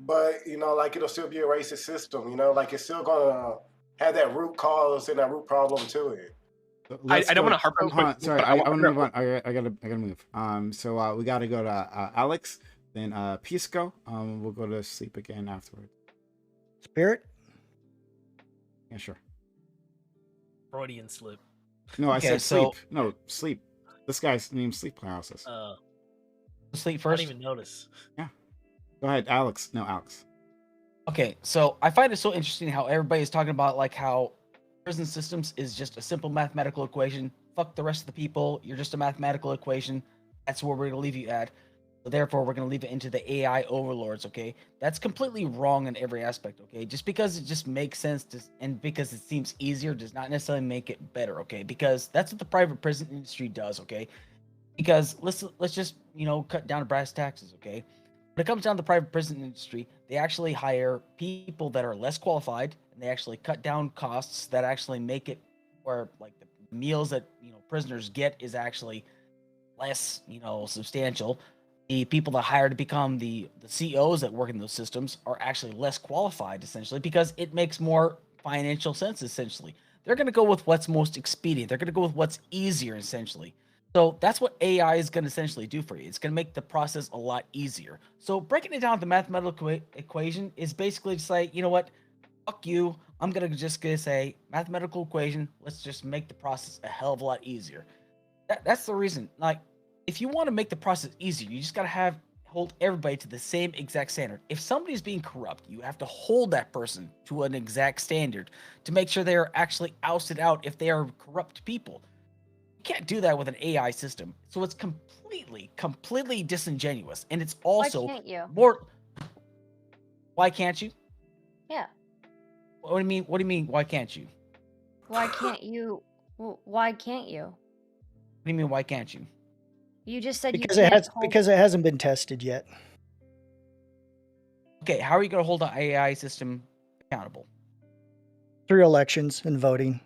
but like it'll still be a racist system. Like it's still gonna had that root cause and that root problem to it. I don't want to harp on. Hold on, sorry, I want to to move on. I gotta move. So we gotta go to Alex, then Pisco. We'll go to sleep again afterwards. Spirit. Yeah, sure. Freudian slip. No, I Okay, said so- sleep. No, sleep. This guy's named Sleep Paralysis. Sleep I first. didn't even notice. Yeah. Go ahead, Alex. No, Alex. Okay, so I find it so interesting how everybody's talking about like how prison systems is just a simple mathematical equation. Fuck the rest of the people. You're just a mathematical equation. That's where we're gonna leave you at. So therefore, we're gonna leave it into the AI overlords. Okay, that's completely wrong in every aspect. Okay, just because it just makes sense and because it seems easier does not necessarily make it better. Okay, because that's what the private prison industry does. Okay, because let's just cut down to brass taxes. Okay, when it comes down to the private prison industry, they actually hire people that are less qualified, and they actually cut down costs that actually make it where like the meals that prisoners get is actually less substantial. The people that hire to become the CEOs that work in those systems are actually less qualified, essentially, because it makes more financial sense. Essentially, they're going to go with what's most expedient. They're going to go with what's easier, essentially. So that's what AI is going to essentially do for you. It's going to make the process a lot easier. So breaking it down to the mathematical equation is basically just like, you know what, fuck you. I'm going to say mathematical equation. Let's just make the process a hell of a lot easier. That's the reason. Like, if you want to make the process easier, you just got to hold everybody to the same exact standard. If somebody's being corrupt, you have to hold that person to an exact standard to make sure they are actually ousted out if they are corrupt people. Can't do that with an AI system. So it's completely disingenuous. And it's also Why can't you? Why can't you? Yeah. What do you mean? What do you mean? Why can't you? Why can't you? Why can't you? What do you mean? Why can't you? You just said Because you it can't has because it hasn't been tested yet. Okay, how are you going to hold an AI system accountable? Through elections and voting.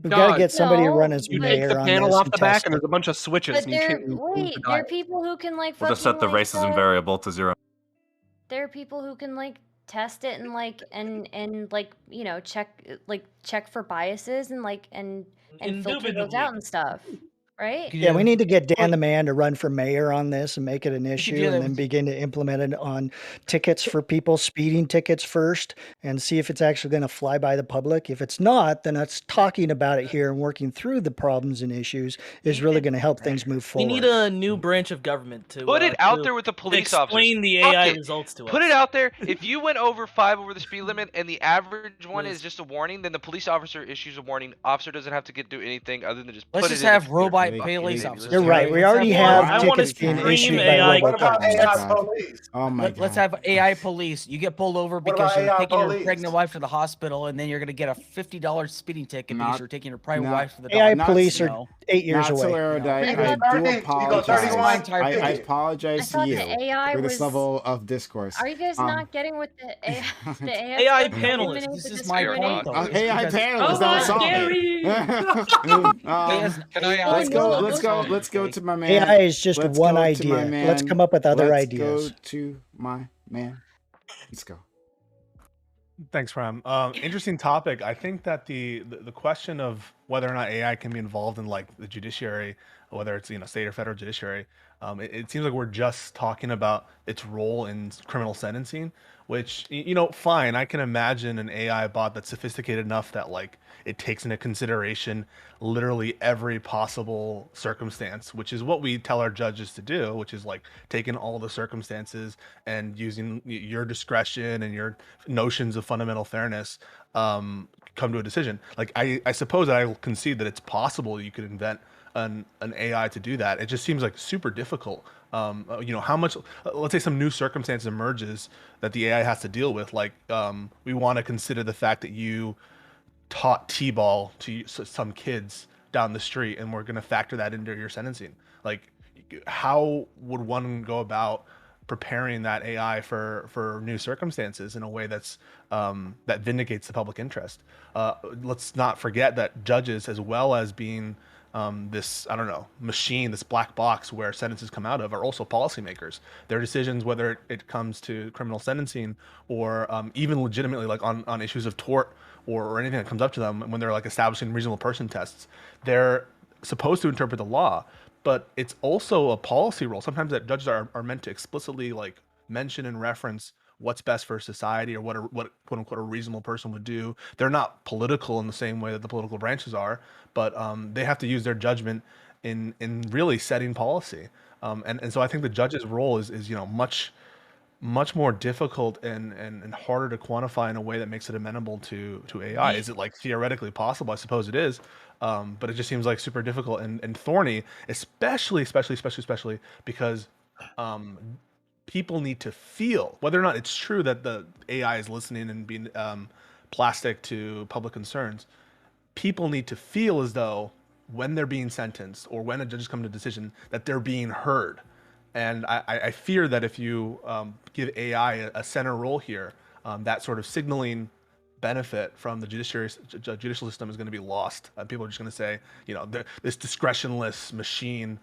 We've got to get somebody to run as You mayor take the on panel this off and the back, test and it. there's a bunch of switches. But and you there, can't move wait, the there are dial. people who can like We'll just set the fucking, like, racism variable to 0. there are people who can like test it and like and like check for biases and filter those out and stuff, right? Yeah, we need to get Dan the Man to run for mayor on this and make it an do issue, that and then with- begin to implement it on tickets for people, speeding tickets first, and see if it's actually going to fly by the public. If it's not, then us talking about it here and working through the problems and issues is really going to help things move We forward. need a new branch of government to Put it out to- there with the to police officers. explain the Fuck AI it. results to Put us. it out there. If you went over 5 over the speed limit and the average one is just a warning, then the police officer issues a warning. Officer doesn't have to do anything other than just Let's put just it in. have the computer. robot Fucking police ridiculous. officers. You're right. We already have tickets being issued by What about robots. AI police? Oh my Let's have AI police. You get pulled over What because about you're AI taking your police? pregnant wife to the hospital, and then you're going to get a $50 speeding ticket because you're taking your private wife to the AI doctor. police you are know. 8 years Not so away. erudite. I I thought- do apologize. I I apologize to thought you the AI for this was. level of discourse. Are you guys not getting what the AI? The AI does to panelists, eliminate this the is my point, though. discrimination? is AI because- panelists, that was solid. Can I Let's go to my man. AI is just Let's one go to my idea. Let's man. come up with other Let's ideas. go to my man. Let's go. Thanks, Prime. Interesting topic. I think that the question of whether or not AI can be involved in like the judiciary, whether it's state or federal judiciary, it seems like we're just talking about its role in criminal sentencing. Which fine. I can imagine an AI bot that's sophisticated enough that like it takes into consideration literally every possible circumstance, which is what we tell our judges to do, which is like taking all the circumstances and using your discretion and your notions of fundamental fairness come to a decision. Like I suppose that I concede that it's possible you could invent an AI to do that. It just seems like super difficult. How much, let's say some new circumstance emerges that the AI has to deal with. Like we want to consider the fact that you taught T-ball to some kids down the street, and we're going to factor that into your sentencing. Like, how would one go about preparing that AI for new circumstances in a way that's that vindicates the public interest? Let's not forget that judges, as well as being this machine, this black box where sentences come out of, are also policymakers. Their decisions, whether it comes to criminal sentencing or even legitimately like on issues of tort or anything that comes up to them when they're like establishing reasonable person tests. They're supposed to interpret the law, but it's also a policy role. Sometimes that judges are meant to explicitly like mention and reference what's best for society or what quote unquote a reasonable person would do. They're not political in the same way that the political branches are, but they have to use their judgment in really setting policy. And so I think the judge's role is much more difficult and harder to quantify in a way that makes it amenable to AI. Is it like theoretically possible? I suppose it is, but it just seems like super difficult and thorny, especially because people need to feel whether or not it's true that the AI is listening and being plastic to public concerns. People need to feel as though when they're being sentenced or when a judge is coming to a decision that they're being heard. And I fear that if you give AI a center role here, that sort of signaling benefit from the judicial system is going to be lost. People are just going to say, this discretionless machine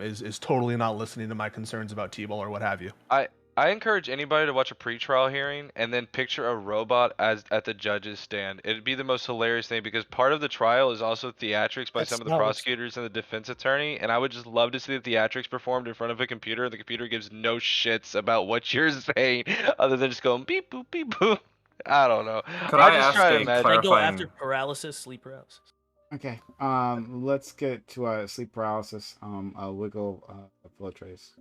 is totally not listening to my concerns about T-ball or what have you. I encourage anybody to watch a pretrial hearing and then picture a robot at the judge's stand. It'd be the most hilarious thing because part of the trial is also theatrics by some of the prosecutors and the defense attorney, and I would just love to see the theatrics performed in front of a computer, and the computer gives no shits about what you're saying other than just going beep boop beep boop. I don't know. I just try to imagine. I go after paralysis, sleep paralysis. Okay. Let's get to sleep paralysis. Wiggle flow trace.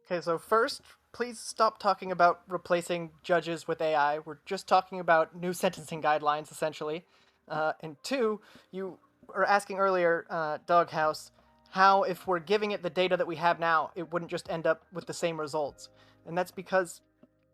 Okay, so first, please stop talking about replacing judges with AI. We're just talking about new sentencing guidelines, essentially. And two, you were asking earlier, Doghouse, how if we're giving it the data that we have now, it wouldn't just end up with the same results. And that's because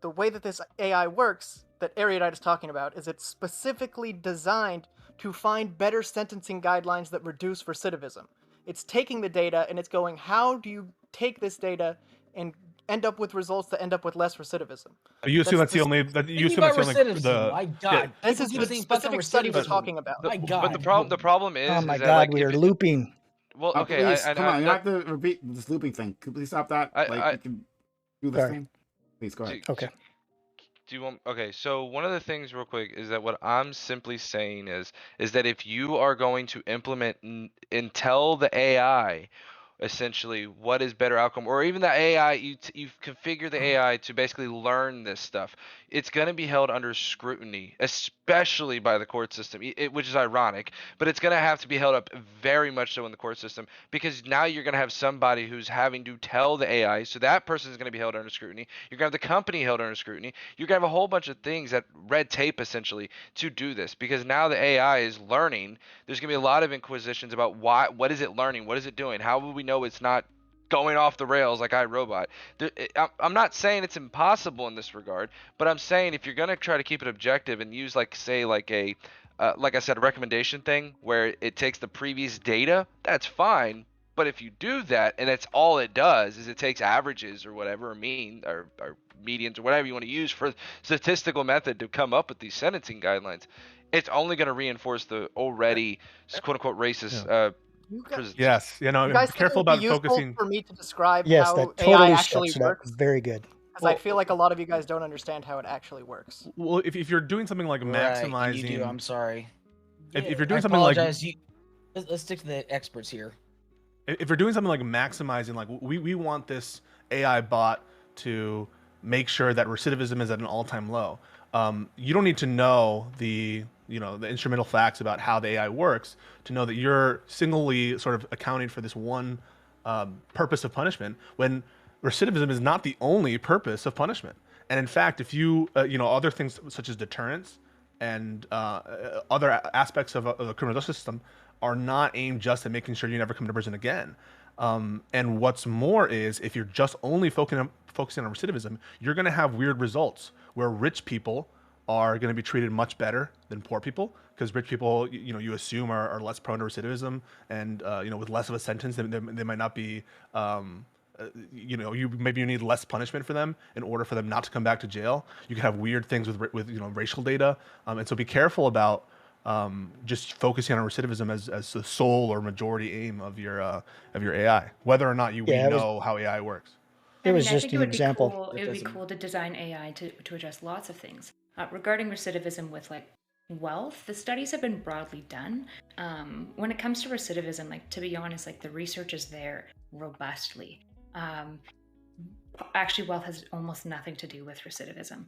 the way that this AI works, that Erudite is talking about, is it's specifically designed to find better sentencing guidelines that reduce recidivism. It's taking the data and it's going, how do you take this data and end up with results that end up with less recidivism? You assume that's the only. You assume that's the only. My God, this is the specific study we're talking about. My God. But the problem is. Oh my is God, that, like, we are if looping. Well, Oh, okay. please, come on, you have to repeat this looping thing. Could you please stop that? You can do this thing. Please go ahead. Okay. Do you want? Okay, so one of the things, real quick, is that what I'm simply saying is that if you are going to implement and tell the AI essentially what is better outcome, or even the AI, you configure the AI to basically learn this stuff, it's going to be held under scrutiny, especially by the court system, which is ironic, but it's going to have to be held up very much so in the court system, because now you're going to have somebody who's having to tell the AI, so that person is going to be held under scrutiny. You're going to have the company held under scrutiny. You're going to have a whole bunch of things, that red tape essentially, to do this, because now the AI is learning. There's going to be a lot of inquisitions about what is it learning, what is it doing, how will we know it's not going off the rails like iRobot. I'm not saying it's impossible in this regard, but I'm saying if you're going to try to keep it objective and use, like, say, like a like I said, a recommendation thing where it takes the previous data, that's fine. But if you do that and that's all it does is it takes averages or whatever, or mean or medians or whatever you want to use for statistical method to come up with these sentencing guidelines, it's only going to reinforce the already quote unquote racist Yes, You guys be careful think it would about be useful focusing. for me to describe Yes, how that AI totally actually steps it up. works? Very good. Because I feel like a lot of you guys don't understand how it actually works. Well, if you're doing something like maximizing, Right, and you do. I'm sorry. If you're doing I something like, apologize. Let's stick to the experts here. if you're doing something like maximizing, like we want this AI bot to make sure that recidivism is at an all-time low. You don't need to know the instrumental facts about how the AI works to know that you're singly sort of accounting for this one purpose of punishment, when recidivism is not the only purpose of punishment. And in fact, if you other things such as deterrence and other aspects of the criminal justice system are not aimed just at making sure you never come to prison again. And what's more is, if you're just only focusing on recidivism, you're going to have weird results where rich people are going to be treated much better than poor people, because rich people, you assume are less prone to recidivism, and with less of a sentence, they might not be. Maybe you need less punishment for them in order for them not to come back to jail. You can have weird things with racial data, and so be careful about just focusing on recidivism as the sole or majority aim of your AI, whether or not we know how AI works. It was I just think an it would example. Be cool. It would be cool to design AI to address lots of things regarding recidivism with, like, wealth, the studies have been broadly done. When it comes to recidivism, like, to be honest, like, the research is there robustly. Actually, wealth has almost nothing to do with recidivism.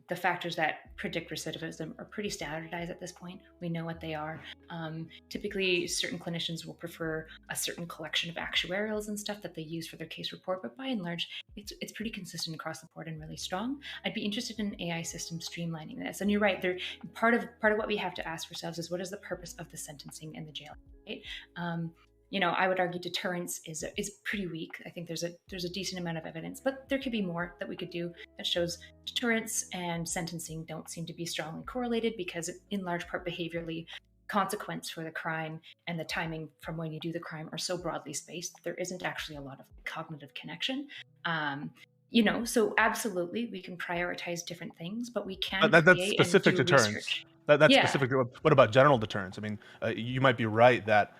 The factors that predict recidivism are pretty standardized at this point. We know what they are. Typically, certain clinicians will prefer a certain collection of actuarials and stuff that they use for their case report, but by and large, it's pretty consistent across the board and really strong. I'd be interested in an AI system streamlining this. And you're right, part of what we have to ask ourselves is, what is the purpose of the sentencing and the jail, right? I would argue deterrence is pretty weak. I think there's a decent amount of evidence, but there could be more that we could do that shows deterrence and sentencing don't seem to be strongly correlated, because in large part behaviorally, consequence for the crime and the timing from when you do the crime are so broadly spaced that there isn't actually a lot of cognitive connection. So absolutely we can prioritize different things, but we can That's specific deterrence. Research. That's Yeah. specific. What about general deterrence? I mean, you might be right that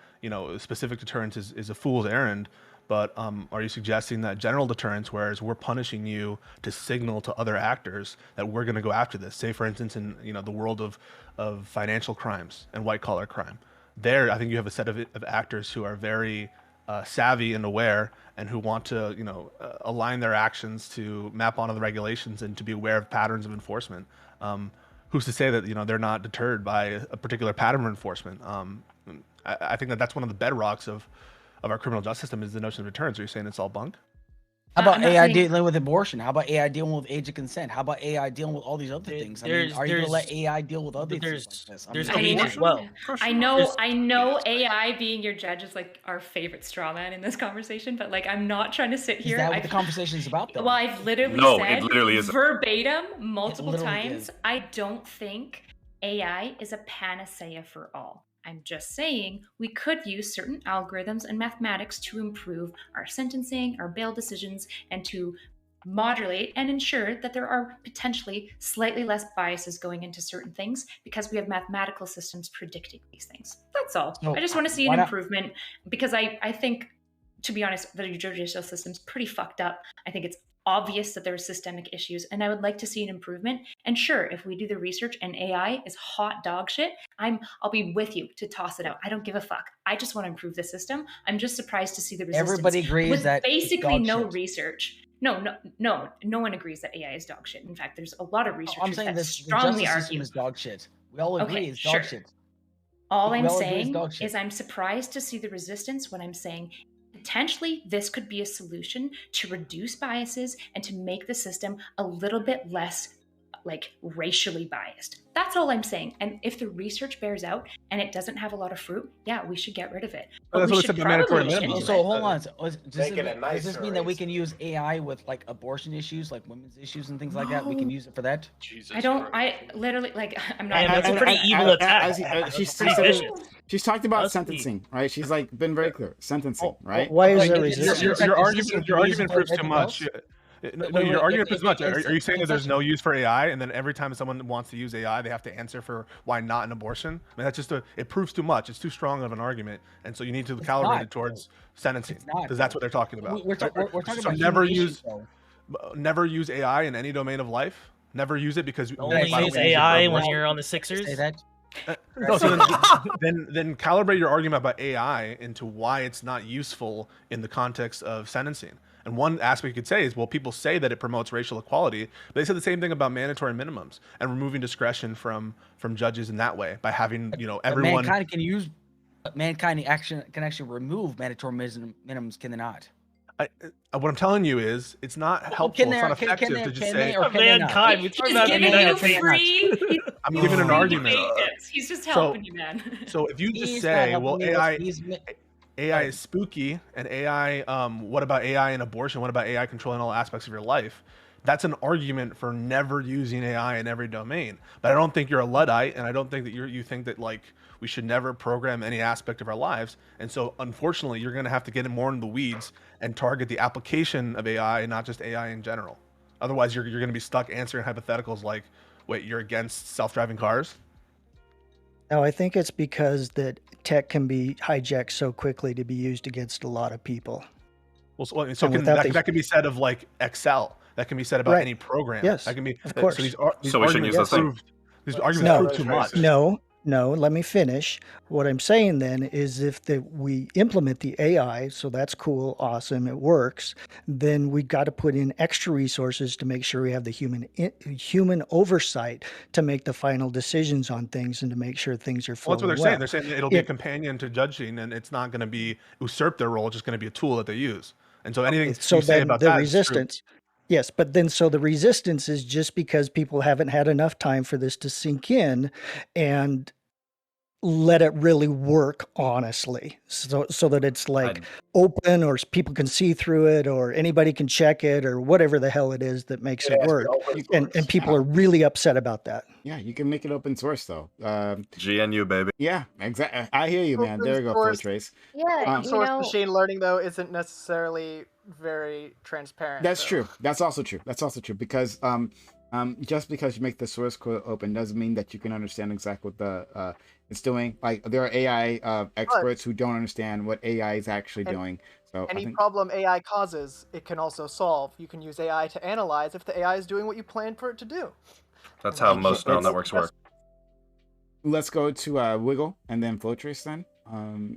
specific deterrence is a fool's errand, but are you suggesting that general deterrence, whereas we're punishing you to signal to other actors that we're going to go after this? Say, for instance, in the world of financial crimes and white collar crime, there I think you have a set of actors who are very savvy and aware, and who want to align their actions to map onto the regulations and to be aware of patterns of enforcement. Who's to say that they're not deterred by a particular pattern of enforcement? I think that's one of the bedrocks of our criminal justice system is the notion of deterrence. Are you saying it's all bunk? How about AI dealing with abortion? How about AI dealing with age of consent? How about AI dealing with all these other things? I mean, are you gonna let AI deal with other things like this? There's I mean, age as well. I know AI being your judge is like our favorite straw man in this conversation, but like, I'm not trying to sit here. Is that what the conversation is about, though? Well, I've literally said it literally isn't. verbatim multiple literally times, is. I don't think AI is a panacea for all. I'm just saying we could use certain algorithms and mathematics to improve our sentencing, our bail decisions, and to modulate and ensure that there are potentially slightly less biases going into certain things, because we have mathematical systems predicting these things. That's all. So, I just want to see why an not- improvement, because I think, to be honest, the judicial system's pretty fucked up. I think it's obvious that there are systemic issues, and I would like to see an improvement. And sure, if we do the research and AI is hot dog shit, I'll be with you to toss it out. I don't give a fuck. I just want to improve the system. I'm just surprised to see the resistance. Everybody agrees with that it's basically dog no shit. research. No one agrees that AI is dog shit. In fact, there's a lot of researchers I'm saying that the strongly justice system argue. is dog shit. We all agree Okay, it's dog sure. shit. All We I'm all agree it's saying dog shit. is I'm surprised to see the resistance when I'm saying potentially this could be a solution to reduce biases and to make the system a little bit less like racially biased. That's all I'm saying. And if the research bears out and it doesn't have a lot of fruit, yeah, we should get rid of it. But That's we what should they said, the mandatory probably look minimum. into So it. hold on. Does Making it this nicer, mean that we right? can use AI with like abortion issues, like women's issues and things like that? We can No. use it for that? I literally like I'm not. Man, that's a pretty evil attack. She's talked about That's sentencing, right? She's like been very clear. Sentencing, right? Why is Like, there it's- resistance? Your Resistance argument can be used proves for too anything much. else? No, your argument proves much. Are you saying that there's it's- no use for AI, and then every time someone wants to use AI, they have to answer for why not an abortion? I mean, that's just it proves too much. It's too strong of an argument, and so you need to calibrate not, it towards sentencing, It's not, because that's what they're talking about. We're talking So about never human use issues, though. never use AI in any domain of life. Never use it because Only why don't use we it for AI when abortion? you're on the Sixers. Say that. No, so then calibrate your argument about AI into why it's not useful in the context of sentencing. And one aspect you could say is, well, people say that it promotes racial equality, but they said the same thing about mandatory minimums and removing discretion from judges in that way by having But everyone. mankind can use. Mankind can actually remove mandatory minimums, can they not? What I'm telling you is, it's not helpful. can It's they- not can- effective can to they- just can say. they or can they not? Mankind, we He's talking about the giving United you States. free. I'm giving an argument. He's just So- helping you, man. So if you just He's say, not well, helping me AI, with- AI is spooky, and AI, what about AI and abortion? What about AI controlling all aspects of your life? That's an argument for never using AI in every domain. But I don't think you're a Luddite, and I don't think that you think that like we should never program any aspect of our lives. And so, unfortunately, you're going to have to get more in the weeds and target the application of AI, and not just AI in general. Otherwise, you're going to be stuck answering hypotheticals like, "Wait, you're against self-driving cars?" No, I think it's because that tech can be hijacked so quickly to be used against a lot of people. Well, so And can, without the- that can be said of like Excel. That can be said about Right. any program. Yes, That can be. of course. So these So we shouldn't use arguments those things. proved These arguments prove too much. No, let me finish. What I'm saying then is if we implement the AI, so that's cool, awesome, it works, then we got to put in extra resources to make sure we have the human oversight to make the final decisions on things and to make sure things are Well, flowing that's what they're well. saying. They're saying that it'll be a companion to judging, and it's not going to be usurp their role. It's just going to be a tool that they use. And so anything you say about the that resistance. is true. Yes, but then so the resistance is just because people haven't had enough time for this to sink in and let it really work honestly, so that it's like open, or people can see through it, or anybody can check it, or whatever the hell it is that makes it work. And people are really upset about that. Yeah, you can make it open source though. GNU baby. Yeah, exactly. I hear you, man. Open There you go, source- Trace. Yeah, Open source machine learning though isn't necessarily very transparent. That's though. true. That's also true. That's also true because just because you make the source code open doesn't mean that you can understand exactly what the it's doing. Like there are AI experts who don't understand what AI is actually doing. So I Any think problem AI causes, it can also solve. You can use AI to analyze if the AI is doing what you planned for it to do. That's how most neural networks work. Let's go to Wiggle and then Flowtrace then.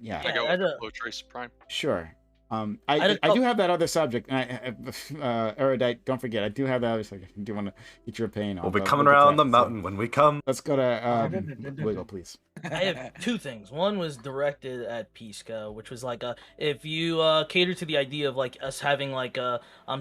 Yeah. I go with Flowtrace Prime. Sure. I do have that other subject. Erudite, don't forget, I do have that other subject. I do want to get your opinion on. We'll be coming around the mountain when we come. Let's go to Wiggle, please. I have two things. One was directed at Pisca, which was like if you cater to the idea of like us having like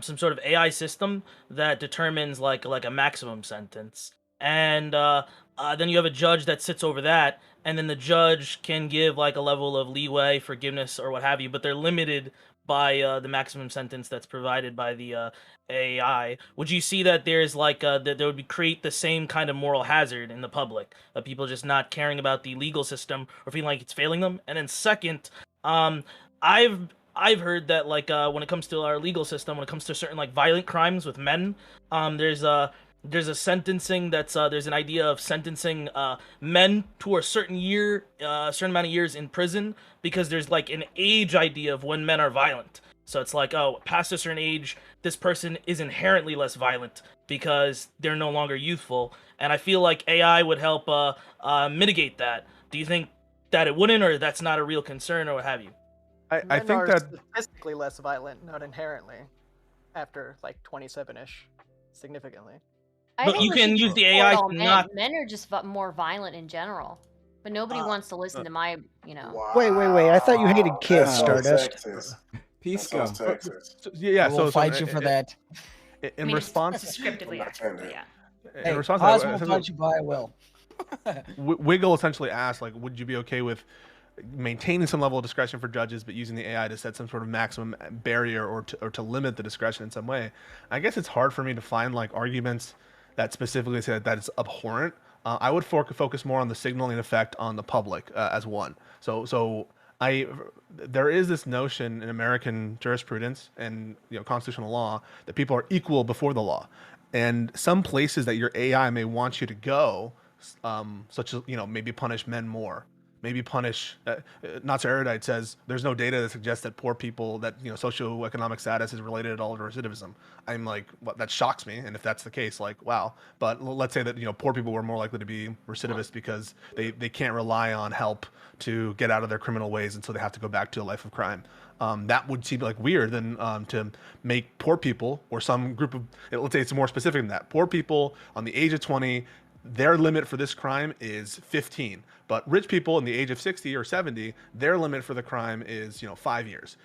some sort of AI system that determines like a maximum sentence, and then you have a judge that sits over that, and then the judge can give like a level of leeway, forgiveness, or what have you, but they're limited by the maximum sentence that's provided by the AI. Would you see that there's like that there would create the same kind of moral hazard in the public of people just not caring about the legal system or feeling like it's failing them? And then second, I've heard that like when it comes to our legal system, when it comes to certain like violent crimes with men, there's a sentencing that's there's an idea of sentencing men to a certain amount of years in prison because there's like an age idea of when men are violent. So it's like, oh, past a certain age, this person is inherently less violent because they're no longer youthful. And I feel like AI would help mitigate that. Do you think that it wouldn't, or that's not a real concern, or what have you? I think that statistically less violent, not inherently, after like 27-ish, significantly. But you can use the AI to not. Men are just more violent in general, but nobody wants to listen to my, Wait! I thought you hated kids, Stardust. Pisco. Yeah, we'll fight you for that. In response, descriptively accurate, yeah. In response, Oz will fight you, but I will. Wiggle essentially asked, like, would you be okay with maintaining some level of discretion for judges, but using the AI to set some sort of maximum barrier or to limit the discretion in some way? I guess it's hard for me to find like arguments that specifically say that it's abhorrent. I would focus more on the signaling effect on the public as one. So there is this notion in American jurisprudence and constitutional law that people are equal before the law, and some places that your AI may want you to go, such as maybe punish men more. Maybe punish. Not so erudite says there's no data that suggests that poor people, that socioeconomic status is related at all to recidivism. I'm like, well, that shocks me. And if that's the case, like, wow. But let's say that poor people were more likely to be recidivists because they can't rely on help to get out of their criminal ways, and so they have to go back to a life of crime. That would seem like weird than to make poor people or some group of, let's say it's more specific than that. Poor people on the age of 20. Their limit for this crime is 15, but rich people in the age of 60 or 70, their limit for the crime is 5 years.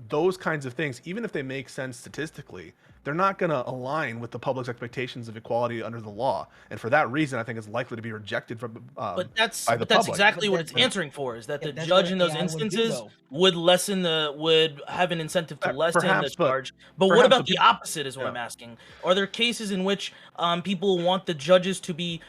Those kinds of things, even if they make sense statistically, they're not going to align with the public's expectations of equality under the law, and for that reason, I think it's likely to be rejected from But that's by the that's public. exactly what it's answering for. Is that the that's judge what in those AI would do, instances though. would have an incentive to lessen the Perhaps, but- charge. But what perhaps, about but the opposite? Is what I'm asking. Are there cases in which people want the judges to be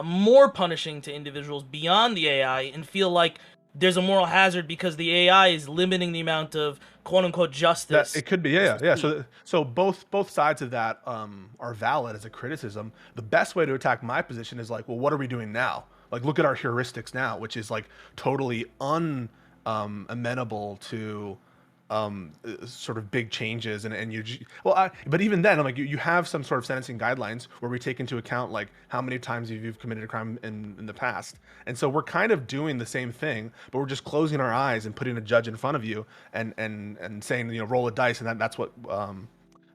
more punishing to individuals beyond the AI and feel like there's a moral hazard because the AI is limiting the amount of quote unquote justice? It could be, yeah. So both sides of that are valid as a criticism. The best way to attack my position is like, well, what are we doing now? Like, look at our heuristics now, which is like totally amenable to sort of big changes, and but even then, like you have some sort of sentencing guidelines where we take into account like how many times you've committed a crime in the past, and so we're kind of doing the same thing, but we're just closing our eyes and putting a judge in front of you and saying, you know, roll a dice, and that's what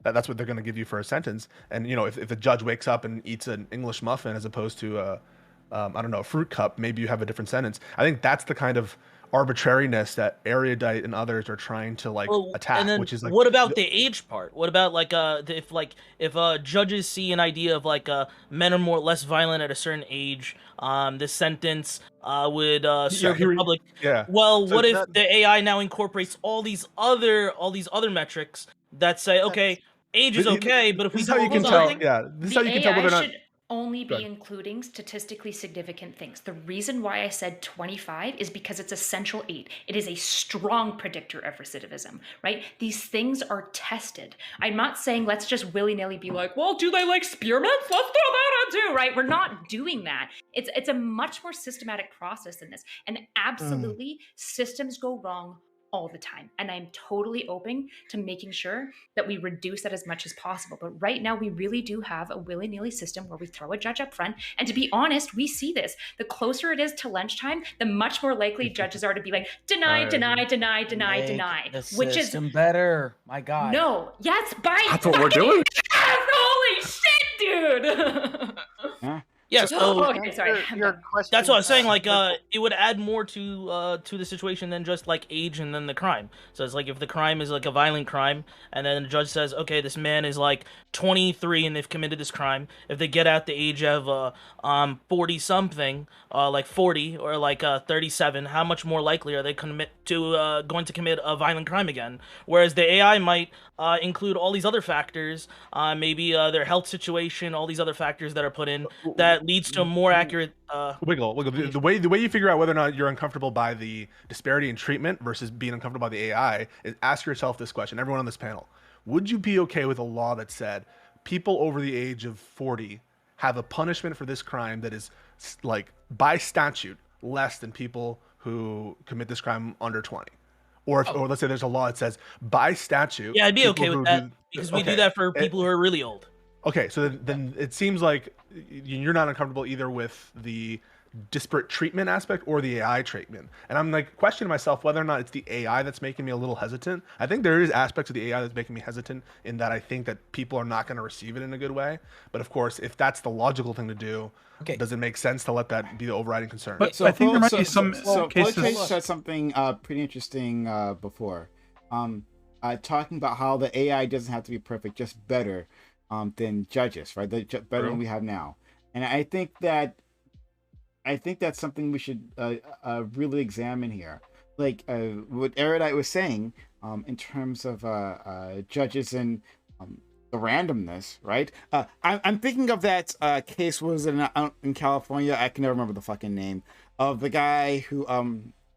that's what they're going to give you for a sentence. And you know, if the judge wakes up and eats an English muffin as opposed to I don't know, a fruit cup, maybe you have a different sentence. I think that's the kind of arbitrariness that Erudite and others are trying to like attack, and then which is like, what about the age part? What about like if judges see an idea of like men are less violent at a certain age, this sentence would serve the public. Yeah. Well, So what if the AI now incorporates all these other metrics that say, okay, age is okay, but if we this is how you can tell. Yeah, this is how you can tell whether or not. Should only be including statistically significant things. The reason why I said 25 is because it's essential 8. It is a strong predictor of recidivism, right? These things are tested. I'm not saying let's just willy-nilly be like, well, do they like spearmints? Let's throw that on too, right? We're not doing that. It's a much more systematic process than this. And absolutely, systems go wrong all the time. And I'm totally open to making sure that we reduce that as much as possible. But right now, we really do have a willy-nilly system where we throw a judge up front. And to be honest, we see this. The closer it is to lunchtime, the much more likely judges are to be like, deny, deny, deny, deny, deny. Which is better. My God. No. Yes, That's what we're doing. Holy shit, dude. Yeah, so okay, sorry. Your question. that's what I was saying. Like, it would add more to the situation than just like age and then the crime. So it's like if the crime is like a violent crime, and then the judge says, okay, this man is like 23 and they've committed this crime. If they get out the age of 40 something, like 40 or like 37, how much more likely are they going to commit a violent crime again? Whereas the AI might include all these other factors, maybe their health situation, all these other factors that are put in that leads to a more accurate. Wiggle. The way you figure out whether or not you're uncomfortable by the disparity in treatment versus being uncomfortable by the AI is ask yourself this question. Everyone on this panel, would you be okay with a law that said people over the age of 40 have a punishment for this crime that is like by statute less than people who commit this crime under 20? Or let's say there's a law that says by statute. Yeah, I'd be okay with that because we do that for people who are really old. Okay, so then it seems like you're not uncomfortable either with the disparate treatment aspect or the AI treatment. And I'm like questioning myself whether or not it's the AI that's making me a little hesitant. I think there is aspects of the AI that's making me hesitant in that I think that people are not going to receive it in a good way. But of course, if that's the logical thing to do, does it make sense to let that be the overriding concern? But I think there might be some cases. PrimeCayes said something pretty interesting before, talking about how the AI doesn't have to be perfect, just better than judges, right? Better than we have now. And I think that's something we should really examine here. Like what Erudite was saying in terms of judges and the randomness, right? I'm thinking of that case, was it in California? I can never remember the fucking name of the guy who,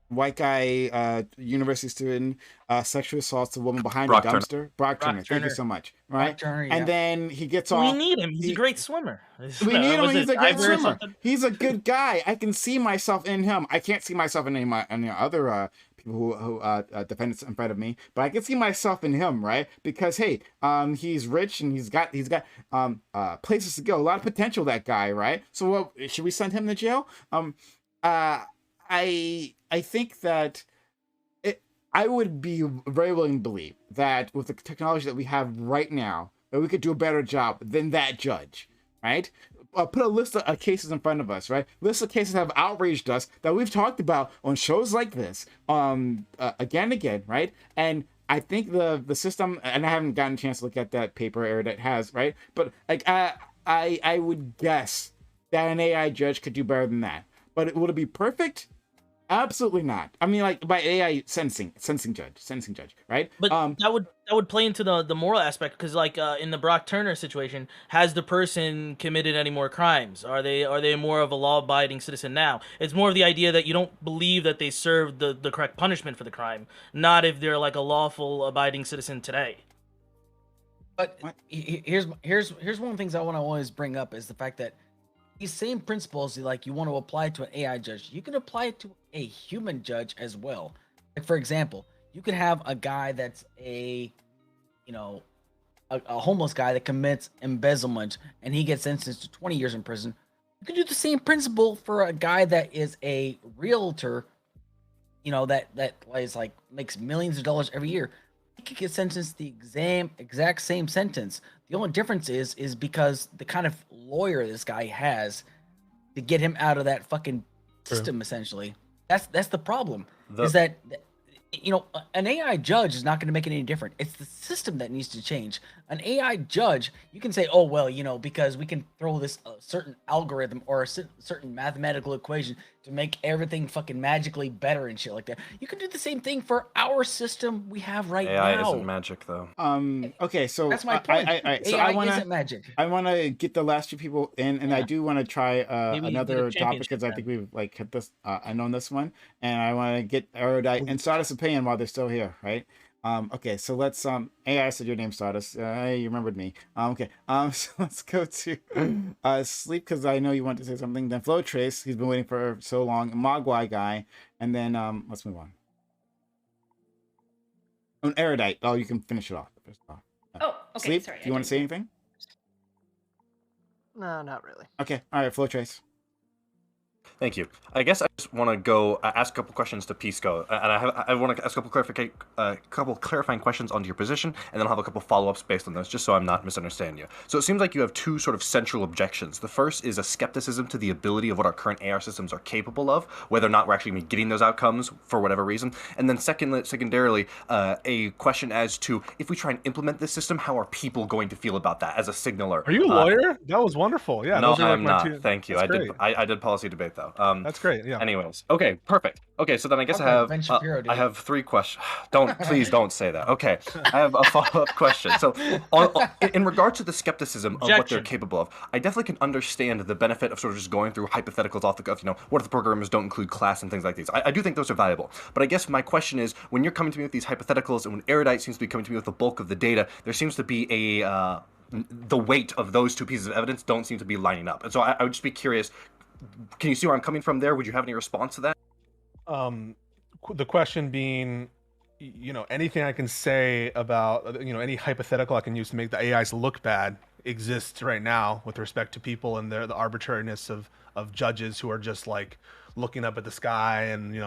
white guy, university student, sexually assaults a woman behind a dumpster. Brock Turner. Thank you so much. Right? And then he gets we off. We need him. He's a great swimmer. We need him. He's a great swimmer. He's a good guy. I can see myself in him. I can't see myself in any other people who defendants in front of me, but I can see myself in him, right? Because hey, he's rich and he's got places to go. A lot of potential, that guy, right? So should we send him to jail? I think that I would be very willing to believe that with the technology that we have right now, that we could do a better job than that judge, right? Put a list of cases in front of us, right? List of cases that have outraged us that we've talked about on shows like this, again and again, right? And I think the system, and I haven't gotten a chance to look at that paper Erudite has, right? But like I would guess that an AI judge could do better than that. But would it be perfect? Absolutely not. I mean, like by AI sentencing judge, right? But that would play into the moral aspect, because like in the Brock Turner situation, has the person committed any more crimes? Are they more of a law-abiding citizen now? It's more of the idea that you don't believe that they served the correct punishment for the crime, not if they're like a lawful abiding citizen today. But here's one of the things I want to always bring up is the fact that these same principles, like you want to apply to an AI judge, you can apply it to a human judge as well. Like for example, You could have a guy that's a homeless guy that commits embezzlement and he gets sentenced to 20 years in prison. You can do the same principle for a guy that is a realtor, that is like makes millions of dollars every year. He could get sentenced the exact same sentence. The only difference is because the kind of lawyer this guy has to get him out of that fucking system, essentially. That's the problem. Is that an AI judge is not going to make it any different. It's the system that needs to change. An AI judge, you can say, oh, well, because we can throw this certain algorithm or a certain mathematical equation to make everything fucking magically better and shit like that. You can do the same thing for our system we have right now. AI isn't magic, though. Okay, so that's my point. So AI isn't magic. I want to get the last few people in, and I do want to try Maybe another get a topic because I think we've hit this. I know this one, and I want to get Erudite and Stardust opinion while they're still here, right? Okay, so let's AI said your name, Stardust. You remembered me. Okay. So let's go to Sleep, because I know you want to say something. Then Flow Trace, he's been waiting for so long. Mogwai guy, and then let's move on. Erudite. Oh, you can finish it off. Oh, okay. Sleep, Sorry. do you want to say anything? No, not really. Okay. All right, Flow Trace. Thank you. I guess I just want to go ask a couple questions to Pisco, and I want to ask a couple clarifying questions onto your position, and then I'll have a couple follow-ups based on those, just so I'm not misunderstanding you. So it seems like you have two sort of central objections. The first is a skepticism to the ability of what our current AR systems are capable of, whether or not we're actually getting those outcomes for whatever reason. And then secondarily, a question as to if we try and implement this system, how are people going to feel about that as a signaler? Are you a lawyer? That was wonderful. Yeah. No, those are I'm my not. two- Thank you. That's I great. did policy debate though. That's great. Yeah. Anyways, okay, perfect. Okay, so then I guess Ben Shapiro did. I have three questions. Please don't say that. Okay, I have a follow-up question. So, in regard to the skepticism of what they're capable of, I definitely can understand the benefit of sort of just going through hypotheticals off the cuff. What if the programmers don't include class and things like these? I do think those are valuable. But I guess my question is, when you're coming to me with these hypotheticals, and when Erudite seems to be coming to me with the bulk of the data, there seems to be the weight of those two pieces of evidence don't seem to be lining up. And so I would just be curious. Can you see where I'm coming from there? Would you have any response to that? The question being, anything I can say about, any hypothetical I can use to make the AIs look bad exists right now with respect to people and the arbitrariness of judges who are just like looking up at the sky and,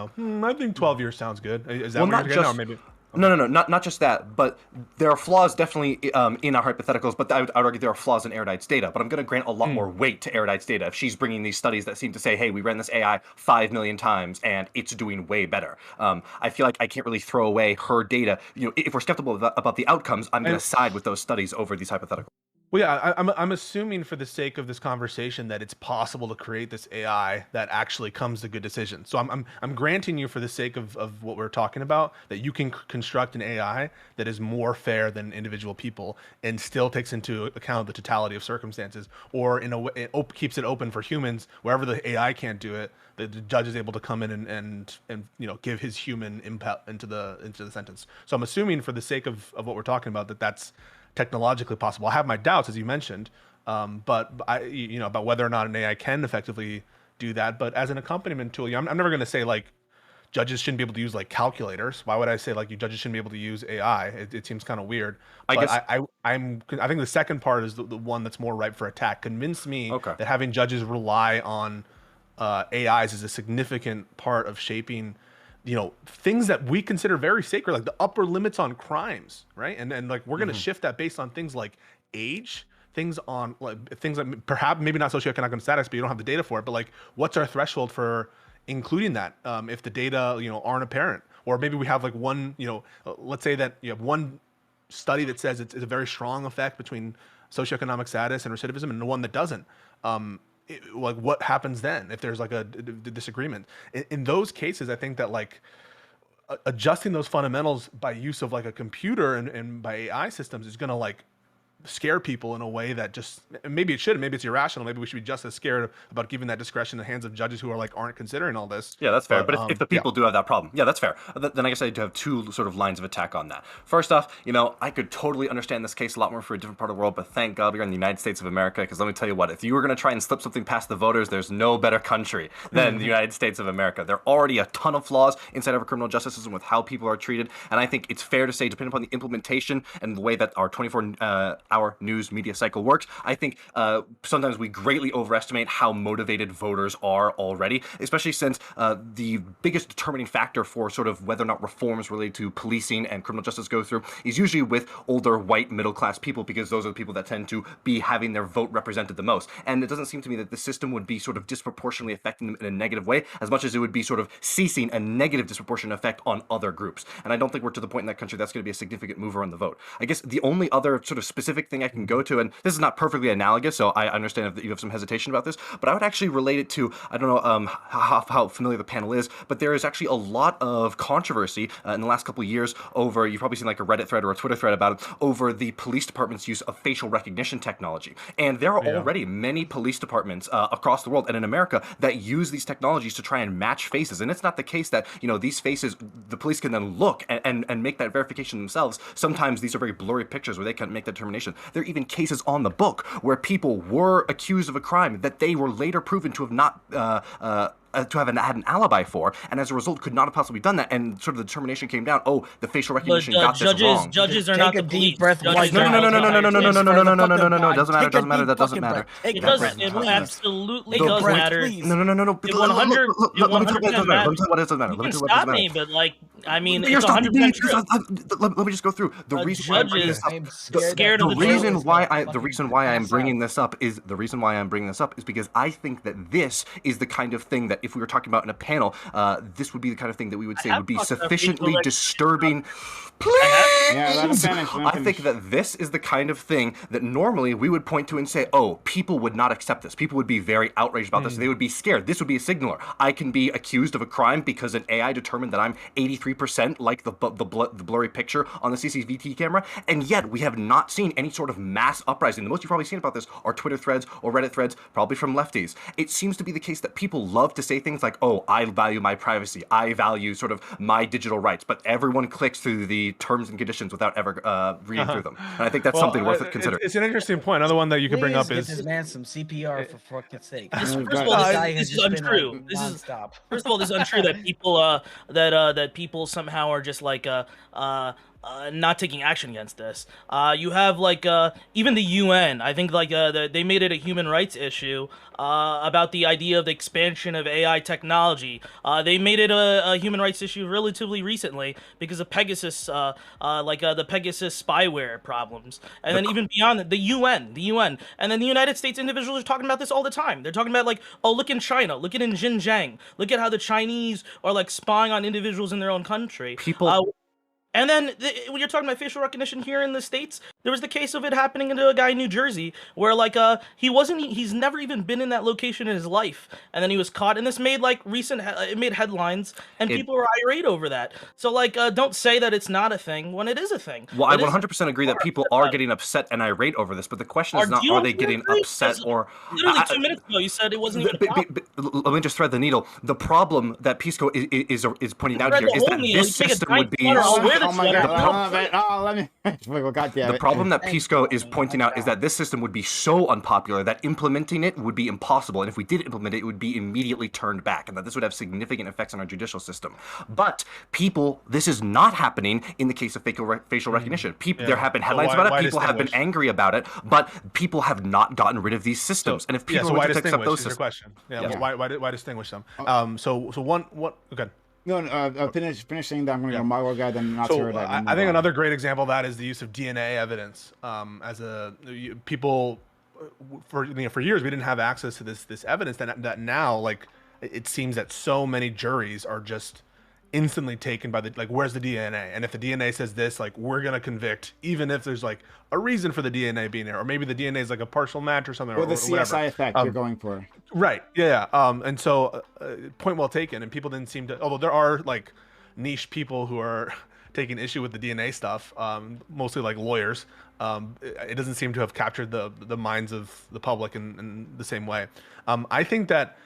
I think 12 years sounds good. Is that what you're getting at? Or maybe... No, not just that, but there are flaws definitely in our hypotheticals, but I would argue there are flaws in Erudite's data, but I'm going to grant a lot more weight to Erudite's data if she's bringing these studies that seem to say, hey, we ran this AI 5 million times and it's doing way better. I feel like I can't really throw away her data. If we're skeptical about the outcomes, I'm going to side with those studies over these hypotheticals. Well, yeah, I'm assuming for the sake of this conversation that it's possible to create this AI that actually comes to good decisions. So I'm granting you for the sake of what we're talking about that you can construct an AI that is more fair than individual people and still takes into account the totality of circumstances, or in a way it keeps it open for humans wherever the AI can't do it. The judge is able to come in and give his human input into the sentence. So I'm assuming for the sake of what we're talking about that's technologically possible. I have my doubts, as you mentioned, but about whether or not an AI can effectively do that. But as an accompaniment tool, I'm never going to say like judges shouldn't be able to use like calculators. Why would I say like you judges shouldn't be able to use AI? It seems kind of weird. I think the second part is the one that's more ripe for attack. Convince me that having judges rely on AIs is a significant part of shaping things that we consider very sacred, like the upper limits on crimes, right? And like we're going to shift that based on things like age, things like perhaps maybe not socioeconomic status, but you don't have the data for it. But like, what's our threshold for including that if the data aren't apparent? Or maybe we have like one, let's say that you have one study that says it's a very strong effect between socioeconomic status and recidivism, and the one that doesn't. Like what happens then if there's like a disagreement in those cases? I think that like adjusting those fundamentals by use of like a computer and by AI systems is going to like scare people in a way that just maybe it should, maybe it's irrational, maybe we should be just as scared about giving that discretion in the hands of judges who are like aren't considering all this. Yeah, that's fair. But if the people yeah. do have that problem, yeah, that's fair. Then I guess I do have two sort of lines of attack on that. First off, I could totally understand this case a lot more for a different part of the world, but thank God we're in the United States of America, because let me tell you what, if you were going to try and slip something past the voters, there's no better country than the United States of America. There are already a ton of flaws inside of our criminal justice system with how people are treated, and I think it's fair to say, depending upon the implementation and the way that our 24-hour news media cycle works, I think sometimes we greatly overestimate how motivated voters are already, especially since the biggest determining factor for sort of whether or not reforms related to policing and criminal justice go through is usually with older white middle class people, because those are the people that tend to be having their vote represented the most. And it doesn't seem to me that the system would be sort of disproportionately affecting them in a negative way, as much as it would be sort of ceasing a negative disproportionate effect on other groups. And I don't think we're to the point in that country that's going to be a significant mover on the vote. I guess the only other sort of specific thing I can go to, and this is not perfectly analogous, so I understand if you have some hesitation about this, but I would actually relate it to, I don't know how familiar the panel is, but there is actually a lot of controversy in the last couple of years over, you've probably seen like a Reddit thread or a Twitter thread about it, over the police department's use of facial recognition technology. And there are already many police departments across the world and in America that use these technologies to try and match faces. And it's not the case that, these faces, the police can then look and make that verification themselves. Sometimes these are very blurry pictures where they can't make that determination. There are even cases on the book where people were accused of a crime that they were later proven to have not to have had an alibi for, and as a result could not have possibly done that, and sort of the determination came down, the facial recognition got this wrong. Judges are not the police. No, it doesn't matter, that doesn't matter. It doesn't, it absolutely does matter. No. Let me tell you what it doesn't matter. You can stop me, but I mean, You're it's 100% true. Let me just go through the reason judges scared of the reason why I'm bringing this up is because I think that this is the kind of thing that if we were talking about in a panel, this would be the kind of thing that we would say would be sufficiently disturbing. Please! I think that this is the kind of thing that normally we would point to and say, people would not accept this. People would be very outraged about this. They would be scared. This would be a signaler. I can be accused of a crime because an AI determined that I'm 83% like the blurry picture on the CCTV camera, and yet we have not seen any sort of mass uprising. The most you've probably seen about this are Twitter threads or Reddit threads, probably from lefties. It seems to be the case that people love to say things like, I value my privacy, I value sort of my digital rights, but everyone clicks through the terms and conditions without ever reading through them. And I think that's something worth considering. It's an interesting point. Another one that you could bring up is this man some CPR for fuck's sake. First of all, this is untrue. First of all, this is untrue that people that people somehow are just like not taking action against this. You have even the UN. I think they made it a human rights issue about the idea of the expansion of AI technology. They made it a human rights issue relatively recently because of Pegasus, the Pegasus spyware problems, and then even beyond the UN, and then the United States individuals are talking about this all the time. They're talking about look in China, look in Xinjiang, look at how the Chinese are spying on individuals in their own country. And then when you're talking about facial recognition here in the States, there was the case of it happening to a guy in New Jersey where he's never even been in that location in his life, and then he was caught, and this made it made headlines, and people were irate over that. So don't say that it's not a thing when it is a thing. Well, I 100% agree that people are getting upset and irate over this, but the question is not are they getting upset or literally 2 minutes ago you said it wasn't even a problem. Let me just thread the needle. The problem that Pisco is pointing out here is that this system would be Oh my God! Let me. God damn it. The problem that Pisco is pointing out is that this system would be so unpopular that implementing it would be impossible, and if we did implement it, it would be immediately turned back, and that this would have significant effects on our judicial system. But this is not happening in the case of facial recognition. There have been headlines about it. People have been angry about it, but people have not gotten rid of these systems. And if people were to accept those systems, why distinguish them? Okay. No, finish saying that. I'm going to go monologue guy, then not sure that. I think another great example of that is the use of DNA evidence. For years we didn't have access to this evidence that now it seems that so many juries are just instantly taken by where's the DNA, and if the DNA says this, we're gonna convict even if there's a reason for the DNA being there, or maybe the DNA is a partial match or something, or the CSI effect you're going for. Right. Yeah. And so point well taken. And people didn't seem to, although there are niche people who are taking issue with the DNA stuff, mostly like lawyers. It doesn't seem to have captured the minds of the public in the same way. I think that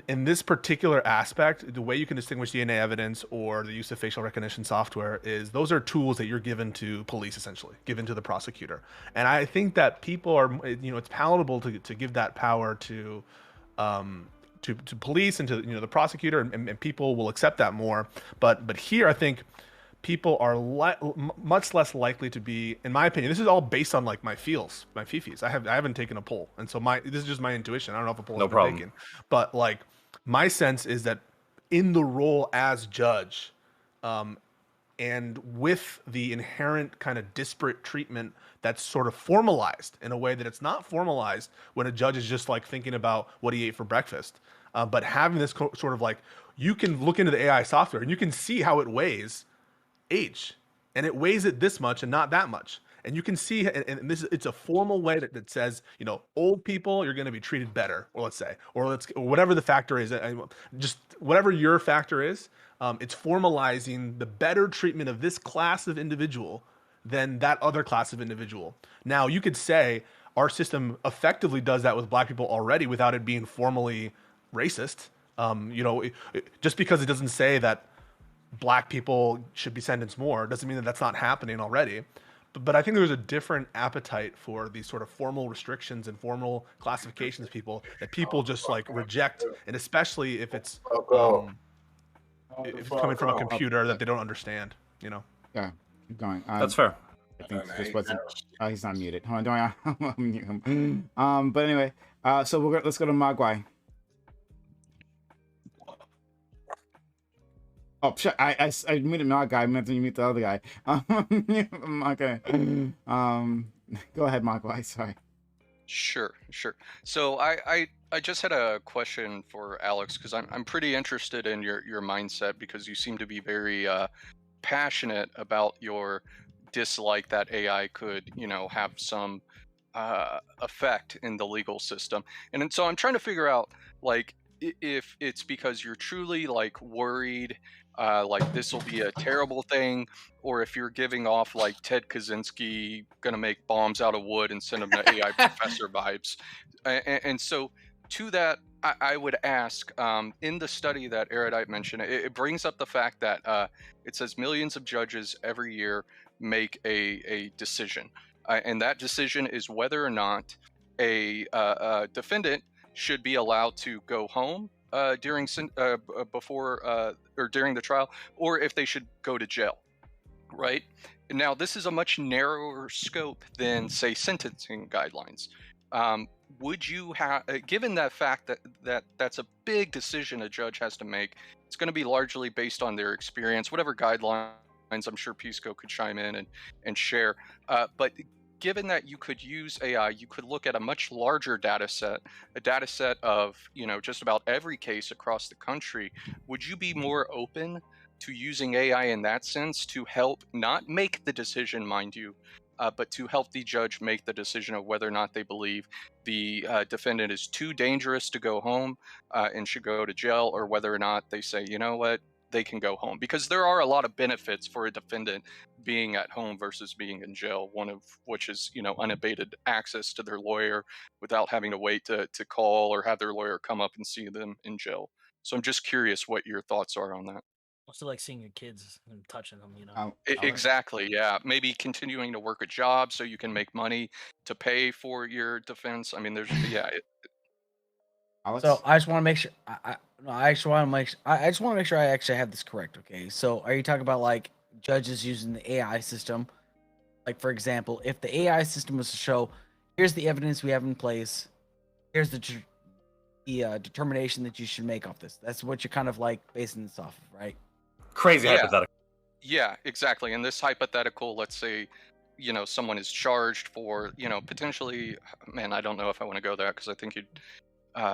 in this particular aspect, the way you can distinguish DNA evidence or the use of facial recognition software is those are tools that you're given to police, essentially, given to the prosecutor. And I think that people are, it's palatable to give that power to police and to the prosecutor, and people will accept that more. But here, I think people are much less likely to be, in my opinion, this is all based on like my feels, my fifis. I haven't taken a poll, and so this is just my intuition. I don't know if a poll has been taken, but like my sense is that in the role as judge, and with the inherent kind of disparate treatment that's sort of formalized in a way that it's not formalized when a judge is just like thinking about what he ate for breakfast, but having this sort of like, you can look into the AI software and you can see how it weighs age, and it weighs it this much and not that much, and you can see, and it's a formal way that says, old people, you're going to be treated better, or let's say, or whatever the factor is, just whatever your factor is, it's formalizing the better treatment of this class of individual than that other class of individual. Now you could say our system effectively does that with black people already without it being formally racist. Just because it doesn't say that black people should be sentenced more doesn't mean that that's not happening already. But I think there's a different appetite for these sort of formal restrictions and formal classifications of people that people just like reject, and especially if it's coming from a computer that they don't understand. Yeah, keep going. That's fair. I think this wasn't. Oh, he's not muted. Hold on, don't I mute him. But anyway, so let's go to Magwai. Oh, shit, I muted my guy. I meant to mute the other guy. Okay. Go ahead, Magwai. Sorry. Sure. So I just had a question for Alex, because I'm pretty interested in your mindset, because you seem to be very passionate about your dislike that AI could have some effect in the legal system. And so I'm trying to figure out, like, if it's because you're truly like worried like this will be a terrible thing, or if you're giving off like Ted Kaczynski gonna make bombs out of wood and send them to AI professor vibes. And so to that, I would ask, in the study that Erudite mentioned, it brings up the fact that it says millions of judges every year make a decision, and that decision is whether or not a defendant should be allowed to go home during before or during the trial, or if they should go to jail, right? Now, this is a much narrower scope than, say, sentencing guidelines. Would you have, given that fact that that's a big decision a judge has to make, it's going to be largely based on their experience, whatever guidelines, I'm sure Pisco could chime in and share, but given that you could use AI, you could look at a much larger data set, a data set of, just about every case across the country. Would you be more open to using AI in that sense to help not make the decision, mind you, but to help the judge make the decision of whether or not they believe the defendant is too dangerous to go home and should go to jail, or whether or not they say, you know what, they can go home? Because there are a lot of benefits for a defendant being at home versus being in jail, one of which is, unabated access to their lawyer without having to wait to call or have their lawyer come up and see them in jail. So I'm just curious what your thoughts are on that. Also like seeing your kids and touching them, Exactly, yeah. Maybe continuing to work a job so you can make money to pay for your defense. I mean, there's, yeah. So I just want to make sure. I just want to make sure I actually have this correct. Okay. So are you talking about like judges using the AI system? Like, for example, if the AI system was to show, here's the evidence we have in place, here's the determination that you should make off this. That's what you're kind of like basing this off of, right? Crazy Yeah. hypothetical. Yeah, exactly. In this hypothetical, let's say, someone is charged for, potentially, man, I don't know if I want to go there because I think you'd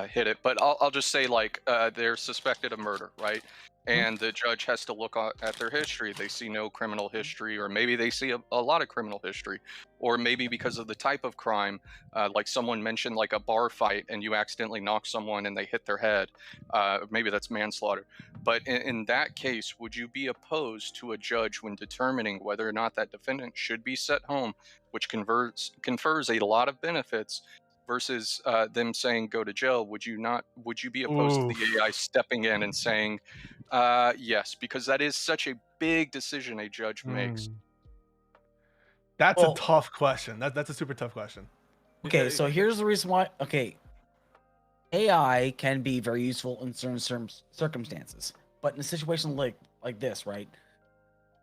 hit it, but I'll just say, like, they're suspected of murder, right? and the judge has to look at their history. They see no criminal history, or maybe they see a lot of criminal history, or maybe because of the type of crime, like someone mentioned, like a bar fight, and you accidentally knock someone and they hit their head. Maybe that's manslaughter. But in that case, would you be opposed to a judge when determining whether or not that defendant should be set home, which confers a lot of benefits, versus them saying go to jail? Would you be opposed to the AI stepping in and saying yes, because that is such a big decision a judge makes? That's a tough question. That's a super tough question. Okay, so here's the reason why. Okay, AI can be very useful in certain circumstances, but in a situation like this, right?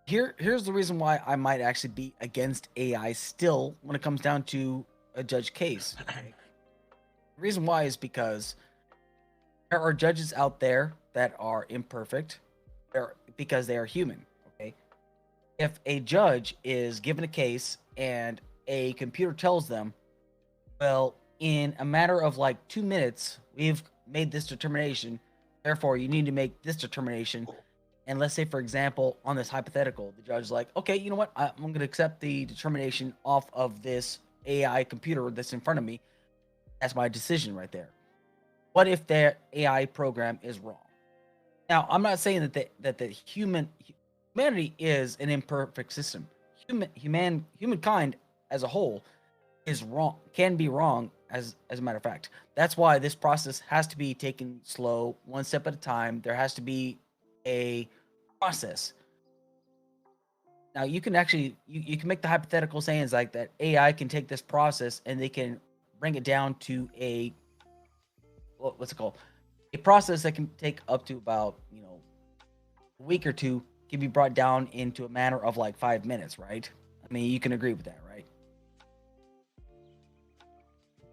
Here's the reason why I might actually be against AI still when it comes down to a judge case. Okay? The reason why is because there are judges out there that are imperfect, because they are human. Okay, if a judge is given a case and a computer tells them, well, in a matter of like 2 minutes, we've made this determination, therefore you need to make this determination. And let's say, for example, on this hypothetical, the judge is like, okay, you know what? I'm going to accept the determination off of this AI computer that's in front of me. That's my decision right there. What if that AI program is wrong? Now, I'm not saying that the humanity is an imperfect system. Humankind as a whole is wrong, can be wrong as a matter of fact. That's why this process has to be taken slow, one step at a time. There has to be a process. Now you can actually you can make the hypothetical sayings like that AI can take this process and they can bring it down to a what's it called? A process that can take up to about, a week or two can be brought down into a matter of like 5 minutes, right? I mean, you can agree with that, right?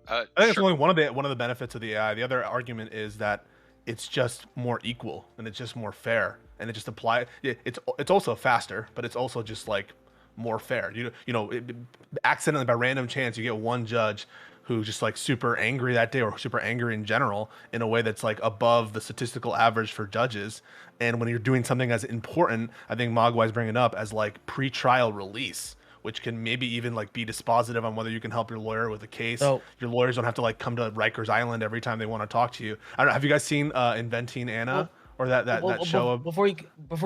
I think it's only one of the benefits of the AI. The other argument is that it's just more equal and it's just more fair, and it just it's also faster, but it's also just like more fair. Accidentally by random chance you get one judge who's just like super angry that day, or super angry in general, in a way that's like above the statistical average for judges. And when you're doing something as important, I think Mogwai's bringing it up as like pre-trial release, which can maybe even like be dispositive on whether you can help your lawyer with a case. So, your lawyers don't have to like come to Rikers Island every time they want to talk to you. I don't know. Have you guys seen Inventing Anna, or that show? Before we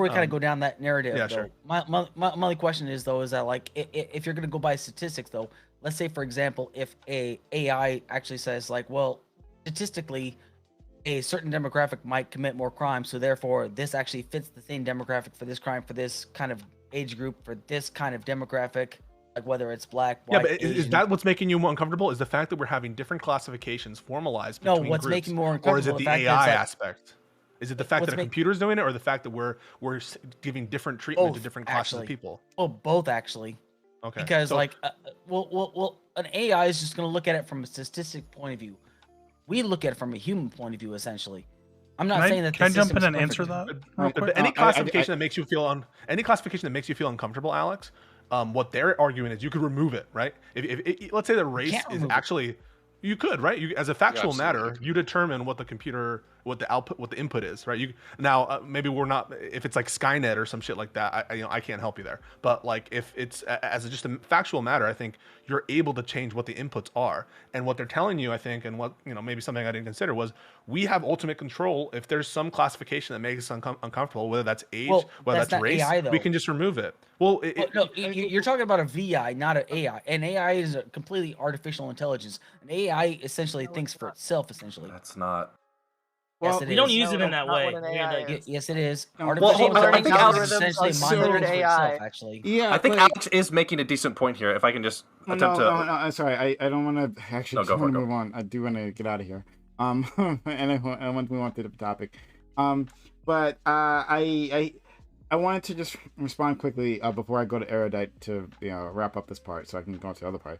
kind of go down that narrative, yeah, though, sure. my only question is though, is that like if you're gonna go by statistics though, let's say for example, if a AI actually says like, well, statistically, a certain demographic might commit more crime, so therefore this actually fits the same demographic for this crime, for this kind of age group, for this kind of demographic, like whether it's black, white, yeah, but is Asian. that what's making you more uncomfortable? Is the fact that we're having different classifications formalized between what's groups? making me more Or is it uncomfortable, the the fact that AI it's like- aspect? Is it the fact that a computer's doing it, or the fact that we're giving different treatment to different classes of people? Well, both actually. Okay. Because so- like, well, an AI is just going to look at it from a statistic point of view. We look at it from a human point of view, essentially. I'm not saying that. Can I jump in and perfect. answer that? But any classification that makes you feel any classification that makes you feel uncomfortable, Alex, what they're arguing is you could remove it, right? If let's say the race is actually, you could, right? You, as a factual matter, you determine what the computer, what the output, what the input is, right? You now maybe we're not, if it's like Skynet or some shit like that, I can't help you there. But like if it's as just a factual matter, I think you're able to change what the inputs are. And what they're telling you, I think, and what maybe something I didn't consider was we have ultimate control. If there's some classification that makes us uncomfortable, whether that's age, whether that's race, AI, we can just remove it. Well, no, you're talking about a VI, not an AI. An AI is a completely artificial intelligence. An AI essentially thinks for itself, essentially. That's not. Yes, Well, it we is. don't use it in that not way. what an AI is. Yes, it is. Well, Artificial learning intelligence algorithms is essentially are mind considered for AI. itself, actually. Yeah, I think Alex is making a decent point here. If I can just attempt to. No, I'm sorry. I don't want to actually No, go for it, move on. I do want to get out of here. And I want to move on to the topic. But I wanted to just respond quickly before I go to Erudite to wrap up this part, so I can go on to the other part.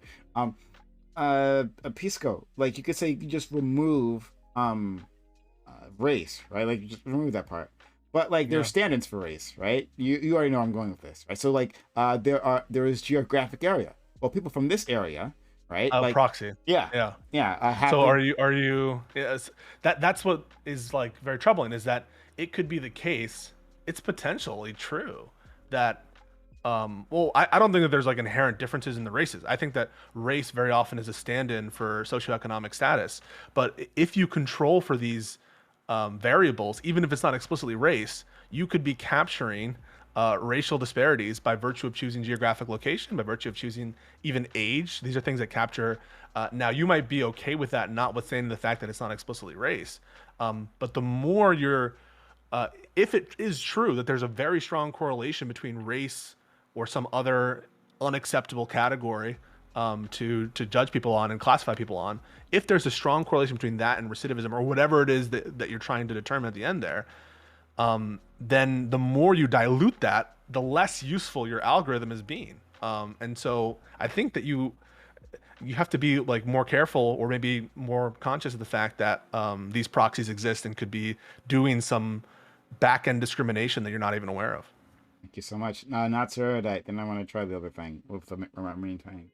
Pisco, like you could say, you could just remove race, right? Like you just remove that part. But like there are stand-ins for race, right? You already know where I'm going with this, right? So like there is geographic area. Well, people from this area, right? Like proxy. Yeah. So are you? Yes, that's what is like very troubling. Is that it could be the case, it's potentially true that I don't think that there's like inherent differences in the races. I think that race very often is a stand-in for socioeconomic status. But if you control for these variables, even if it's not explicitly race, you could be capturing racial disparities by virtue of choosing geographic location, by virtue of choosing even age. These are things that capture. Now, you might be okay with that, notwithstanding the fact that it's not explicitly race. But the more you're, if it is true that there's a very strong correlation between race or some other unacceptable category to judge people on and classify people on, if there's a strong correlation between that and recidivism or whatever it is that you're trying to determine at the end there, then the more you dilute that, the less useful your algorithm is being. And so I think that you have to be like more careful or maybe more conscious of the fact that these proxies exist and could be doing some back-end discrimination that you're not even aware of. Thank you so much. No, not erudite. Then I want to try the other thing with the remaining thing.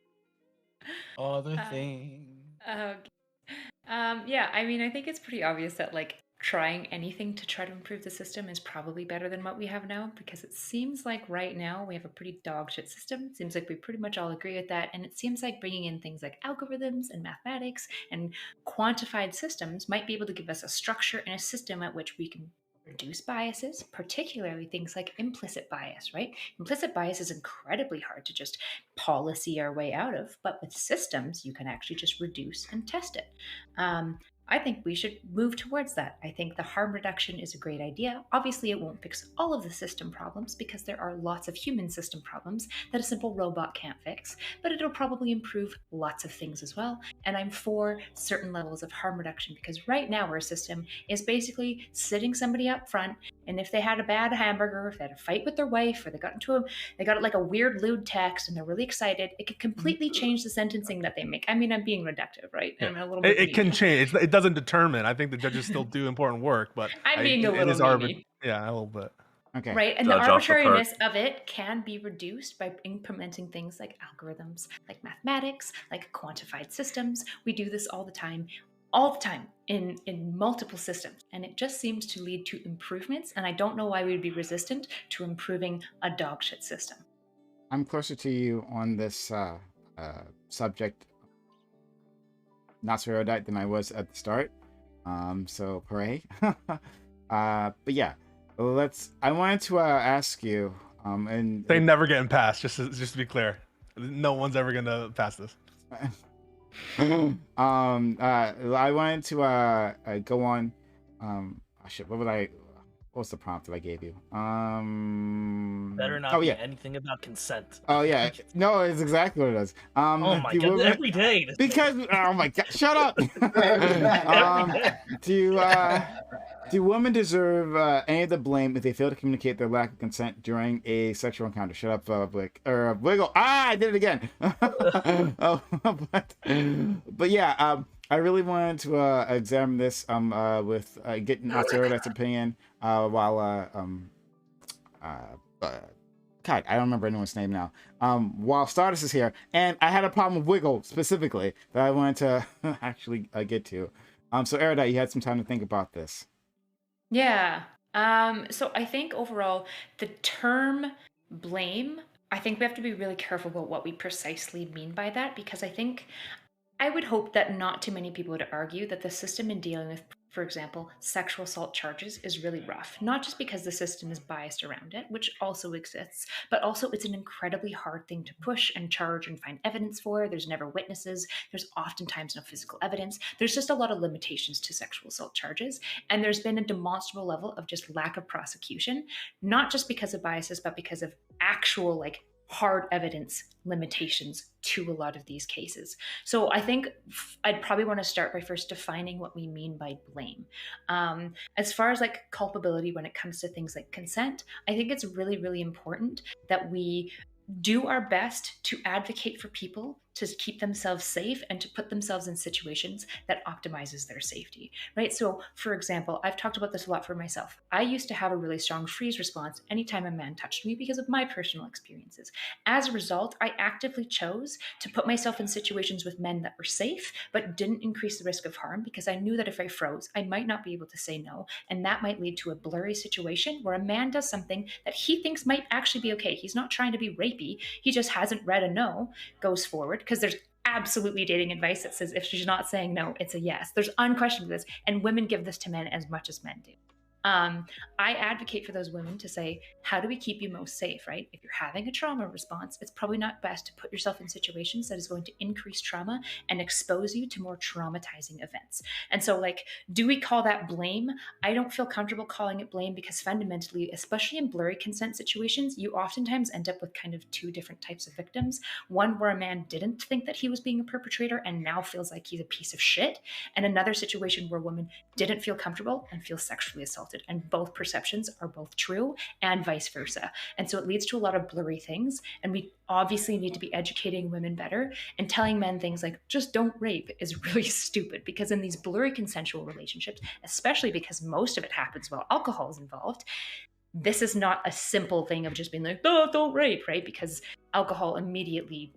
Other thing. Yeah, I mean, I think it's pretty obvious that like trying anything to try to improve the system is probably better than what we have now, because it seems like right now we have a pretty dog shit system. It seems like we pretty much all agree with that, and it seems like bringing in things like algorithms and mathematics and quantified systems might be able to give us a structure and a system at which we can reduce biases, particularly things like implicit bias, right? Implicit bias is incredibly hard to just policy our way out of, but with systems, you can actually just reduce and test it. I think we should move towards that. I think the harm reduction is a great idea. Obviously, it won't fix all of the system problems because there are lots of human system problems that a simple robot can't fix, but it'll probably improve lots of things as well. And I'm for certain levels of harm reduction because right now our system is basically sitting somebody up front, and if they had a bad hamburger, if they had a fight with their wife, or they got like a weird lewd text and they're really excited, it could completely change the sentencing that they make. I mean, I'm being reductive, right? Yeah. I'm a little bit it can change. It doesn't determine. I think the judges still do important work, but I'm being a little meanie. Yeah, a little bit. Okay. Right, and the arbitrariness of it can be reduced by implementing things like algorithms, like mathematics, like quantified systems. We do this all the time in multiple systems, and it just seems to lead to improvements, and I don't know why we would be resistant to improving a dogshit system. I'm closer to you on this subject, not so erudite, than I was at the start. So hooray. But yeah, I wanted to ask you, and they never getting passed, just to be clear. No one's ever gonna pass this. I wanted to go on. What was the prompt that I gave you? Better not be anything about consent. Oh yeah, no, it's exactly what it is. Oh my god, every day. Because oh my god, shut up. Do women deserve any of the blame if they fail to communicate their lack of consent during a sexual encounter? Shut up, Blick or Wiggle. I did it again. But yeah, I really wanted to examine this with getting Arthur's opinion while God, I don't remember anyone's name now. While Stardust is here, and I had a problem with Wiggle specifically that I wanted to actually get to. So Erudite, you had some time to think about this. Yeah. So I think overall, the term blame, I think we have to be really careful about what we precisely mean by that, because I would hope that not too many people would argue that the system in dealing with, for example, sexual assault charges is really rough. Not just because the system is biased around it, which also exists, but also it's an incredibly hard thing to push and charge and find evidence for. There's never witnesses. There's oftentimes no physical evidence. There's just a lot of limitations to sexual assault charges. And there's been a demonstrable level of just lack of prosecution, not just because of biases, but because of actual hard evidence limitations to a lot of these cases. So I think I'd probably want to start by first defining what we mean by blame. As far as culpability when it comes to things like consent, I think it's really, really important that we do our best to advocate for people to keep themselves safe and to put themselves in situations that optimizes their safety, right? So for example, I've talked about this a lot for myself. I used to have a really strong freeze response anytime a man touched me because of my personal experiences. As a result, I actively chose to put myself in situations with men that were safe, but didn't increase the risk of harm, because I knew that if I froze, I might not be able to say no. And that might lead to a blurry situation where a man does something that he thinks might actually be okay. He's not trying to be rapey. He just hasn't read a no, goes forward, because there's absolutely dating advice that says if she's not saying no, it's a yes. There's unquestioned this, and women give this to men as much as men do. I advocate for those women to say, how do we keep you most safe, right? If you're having a trauma response, it's probably not best to put yourself in situations that is going to increase trauma and expose you to more traumatizing events. And so, like, do we call that blame? I don't feel comfortable calling it blame, because fundamentally, especially in blurry consent situations, you oftentimes end up with kind of two different types of victims. One where a man didn't think that he was being a perpetrator and now feels like he's a piece of shit, and another situation where women didn't feel comfortable and feel sexually assaulted. And both perceptions are both true, and vice versa. And so it leads to a lot of blurry things. And we obviously need to be educating women better, and telling men things like, just don't rape, is really stupid, because in these blurry consensual relationships, especially because most of it happens while alcohol is involved, this is not a simple thing of just being like, oh, don't rape, right? Because alcohol immediately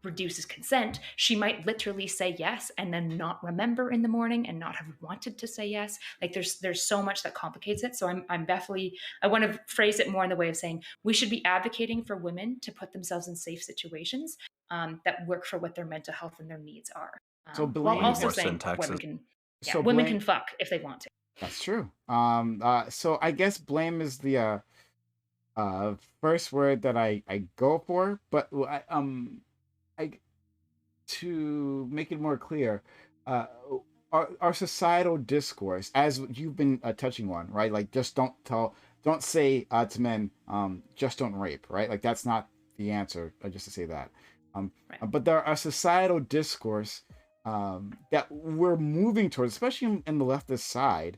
reduces consent. She might literally say yes and then not remember in the morning and not have wanted to say yes. Like there's so much that complicates it. So I'm definitely, I want to phrase it more in the way of saying we should be advocating for women to put themselves in safe situations that work for what their mental health and their needs are. So While blame also More saying syntaxes. women can, yeah, So women blame- can fuck if they want to. That's true. So I guess blame is the first word that I go for, but I to make it more clear, our societal discourse, as you've been touching on, right? Like, just don't say to men, just don't rape, right? Like, that's not the answer. Just to say that. But there are societal discourse that we're moving towards, especially in the leftist side,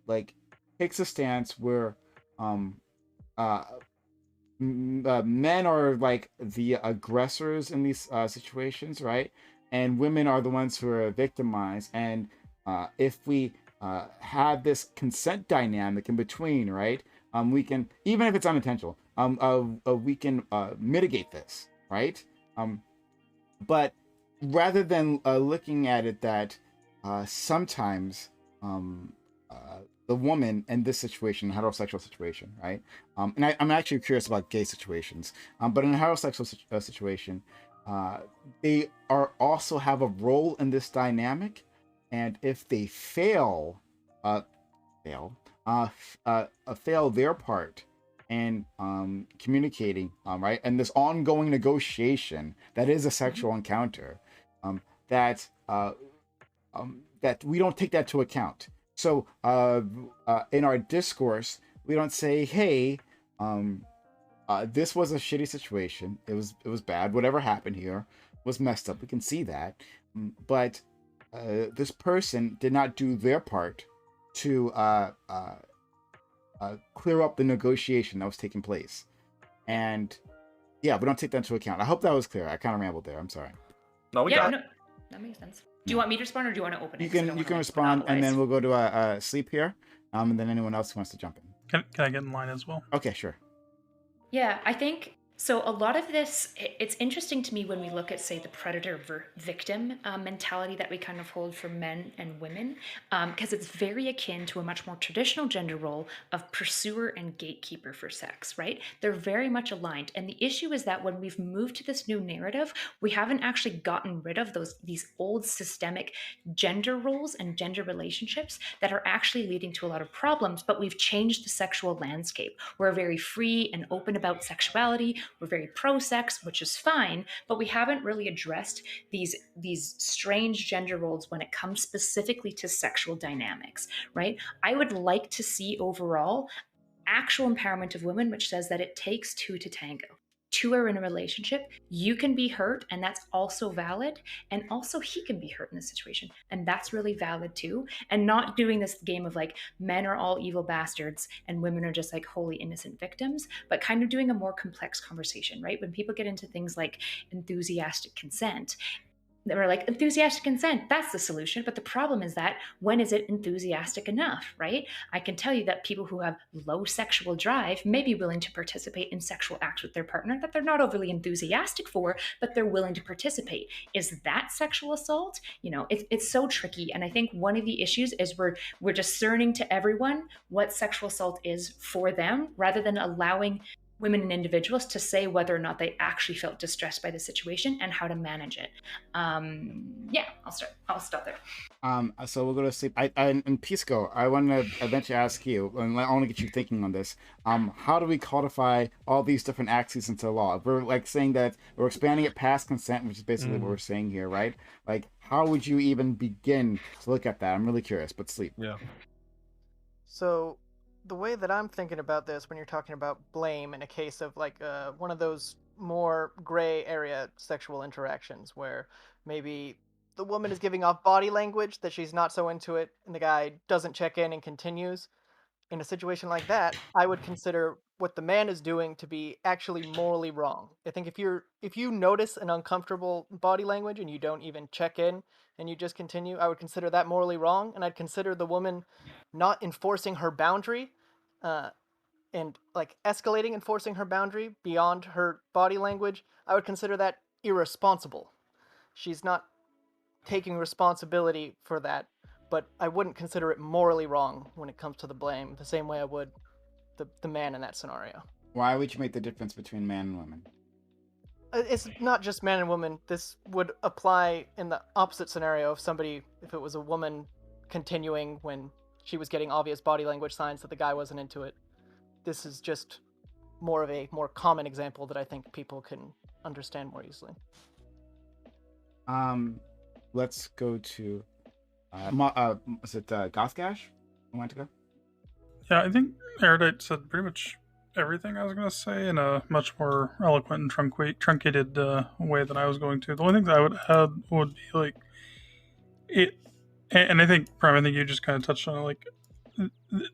like takes a stance where men are like the aggressors in these situations, right? And women are the ones who are victimized. And if we have this consent dynamic in between, right? We can, even if it's unintentional, we can mitigate this, right? But rather than looking at it that sometimes the woman in this situation, heterosexual situation, right? And I'm actually curious about gay situations, but in a heterosexual situation, they are also have a role in this dynamic, and if they fail their part in communicating, right, and this ongoing negotiation that is a sexual encounter, that we don't take that to account. So in our discourse, we don't say, hey, this was a shitty situation. It was bad. Whatever happened here was messed up. We can see that. But this person did not do their part to clear up the negotiation that was taking place. And yeah, we don't take that into account. I hope that was clear. I kind of rambled there. I'm sorry. No, we got it. No, that makes sense. Do you want me to respond, or do you want to open it? You can respond, and then we'll go to sleep here, and then anyone else who wants to jump in. Can I get in line as well? Okay, sure. Yeah, I think so. A lot of this, it's interesting to me when we look at, say, the predator-victim mentality that we kind of hold for men and women, because it's very akin to a much more traditional gender role of pursuer and gatekeeper for sex, right? They're very much aligned. And the issue is that when we've moved to this new narrative, we haven't actually gotten rid of these old systemic gender roles and gender relationships that are actually leading to a lot of problems, but we've changed the sexual landscape. We're very free and open about sexuality. We're very pro-sex, which is fine, but we haven't really addressed these strange gender roles when it comes specifically to sexual dynamics, right? I would like to see overall actual empowerment of women, which says that it takes two to tango. two are in a relationship, you can be hurt, and that's also valid. And also, he can be hurt in this situation, and that's really valid too. And not doing this game of like men are all evil bastards and women are just like wholly innocent victims, but kind of doing a more complex conversation, right? When people get into things like enthusiastic consent, they were like, enthusiastic consent, that's the solution. But the problem is that when is it enthusiastic enough, right? I can tell you that people who have low sexual drive may be willing to participate in sexual acts with their partner that they're not overly enthusiastic for, but they're willing to participate. Is that sexual assault? You know, it's so tricky. And I think one of the issues is we're discerning to everyone what sexual assault is for them, rather than allowing women and individuals to say whether or not they actually felt distressed by the situation and how to manage it. Yeah, I'll stop there. So we'll go to sleep. And Pisco, I want to eventually ask you, and I want to get you thinking on this. How do we codify all these different axes into law? We're like saying that we're expanding it past consent, which is basically what we're saying here, right? Like, how would you even begin to look at that? I'm really curious, but sleep. Yeah. So the way that I'm thinking about this, when you're talking about blame in a case of like one of those more gray area sexual interactions where maybe the woman is giving off body language that she's not so into it and the guy doesn't check in and continues, in a situation like that, I would consider what the man is doing to be actually morally wrong. I think if you notice an uncomfortable body language and you don't even check in and you just continue, I would consider that morally wrong, and I'd consider the woman not enforcing her boundary and like escalating enforcing her boundary beyond her body language. I would consider that irresponsible. She's not taking responsibility for that, but I wouldn't consider it morally wrong when it comes to the blame, the same way I would the man in that scenario. Why would you make the difference between man and woman? It's not just man and woman. This would apply in the opposite scenario if it was a woman continuing when she was getting obvious body language signs that the guy wasn't into it. This is just more of a more common example that I think people can understand more easily. Let's go to is it Gothgash? You want to go? Yeah, I think Erudite said pretty much everything I was going to say in a much more eloquent and truncated way than I was going to. The only thing that I would add would be like it, and I think Prime, I think you just kind of touched on it. Like,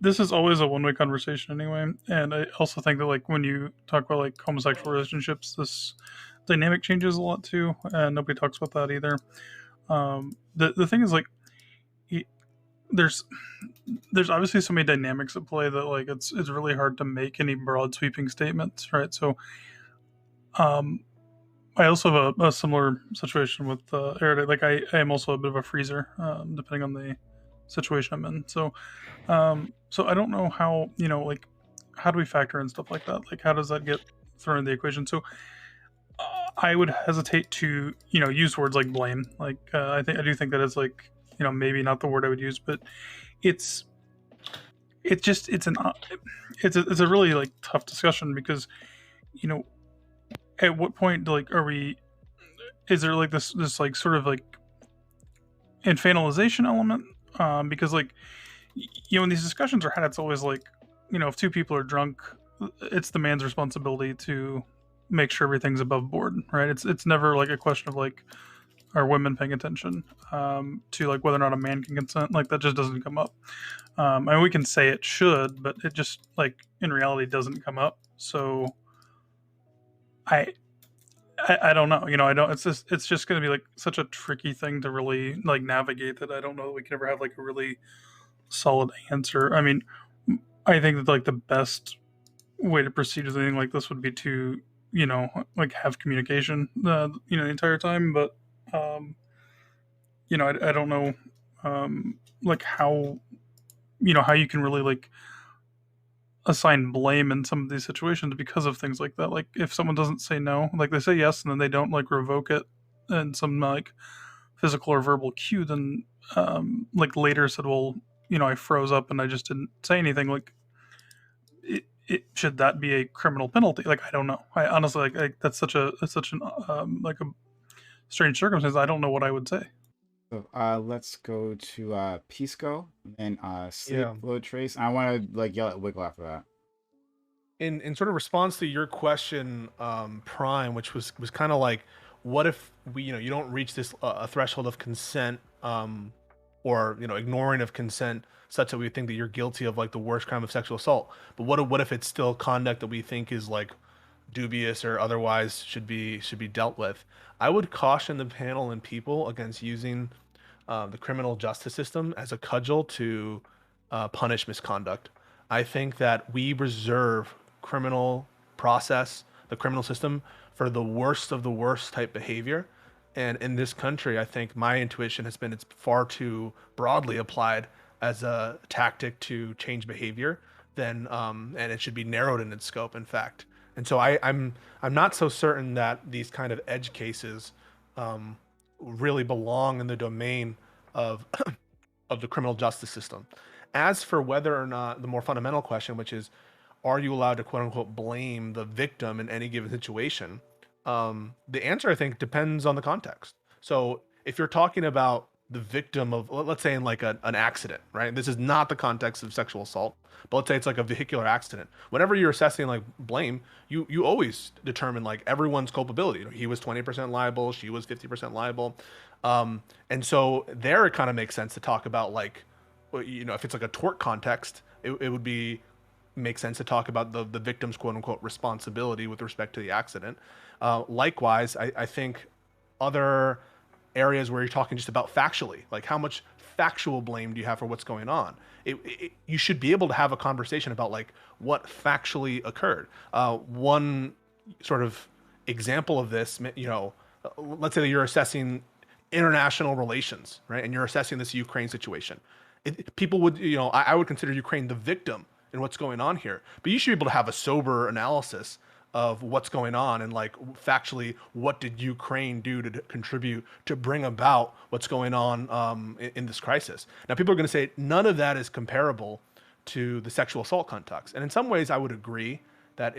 this is always a one-way conversation anyway, and I also think that like when you talk about like homosexual relationships, this dynamic changes a lot too, and nobody talks about that either. The thing is like there's obviously so many dynamics at play that like it's really hard to make any broad sweeping statements, right? So I also have a similar situation with Erudite. Like I am also a bit of a freezer, depending on the situation I'm in. So I don't know how, like, how do we factor in stuff like that? Like, how does that get thrown in the equation? So I would hesitate to, use words like blame. Like, I do think that is like, maybe not the word I would use, but it's a really like tough discussion because, at what point like is there like this like sort of like infantilization element? Because like, when these discussions are had, it's always like, if two people are drunk, it's the man's responsibility to make sure everything's above board, right? It's never like a question of like, are women paying attention to like whether or not a man can consent? Like that just doesn't come up. I mean, we can say it should, but it just like in reality doesn't come up. So I don't know. I don't. It's just going to be like such a tricky thing to really like navigate that I don't know that we can ever have like a really solid answer. I mean, I think that like the best way to proceed with anything like this would be to like have communication the entire time, but I don't know like how how you can really like assign blame in some of these situations because of things like that. Like if someone doesn't say no, like they say yes and then they don't like revoke it in some like physical or verbal cue, then like later said, well, I froze up and I just didn't say anything. Like it should that be a criminal penalty? Like I don't know. I honestly like that's such an like a strange circumstance. I don't know what I would say. So let's go to Pisco and Sleep, Yeah. Flow Trace. I want to like yell at Wiggle after that. in sort of response to your question, Prime, which was kind of like, what if we, you don't reach this a threshold of consent, or ignoring of consent, such that we think that you're guilty of like the worst crime of sexual assault. But what if it's still conduct that we think is like dubious or otherwise should be dealt with? I would caution the panel and people against using the criminal justice system as a cudgel to punish misconduct. I think that we reserve criminal process, the criminal system, for the worst of the worst type behavior. And in this country, I think my intuition has been it's far too broadly applied as a tactic to change behavior than, and it should be narrowed in its scope, in fact. And so I'm not so certain that these kind of edge cases really belong in the domain of of the criminal justice system. As for whether or not the more fundamental question, which is, are you allowed to quote unquote blame the victim in any given situation? The answer, I think, depends on the context. So if you're talking about the victim of, let's say in like an accident, right? This is not the context of sexual assault, but let's say it's like a vehicular accident. Whenever you're assessing like blame, you always determine like everyone's culpability. He was 20% liable, she was 50% liable. And so there it kind of makes sense to talk about like, if it's like a tort context, it would make sense to talk about the victim's quote unquote responsibility with respect to the accident. Likewise, I think other areas where you're talking just about factually, like how much factual blame do you have for what's going on? You should be able to have a conversation about like what factually occurred. One sort of example of this, let's say that you're assessing international relations, right? And you're assessing this Ukraine situation. People would, I would consider Ukraine the victim in what's going on here, but you should be able to have a sober analysis of what's going on and like factually what did Ukraine do to contribute to bring about what's going on in this crisis. Now people are going to say none of that is comparable to the sexual assault context, and in some ways I would agree that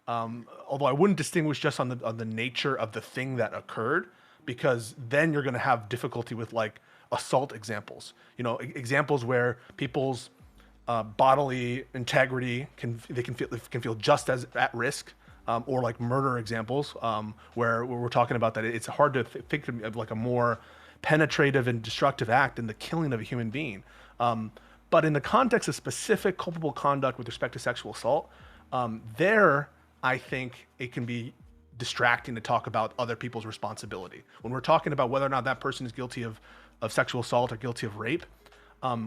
although I wouldn't distinguish just on the nature of the thing that occurred, because then you're going to have difficulty with like assault examples, examples where people's bodily integrity can feel just as at risk, or like murder examples, where we're talking about that it's hard to think of like a more penetrative and destructive act than the killing of a human being. But in the context of specific culpable conduct with respect to sexual assault, there I think it can be distracting to talk about other people's responsibility. When we're talking about whether or not that person is guilty of sexual assault or guilty of rape,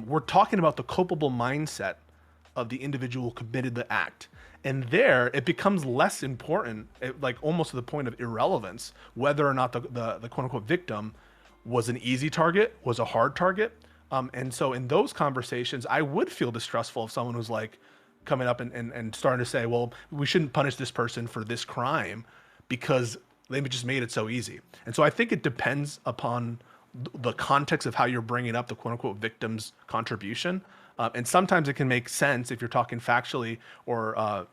we're talking about the culpable mindset of the individual who committed the act. And there it becomes less important, like almost to the point of irrelevance, whether or not the quote unquote victim was an easy target, was a hard target. And so in those conversations, I would feel distrustful if someone was like coming up and starting to say, well, we shouldn't punish this person for this crime because they just made it so easy. And so I think it depends upon the context of how you're bringing up the quote unquote victim's contribution. And sometimes it can make sense if you're talking factually or,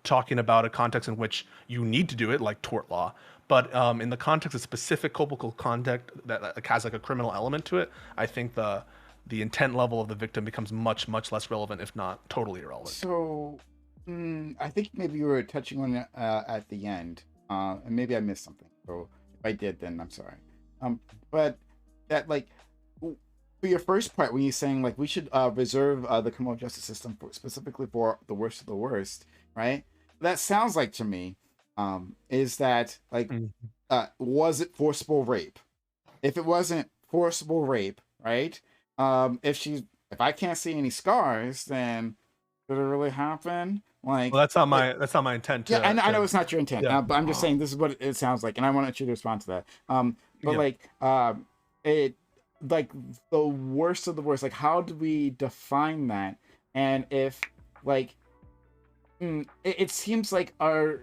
talking about a context in which you need to do it, like tort law. But in the context of specific culpable conduct that has like a criminal element to it, I think the intent level of the victim becomes much, much less relevant, if not totally irrelevant. So I think maybe you were touching on it at the end, and maybe I missed something. So if I did, then I'm sorry. But that like for your first part, when you're saying like we should reserve the criminal justice system specifically for the worst of the worst, right? That sounds like to me is that like was it forcible rape? If it wasn't forcible rape, right? If I can't see any scars, then did it really happen? Like, well, that's not my intent. Yeah, I know it's not your intent, but I'm just saying this is what it sounds like, and I want you to respond to that. It like the worst of the worst. Like, how do we define that? And if like, it seems like I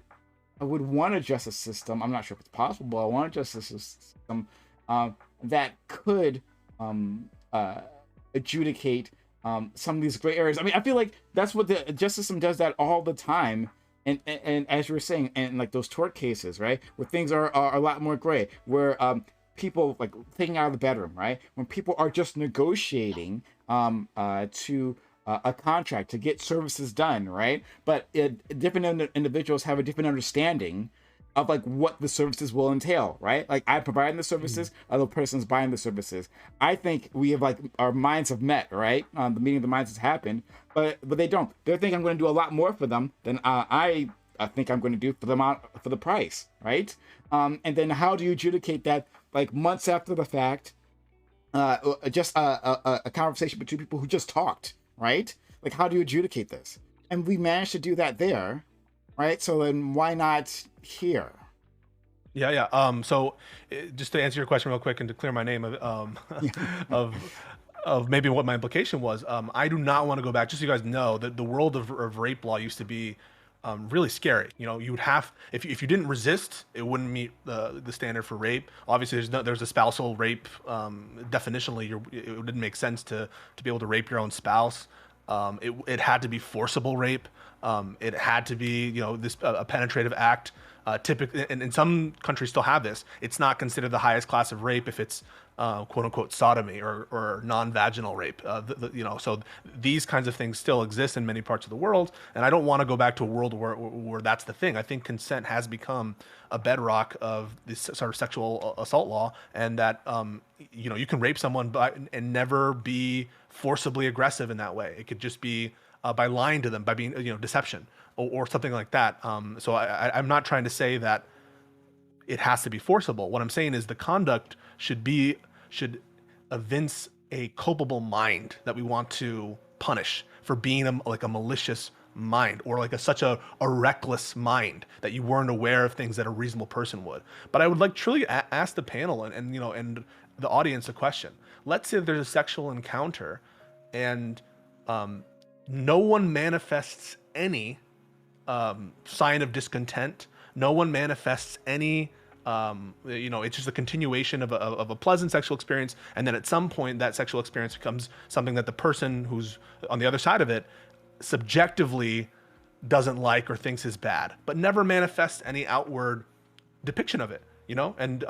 would want a justice system. I'm not sure if it's possible, but I want a justice system that could adjudicate some of these gray areas. I mean, I feel like that's what the justice system does that all the time. And as you were saying, and like those tort cases, right, where things are a lot more gray, where people like taking out of the bedroom, right, when people are just negotiating to a contract to get services done, right? But different individuals have a different understanding of like what the services will entail, right? Like I providing the services, other person's buying the services. I think we have like our minds have met, right? The meeting of the minds has happened, but they don't. They think I'm going to do a lot more for them than I think I'm going to do for them for the price, right? And then how do you adjudicate that like months after the fact? Just a conversation between people who just talked, right? Like how do you adjudicate this? And we managed to do that there, right? So then why not here? Yeah. So just to answer your question real quick and to clear my name of maybe what my implication was, I do not want to go back. Just so you guys know that the world of rape law used to be really scary. You know, you would have, if you didn't resist, it wouldn't meet the standard for rape. Obviously, there's a spousal rape. Definitionally, it didn't make sense to be able to rape your own spouse. It had to be forcible rape. It had to be, this a penetrative act. Typically, and in some countries still have this. It's not considered the highest class of rape if it's quote unquote sodomy or non-vaginal rape. So these kinds of things still exist in many parts of the world, and I don't want to go back to a world where that's the thing. I think consent has become a bedrock of this sort of sexual assault law, and that you can rape someone and never be forcibly aggressive in that way. It could just be by lying to them, by being deception or something like that. So I'm not trying to say that it has to be forcible. What I'm saying is the conduct should evince a culpable mind that we want to punish for being a malicious mind, or like such a reckless mind that you weren't aware of things that a reasonable person would. But I would like truly ask the panel and the audience a question. Let's say there's a sexual encounter and no one manifests any sign of discontent. No one manifests any, it's just a continuation of a pleasant sexual experience. And then at some point that sexual experience becomes something that the person who's on the other side of it subjectively doesn't like or thinks is bad, but never manifests any outward depiction of it. And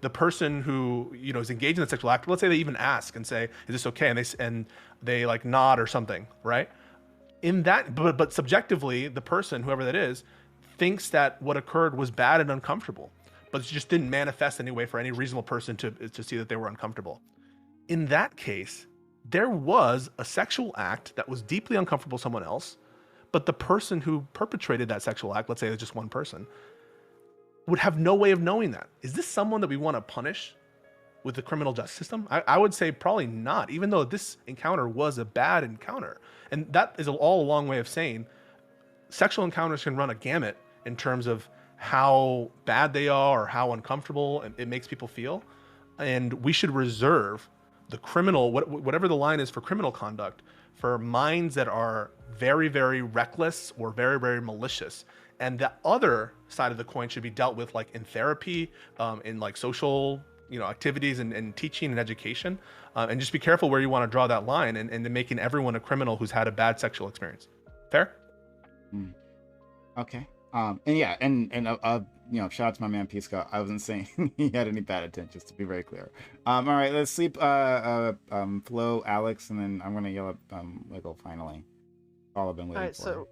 the person who is engaged in the sexual act, let's say they even ask and say, "Is this okay?" and they like nod or something, right? In that, but subjectively, the person, whoever that is, thinks that what occurred was bad and uncomfortable, but it just didn't manifest anyway for any reasonable person to see that they were uncomfortable. In that case, there was a sexual act that was deeply uncomfortable to someone else, but the person who perpetrated that sexual act, let's say it's just one person, would have no way of knowing that. Is this someone that we want to punish with the criminal justice system? I would say probably not, even though this encounter was a bad encounter. And that is all a long way of saying sexual encounters can run a gamut in terms of how bad they are or how uncomfortable it makes people feel. And we should reserve the criminal, whatever the line is for criminal conduct, for minds that are very, very reckless or very, very malicious. And the other side of the coin should be dealt with like in therapy, in like social activities and teaching and education, and just be careful where you want to draw that line and making everyone a criminal who's had a bad sexual experience. Fair? Okay. And yeah, and shout out to my man Pisco. I wasn't saying he had any bad intentions, to be very clear. All right, let's sleep Flo, Alex, and then I'm gonna yell at Wiggle finally. All I've been waiting for. So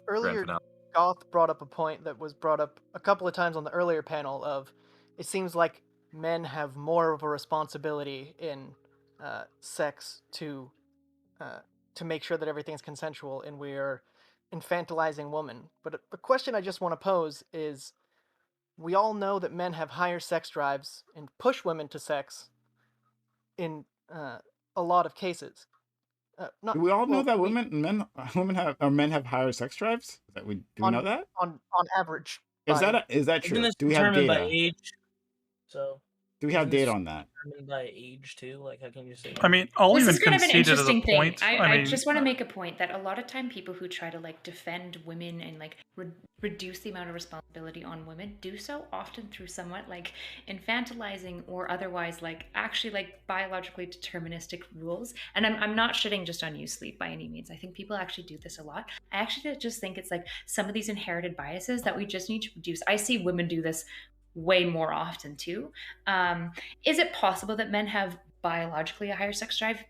earlier Goth brought up a point that was brought up a couple of times on the earlier panel of it seems like men have more of a responsibility in sex to make sure that everything's consensual, and we're infantilizing women. But the question I just want to pose is, we all know that men have higher sex drives and push women to sex in a lot of cases. Do we all know that men have higher sex drives? Do we know that? On average. Is that true? Do we have data? By age? So do we have data on that? Determined by age too? Like, how can you say? I mean, I'll This even is kind of an concede it as a interesting thing. point. I just want to make a point that a lot of time people who try to like defend women and like reduce the amount of responsibility on women do so often through somewhat like infantilizing or otherwise like actually like biologically deterministic rules. And I'm not shitting just on you, Sleep, by any means. I think people actually do this a lot. I actually just think it's like some of these inherited biases that we just need to reduce. I see women do this way more often too. Is it possible that men have biologically a higher sex drive?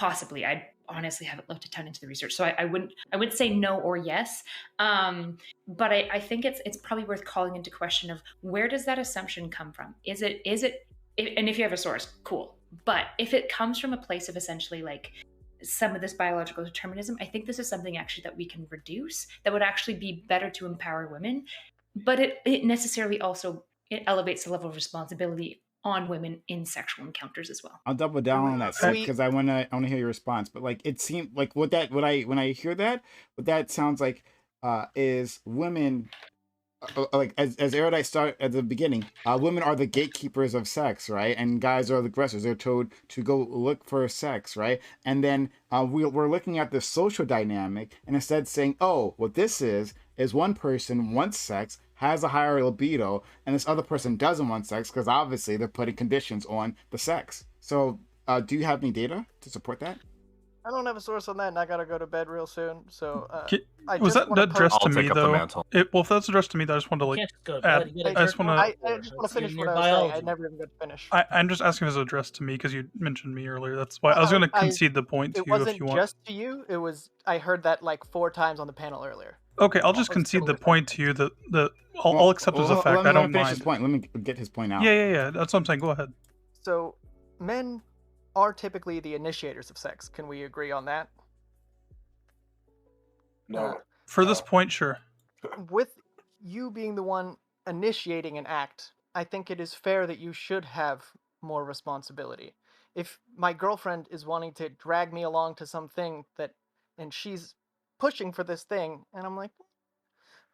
Possibly. I honestly haven't looked a ton into the research, so I wouldn't say no or yes. But I think it's probably worth calling into question of where does that assumption come from? Is it and if you have a source, cool. But if it comes from a place of essentially like some of this biological determinism, I think this is something actually that we can reduce, that would actually be better to empower women. But it necessarily also it elevates the level of responsibility on women in sexual encounters as well. I'll double down on that because I wanna hear your response. But like it seemed like when I hear that, what that sounds like is women like as Erudite start at the beginning, women are the gatekeepers of sex, right? And guys are the aggressors. They're told to go look for sex, right? And then we're looking at the social dynamic and instead saying, oh, what this is one person wants sex, has a higher libido, and this other person doesn't want sex because obviously they're putting conditions on the sex. So do you have any data to support that? I don't have a source on that, and I gotta go to bed real soon. So Was that addressed to me though? Well, if that's addressed to me, I just wanted to like add. I just want to finish what I was saying. I never even got to finish. I'm just asking if it's addressed to me because you mentioned me earlier. That's why I was going to concede the point to you if you want. It wasn't just to you. It was I heard that like 4 times on the panel earlier. Okay, I'll just concede the point to you that I'll accept as a fact. I don't mind. His point. Let me get his point out. Yeah. That's what I'm saying. Go ahead. So men are typically the initiators of sex. Can we agree on that? No. For this point, sure. With you being the one initiating an act, I think it is fair that you should have more responsibility. If my girlfriend is wanting to drag me along to something and she's pushing for this thing, and I'm like,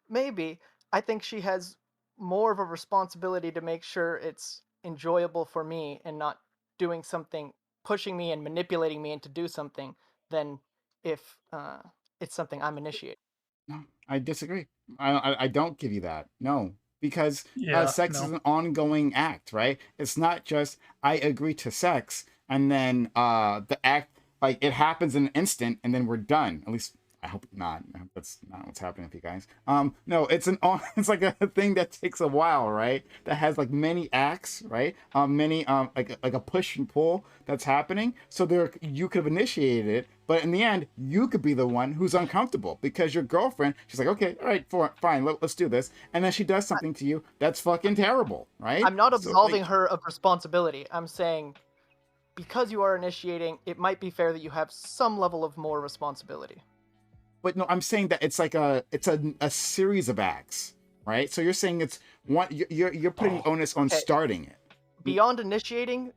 maybe, I think she has more of a responsibility to make sure it's enjoyable for me and not doing something, pushing me and manipulating me into do something, than if it's something I'm initiating. No, I disagree. I don't give you that. No, because sex is an ongoing act, right? It's not just I agree to sex and then the act, like it happens in an instant and then we're done. At least I hope not. I hope that's not what's happening with you guys. No, it's it's like a thing that takes a while, right? That has like many acts, right? Many like a push and pull that's happening. So you could have initiated it, but in the end, you could be the one who's uncomfortable because your girlfriend, she's like, okay, all right, fine, let's do this, and then she does something to you that's fucking terrible, right? I'm not absolving her of responsibility. I'm saying because you are initiating, it might be fair that you have some level of more responsibility. But no, I'm saying that it's like a series of acts, right? So you're saying it's one. You're putting onus on starting it. Beyond initiating,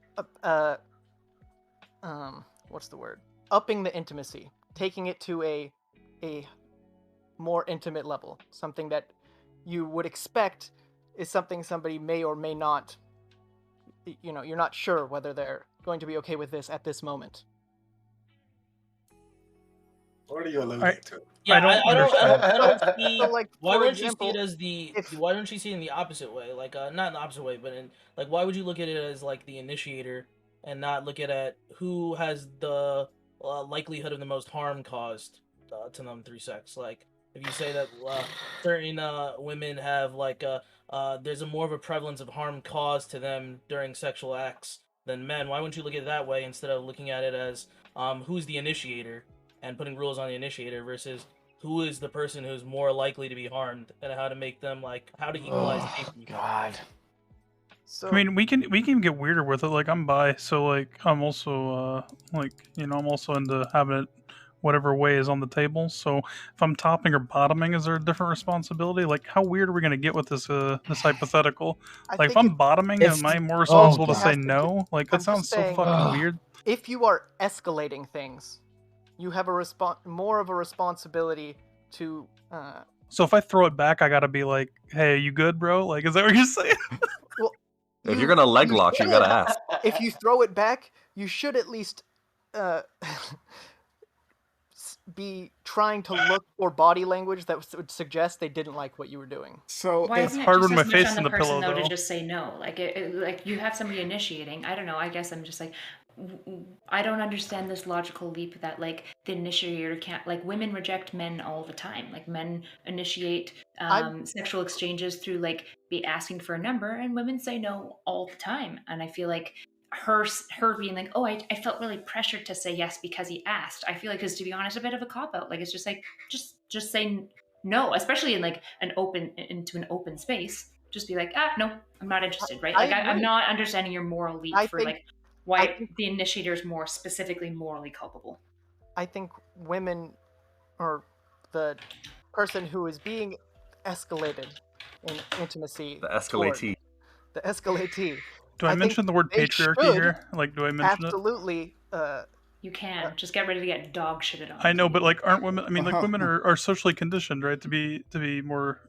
what's the word? Upping the intimacy, taking it to a more intimate level, something that you would expect is something somebody may or may not. You're not sure whether they're going to be okay with this at this moment. What are you alluding to? Yeah, I don't see. So, like, why for wouldn't example, you see it as the? Why don't you see it in the opposite way? Like, not in the opposite way, but in like, why would you look at it as like the initiator and not look at it who has the likelihood of the most harm caused to them through sex? Like, if you say that certain women have like there's a more of a prevalence of harm caused to them during sexual acts than men, why wouldn't you look at it that way instead of looking at it as who's the initiator and putting rules on the initiator versus who is the person who's more likely to be harmed and how to make them like how to equalize safety? God. So, I mean, we can get weirder with it. Like I'm bi, so like I'm also I'm also into having it whatever way is on the table. So if I'm topping or bottoming, is there a different responsibility? Like how weird are we gonna get with this hypothetical? Like if I'm bottoming, am I more responsible to say no? Like that sounds so fucking weird. If you are escalating things, you have more of a responsibility to. So if I throw it back, I gotta be like, "Hey, you good, bro?" Like, is that what you're saying? Well, if you're gonna leg lock, you gotta ask. If you throw it back, you should at least be trying to look for body language that would suggest they didn't like what you were doing. So why it's isn't it hard just with my as much face on in the person, pillow, though, though. to just say no? Like like you have somebody initiating. I don't know. I guess I'm just like, I don't understand this logical leap that like the initiator can't. Like women reject men all the time. Like men initiate sexual exchanges through like be asking for a number, and women say no all the time. And I feel like her being like, oh, I felt really pressured to say yes because he asked. I feel like, because to be honest, a bit of a cop out. Like, it's just like, just say no, especially in like into an open space. Just be like, no, I'm not interested, right? Like, I'm not understanding your moral leap for like why the initiator is more specifically morally culpable. I think women, or the person who is being escalated in intimacy, The escalatee. The escalatee. Do I mention the word patriarchy here? Like, do I mention absolutely, you can just get ready to get dog shitted on. I know, but like, aren't women? I mean, like, women are socially conditioned, right, to be more,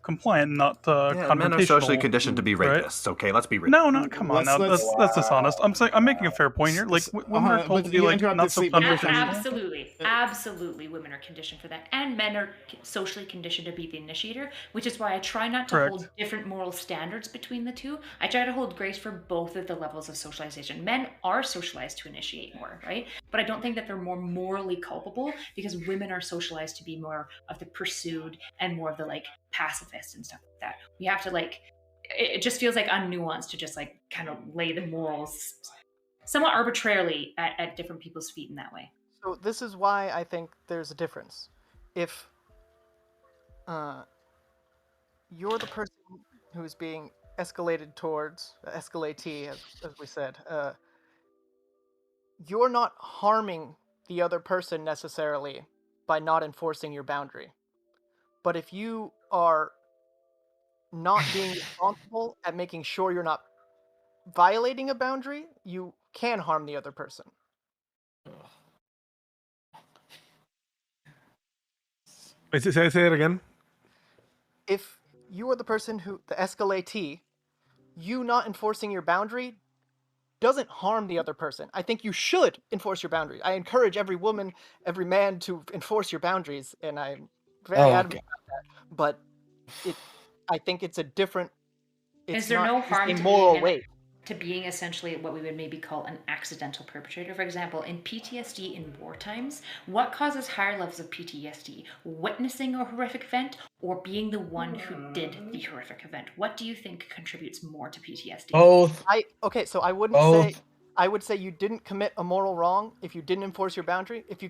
compliant, not confrontational. Men are socially conditioned to be right? rapists. Okay, let's be real. No, come on. That's dishonest. I'm making a fair point here. Like, women are told to be like not so confrontational. Absolutely, women are conditioned for that, and men are socially conditioned to be the initiator, which is why I try not to hold different moral standards between the two. I try to hold grace for both of the levels of socialization. Men are socialized to initiate more, right? But I don't think that they're more morally culpable because women are socialized to be more of the pursued and more of the like pacifist and stuff like that. We have to like, it just feels like unnuanced to just like kind of lay the morals somewhat arbitrarily at different people's feet in that way. So this is why I think there's a difference. If you're the person who's being escalated towards, escalatee, as we said, you're not harming the other person necessarily by not enforcing your boundary. But if you are not being responsible at making sure you're not violating a boundary, you can harm the other person. Wait, say it again. If you are the person the escalatee, you not enforcing your boundary doesn't harm the other person. I think you should enforce your boundaries. I encourage every woman, every man to enforce your boundaries, and I'm very adamant about that. But I think it's a different. It's is there no harm to moral weight? To being essentially what we would maybe call an accidental perpetrator? For example, in PTSD in war times, what causes higher levels of PTSD? Witnessing a horrific event or being the one who did the horrific event? What do you think contributes more to PTSD? Both. So I wouldn't say. I would say you didn't commit a moral wrong if you didn't enforce your boundary. If you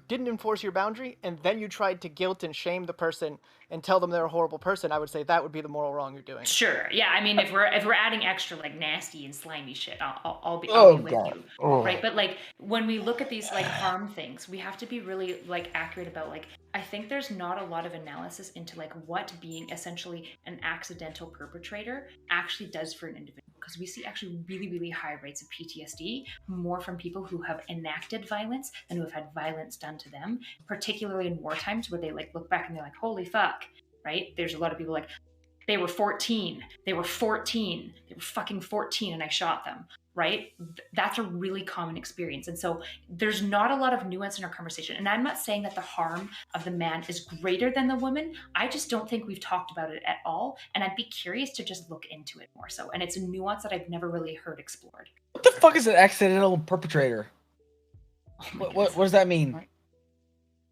didn't enforce your boundary and then you tried to guilt and shame the person and tell them they're a horrible person, I would say that would be the moral wrong you're doing. Sure. Yeah. I mean, if we're adding extra like nasty and slimy shit, I'll be with you. Right. But like when we look at these like harm things, we have to be really like accurate about like, I think there's not a lot of analysis into like what being essentially an accidental perpetrator actually does for an individual. Because we see actually really, really high rates of PTSD, more from people who have enacted violence than who have had violence done to them, particularly in war times where they like look back and they're like, holy fuck, right? There's a lot of people like, they were 14, they were fucking 14 and I shot them, right? That's a really common experience. And so there's not a lot of nuance in our conversation. And I'm not saying that the harm of the man is greater than the woman. I just don't think we've talked about it at all. And I'd be curious to just look into it more so. And it's a nuance that I've never really heard explored. What the fuck is an accidental perpetrator? What does that mean?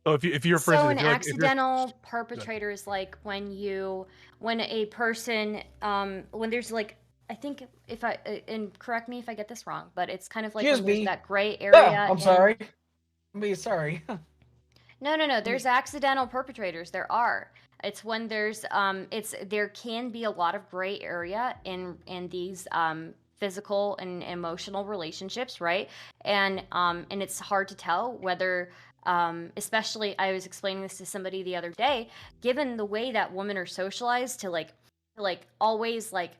So if you're so an accidental perpetrator is like when a person when there's like, I think if I and correct me if I get this wrong, but it's kind of like when there's that gray area. Yeah, I'm sorry. I'm being sorry. No. There's accidental perpetrators. There are. It's when there's there can be a lot of gray area in these physical and emotional relationships, right? And it's hard to tell whether. Especially, I was explaining this to somebody the other day. Given the way that women are socialized to like always like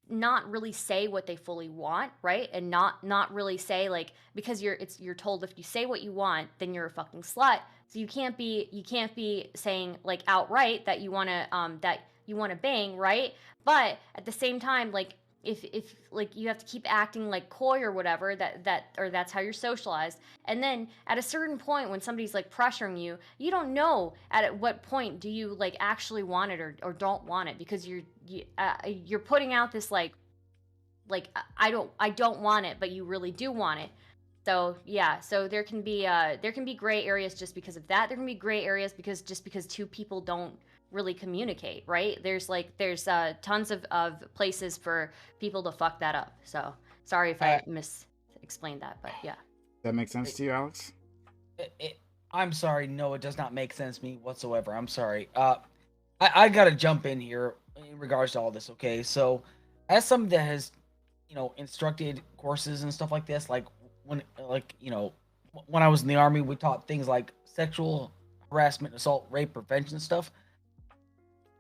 not really say what they fully want, right? And not really say like, because you're told if you say what you want, then you're a fucking slut. So you can't be saying like outright that you wanna bang, right? But at the same time, like if like you have to keep acting like coy or whatever, that's how you're socialized. And then at a certain point when somebody's like pressuring you, you don't know at what point do you like actually want it or don't want it, because you're putting out this like I don't want it, but you really do want it. So yeah, so there can be gray areas just because of that. There can be gray areas because two people don't really communicate, right? There's tons of places for people to fuck that up. So sorry if I explained that, but yeah. That makes sense to you, Alex? I'm sorry. No, it does not make sense to me whatsoever. I'm sorry. I gotta jump in here in regards to all this. Okay, so as somebody that has, instructed courses and stuff like this, like when I was in the Army, we taught things like sexual harassment, assault, rape prevention stuff.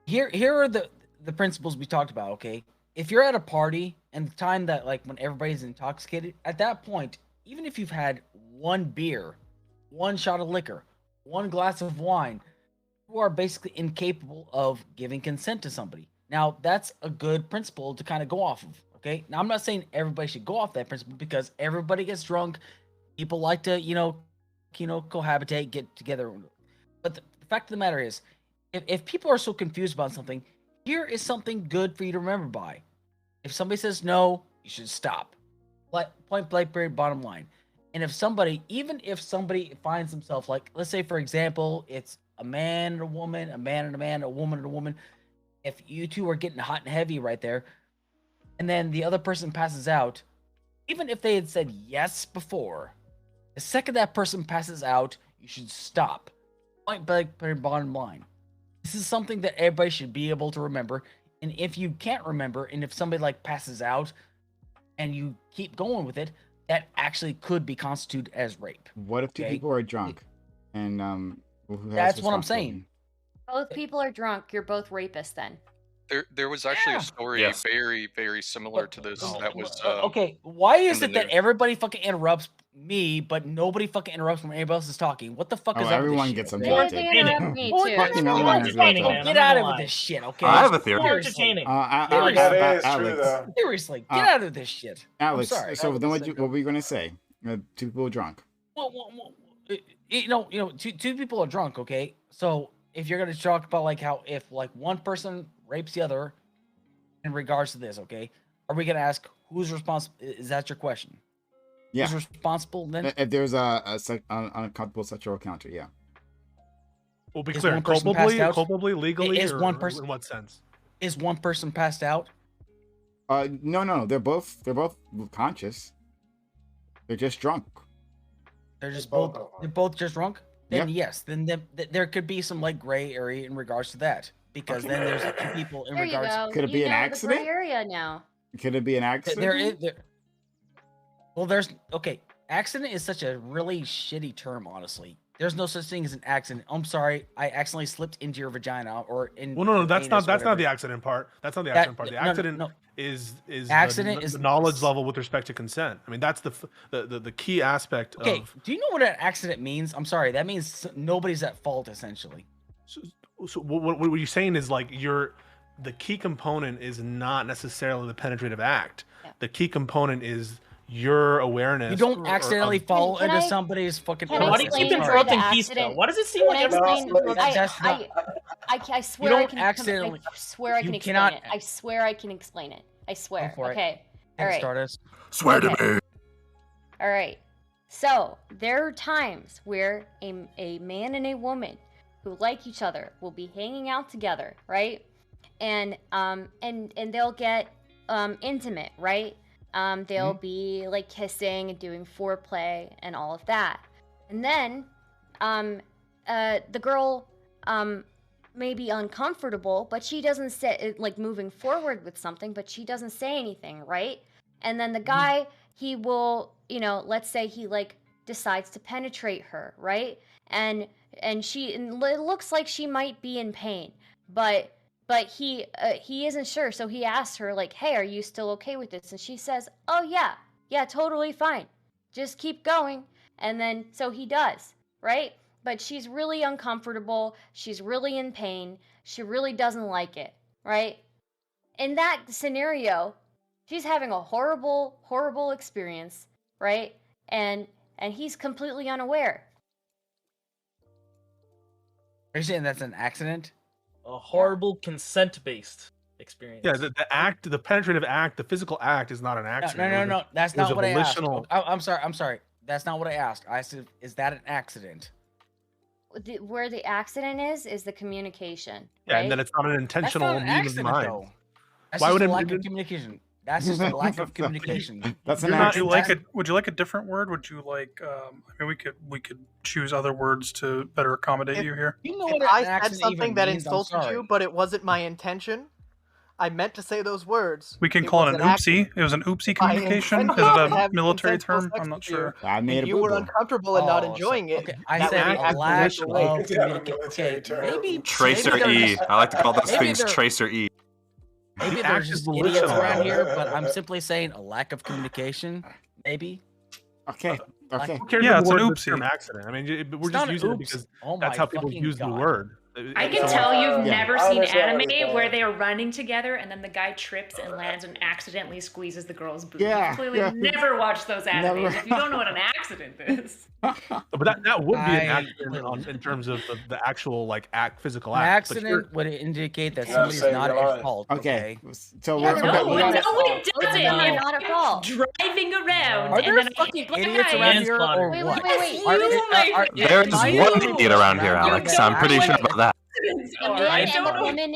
Here are the principles we talked about. Okay, if you're at a party and the time that when everybody's intoxicated, at that point, even if you've had one beer, one shot of liquor, one glass of wine, you are basically incapable of giving consent to somebody. Now, that's a good principle to kind of go off of, okay? Now, I'm not saying everybody should go off that principle because everybody gets drunk. People like to, cohabitate, get together. But the fact of the matter is, if people are so confused about something, here is something good for you to remember by. If somebody says no, you should stop. Point blank, period, bottom line. And even if somebody finds themselves, let's say, for example, it's a man and a woman, a man and a man, a woman and a woman. If you two are getting hot and heavy right there, and then the other person passes out, even if they had said yes before, the second that person passes out, you should stop. Point blank, period, bottom line. This is something that everybody should be able to remember. And if you can't remember, and if somebody passes out, and you keep going with it, that actually could be constituted as rape. What if two people are drunk? And who has That's what I'm responsibility? saying. Both people are drunk. You're both rapists then. There was actually a story very, very similar to this that was okay. Why is in it the that news. everybody fucking interrupts me, but nobody fucking interrupts when anybody else is talking? What the fuck is up with everyone this gets shit? interrupted. They interrupt me too. Fucking everyone is Get interrupted. out of with this shit, okay? I have a theory. Seriously. Alex, Seriously, get out of this shit. Alex, I'm sorry. so then what were you going to say? Two people are drunk. Well, two people are drunk, okay? So if you're gonna talk about how if one person rapes the other, in regards to this, okay, are we gonna ask who's responsible? Is that your question? Yeah. Who's responsible then? If there's an uncomfortable sexual encounter, yeah. We'll be Is clear. one person passed out? Culpably, legally, Is or one person- in what sense? Is one person passed out? No, they're both conscious. They're just drunk. They're both just drunk. Then Yep. yes, then there could be some gray area in regards to that because then there's two people in There you regards. go. Could it You be an know accident? The gray area now. Could it be an accident? There is. Well, accident is such a really shitty term, honestly. There's no such thing as an accident. I'm sorry, I accidentally slipped into your vagina or in. Well, no, that's anus, not whatever. the accident part. That's not the That- accident part. The no, no, accident no. is Accident the, is- the knowledge level with respect to consent. I mean, that's the key aspect Okay, of. do you know what an accident means? I'm sorry, that means nobody's at fault essentially. So what you're saying is the key component is not necessarily the penetrative act. Yeah. The key component is your awareness. You don't accidentally fall Can into I- somebody's fucking. Can I Why do you explain keep where interrupting the Keystone? accident- Why does it seem Can like I everyone's explain? That's not- I swear don't I can. accidentally- I swear I you can explain cannot- it. I swear I can explain it. I swear. Go for it. Okay. All Thanks, right. Stardust. Swear to Okay. me. All right. So there are times where a man and a woman who like each other will be hanging out together, right? And they'll get intimate, right? They'll be kissing and doing foreplay and all of that. And then the girl may be uncomfortable, but she doesn't say moving forward with something, but she doesn't say anything, right? And then the guy, he will, let's say he decides to penetrate her, right? And it looks like she might be in pain, but he isn't sure, so he asks her hey, are you still okay with this? And she says, oh yeah, totally fine, just keep going. And then so he does, right? But she's really uncomfortable, she's really in pain, she really doesn't like it, right? In that scenario, she's having a horrible experience, right? And he's completely unaware. Are you saying that's an accident? A horrible consent-based experience. Yeah, the penetrative act, the physical act is not an accident. No. That's It was not a what I asked. volitional- I'm sorry. That's not what I asked. I said, is that an accident? where the accident is the communication. Yeah, right? and then it's not an That's intentional not an mean of accident, mind. though. That's Why just would a it? lack of communication. That's just a lack of communication. That's Would an you accident. like a Would you like a different word? Would you like? I mean, we could choose other words to better accommodate you here. You know If what an I said accident something even that means? I'm insulted sorry. you, but it wasn't my intention, I meant to say those words. We can it call was it an accident. oopsie. It was an oopsie My communication. Is intention it was to a have military consensual term? sex I'm not with sure. I and made a you were boo-boo. uncomfortable and not Oh, so- enjoying it. okay, I that said would be a acting lack military. of It's not a communication. military Okay, term. maybe Tracer maybe E. there's I like to call those maybe things there- Tracer E. maybe The there's act is just idiots volitional. around here, but I'm simply saying a lack of communication. Maybe. Okay. Okay. Who cares Yeah, if the it's an word is term oopsie. accident? I mean, we're It's just not using it oops. because Oh that's my how people fucking use the God. word. I can So, tell you've yeah. never I seen understand what he's anime where saying. they are running together and then the guy trips and lands and accidentally squeezes the girl's boob. Yeah, You've clearly yeah. never watched those animes Never. if you don't know what an accident is. But that would be an I- accident in terms of the actual like physical An act. But here- accident would indicate that Yeah, somebody's save not your at life. fault. Okay. So Yeah, we're, they're okay, all we No, at gotta, fault. it Most of doesn't. them are If not at you're fault. driving around Are and there then fucking a idiots guy- around here or Manslaughter. what? Yes, Are you, my are- friend. There's am I one the only idiot around here, person Alex. that I'm pretty actually- sure about that. Accidents In are. this, I in, don't know. in, Am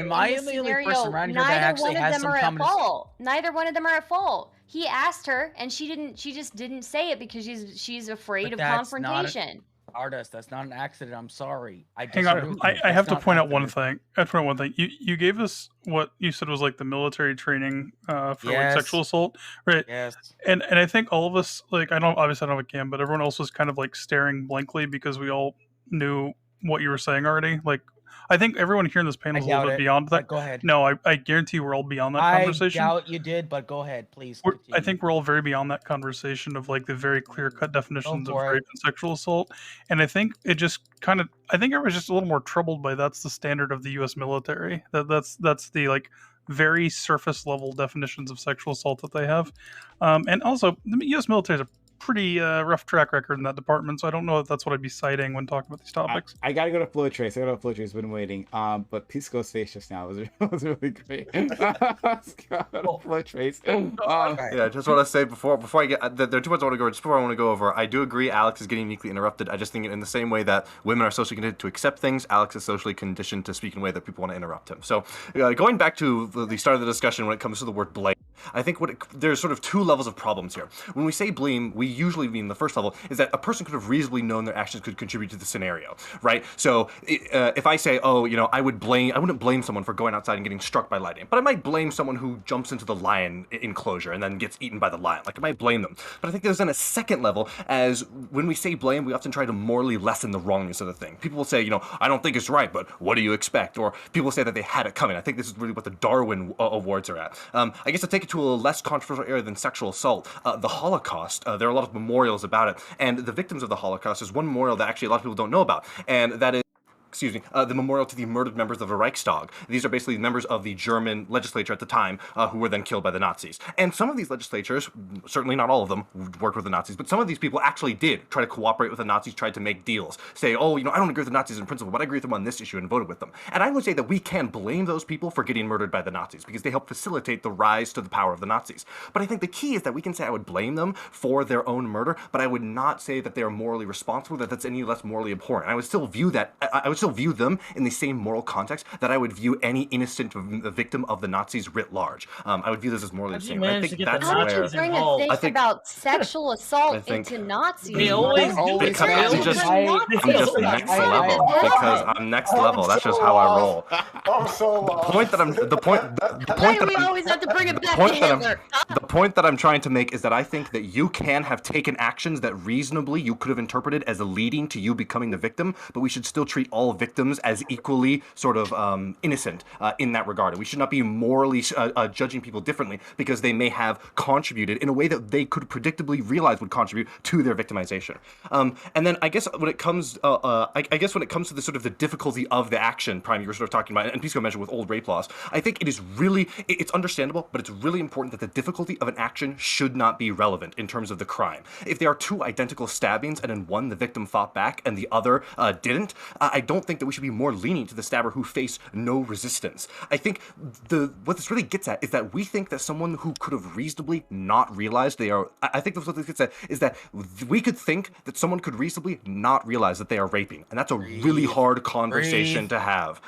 in I this the only person scenario, around here that neither actually one of has them some are at common? fault. Neither one of them are at fault. He asked her, and she didn't. She just didn't say it because she's afraid But of that's not a- confrontation. Artist, that's not an accident. I'm sorry. I Hang on, disagree with I you. have That's to not point out one accident. thing. I have to point out one thing. You gave us what you said was like the military training for like Yes. sexual assault, right? Yes. And I think all of us, like, I don't obviously I don't have a cam, but everyone else was kind of like staring blankly because we all knew what you were saying already. Like, I think everyone here in this panel is a little doubt bit it, beyond but that. go ahead. No, I guarantee we're all beyond that I conversation. doubt you did, but go ahead, please. I continue. think we're all very beyond that conversation of like the very clear-cut definitions of for it. rape and sexual assault, and I think it just kind of I think everyone's just a little more troubled by that's the standard of the U.S. military. That's the like very surface level definitions of sexual assault that they have, and also the U.S. military has a pretty rough track record in that department, so I don't know if that's what I'd be citing when talking about these topics. I gotta go to Flow Trace. I gotta go to Flow Trace. Been waiting. But Pisco's face just now was really great. Let's go to Flow Trace. Yeah, I just want to say before I get there are 2 points I want to go over. Just before I want to go over, I do agree Alex is getting uniquely interrupted. I just think in the same way that women are socially conditioned to accept things, Alex is socially conditioned to speak in a way that people want to interrupt him. So going back to the start of the discussion when it comes to the word blame, I think there's sort of 2 levels of problems here. When we say blame, we usually mean the first level is that a person could have reasonably known their actions could contribute to the scenario, right? So if I say, oh, I wouldn't blame someone for going outside and getting struck by lightning, but I might blame someone who jumps into the lion enclosure and then gets eaten by the lion. Like, I might blame them. But I think there's then a second level, as when we say blame, we often try to morally lessen the wrongness of the thing. People will say, I don't think it's right, but what do you expect? Or people say that they had it coming. I think this is really what the Darwin Awards are at. I guess to take it to a less controversial area than sexual assault, the Holocaust, there are a lot of memorials about it, and the victims of the Holocaust is one memorial that actually a lot of people don't know about, and that is the memorial to the murdered members of the Reichstag. These are basically members of the German legislature at the time who were then killed by the Nazis. And some of these legislatures, certainly not all of them, worked with the Nazis, but some of these people actually did try to cooperate with the Nazis, tried to make deals, say, oh, I don't agree with the Nazis in principle, but I agree with them on this issue, and voted with them. And I would say that we can blame those people for getting murdered by the Nazis because they helped facilitate the rise to the power of the Nazis. But I think the key is that we can say I would blame them for their own murder, but I would not say that they are morally responsible, that that's any less morally abhorrent. I would still view them in the same moral context that I would view any innocent victim of the Nazis writ large. I would view this as morally the same. I think that's How would you where bring a thing about sexual assault into Nazis? They always because I'm just next level. Because I'm next level. That's just how I roll. I'm so lost. Why do we always have to bring it back to Hitler? The point that I'm trying to make is that I think that you can have taken actions that reasonably you could have interpreted as leading to you becoming the victim, but we should still treat all victims as equally sort of innocent in that regard. And we should not be morally judging people differently because they may have contributed in a way that they could predictably realize would contribute to their victimization. And then I guess when it comes, to the sort of the difficulty of the action, Prime, you were sort of talking about, and Pisco mentioned with old rape laws, I think it is really, it's understandable, but it's really important that the difficulty of an action should not be relevant in terms of the crime. If there are 2 identical stabbings and in one the victim fought back and the other didn't, I don't don't think that we should be more lenient to the stabber who faced no resistance. I think what this really gets at is that we think that someone who could have reasonably not realized they are. I think that's what this gets at is that we could think that someone could reasonably not realize that they are raping, and that's a really hard conversation to have.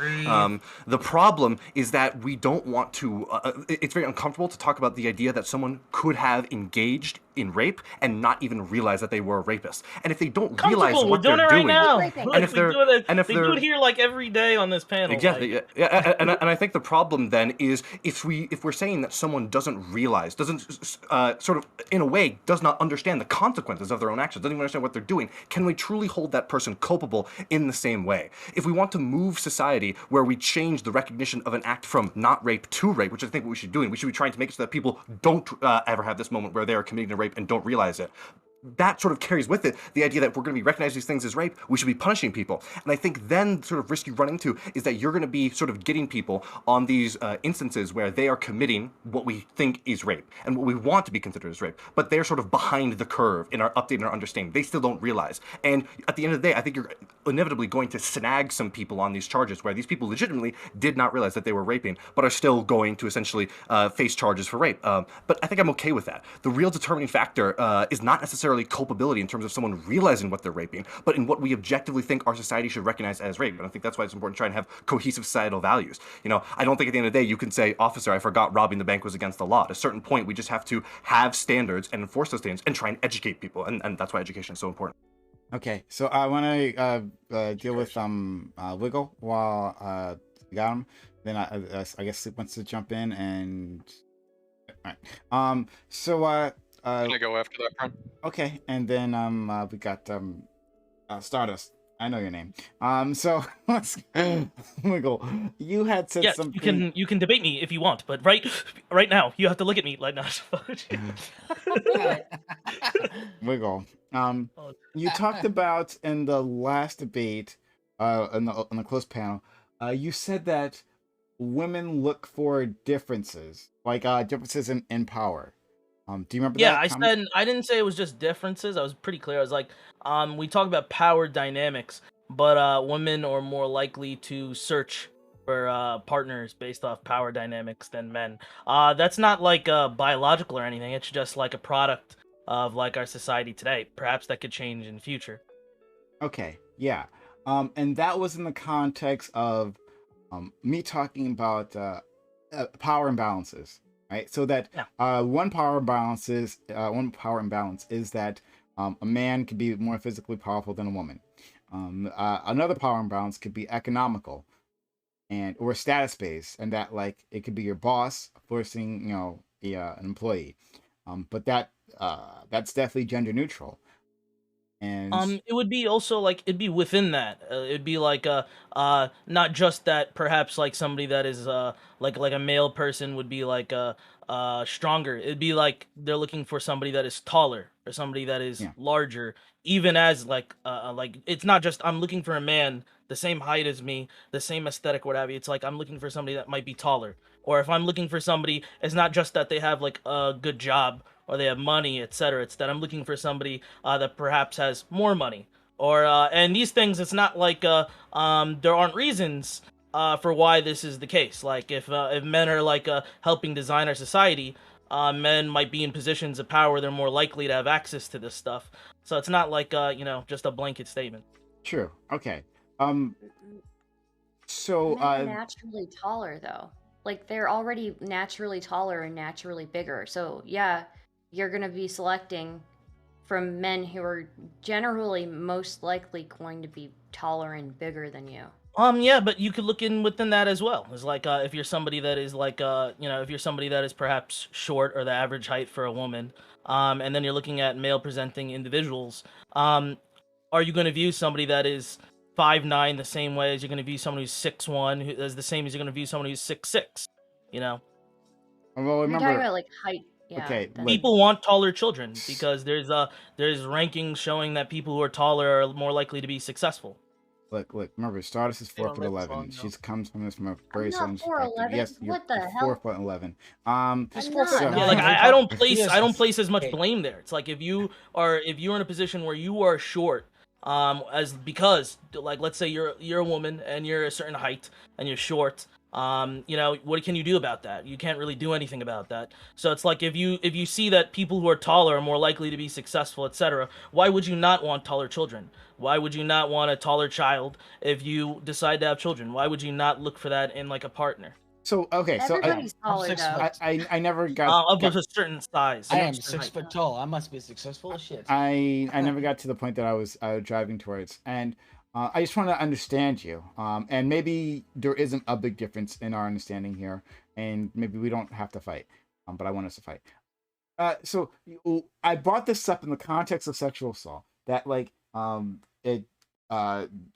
The problem is that we don't want to. It's very uncomfortable to talk about the idea that someone could have engaged in rape and not even realize that they were a rapist. And if they don't realize what they're doing, and if they're they do it here like every day on this panel. Exactly. Like, yeah. And I think the problem then is if we're saying that someone doesn't realize, doesn't sort of in a way does not understand the consequences of their own actions, doesn't even understand what they're doing, can we truly hold that person culpable in the same way? If we want to move society where we change the recognition of an act from not rape to rape, which I think what we should be doing, we should be trying to make it so that people don't ever have this moment where they are committing a rape and don't realize it. That sort of carries with it the idea that if we're going to be recognizing these things as rape, we should be punishing people. And I think then sort of risk you run into is that you're going to be sort of getting people on these instances where they are committing what we think is rape and what we want to be considered as rape, but they're sort of behind the curve in our update and our understanding. They still don't realize. And at the end of the day, I think you're inevitably going to snag some people on these charges where these people legitimately did not realize that they were raping, but are still going to essentially face charges for rape. But I think I'm okay with that. The real determining factor is not necessarily culpability in terms of someone realizing what they're raping, but in what we objectively think our society should recognize as rape. And I think that's why it's important to try and have cohesive societal values. You know, I don't think at the end of the day you can say, officer, I forgot robbing the bank was against the law. At a certain point, we just have to have standards and enforce those standards and try and educate people. And that's why education is so important. Okay, so I want to deal with Wiggle while you got him. Then I guess Sleep wants to jump in and all right. Can I go after that, Prime? Okay, and then we got Stardust. I know your name. So let's Wiggle. You had said yes, something. you can debate me if you want, but right now you have to look at me like that. Wiggle. You talked about in the last debate, in the closed panel, you said that women look for differences, like differences in power. Do you remember Yeah, that? I said I didn't say it was just differences. I was pretty clear. I was like, we talk about power dynamics, but women are more likely to search for partners based off power dynamics than men. That's not like biological or anything. It's just like a product of like our society today. Perhaps that could change in the future. Okay, yeah. And that was in the context of me talking about power imbalances. Right, so that one power imbalance is that a man could be more physically powerful than a woman. Another power imbalance could be economical, or status based, and that like it could be your boss forcing an employee. But that's definitely gender neutral. And it would be also like it'd be within that. It'd be like not just that. Perhaps like somebody that is like a male person would be like stronger. It'd be like they're looking for somebody that is taller or somebody that is larger. Even as like it's not just I'm looking for a man the same height as me, the same aesthetic, what have you. It's like I'm looking for somebody that might be taller. Or if I'm looking for somebody, it's not just that they have like a good job or they have money, etc. It's that I'm looking for somebody that perhaps has more money. Or and these things, it's not like there aren't reasons for why this is the case. Like if men are like helping design our society, men might be in positions of power. They're more likely to have access to this stuff. So it's not like just a blanket statement. True. Okay. So Men are naturally taller though. Like they're already naturally taller and naturally bigger. So yeah, you're gonna be selecting from men who are generally most likely going to be taller and bigger than you. Yeah, but you could look in within that as well. It's like if you're somebody that is like if you're somebody that is perhaps short or the average height for a woman, and then you're looking at male presenting individuals, are you going to view somebody that is 5'9" the same way as you're going to view someone who's 6'1", who is the same as you're going to view someone who's 6'6"? You know. Well, You're talking about like height. Yeah. Okay. People want taller children because there's rankings showing that people who are taller are more likely to be successful. Look. Remember, Stardust is 4'11". She comes from this from a very certain perspective. 4'11". Yes, What the you're hell? 4'11". Yeah, like I don't place as much blame there. It's like if you're in a position where you are short as because like let's say you're a woman and you're a certain height and you're short. You know, what can you do about that? You can't really do anything about that. So it's like if you see that people who are taller are more likely to be successful, etc. Why would you not want taller children? Why would you not want a taller child if you decide to have children? Why would you not look for that in like a partner? So okay, so Everybody's taller six though. foot. I never got, Of a certain size. I am certain 6 height. foot tall. I must be successful as shit. I never got to the point that I was driving towards, and I just want to understand you. And maybe there isn't a big difference in our understanding here, and maybe we don't have to fight. But I want us to fight. So I brought this up in the context of sexual assault. That like it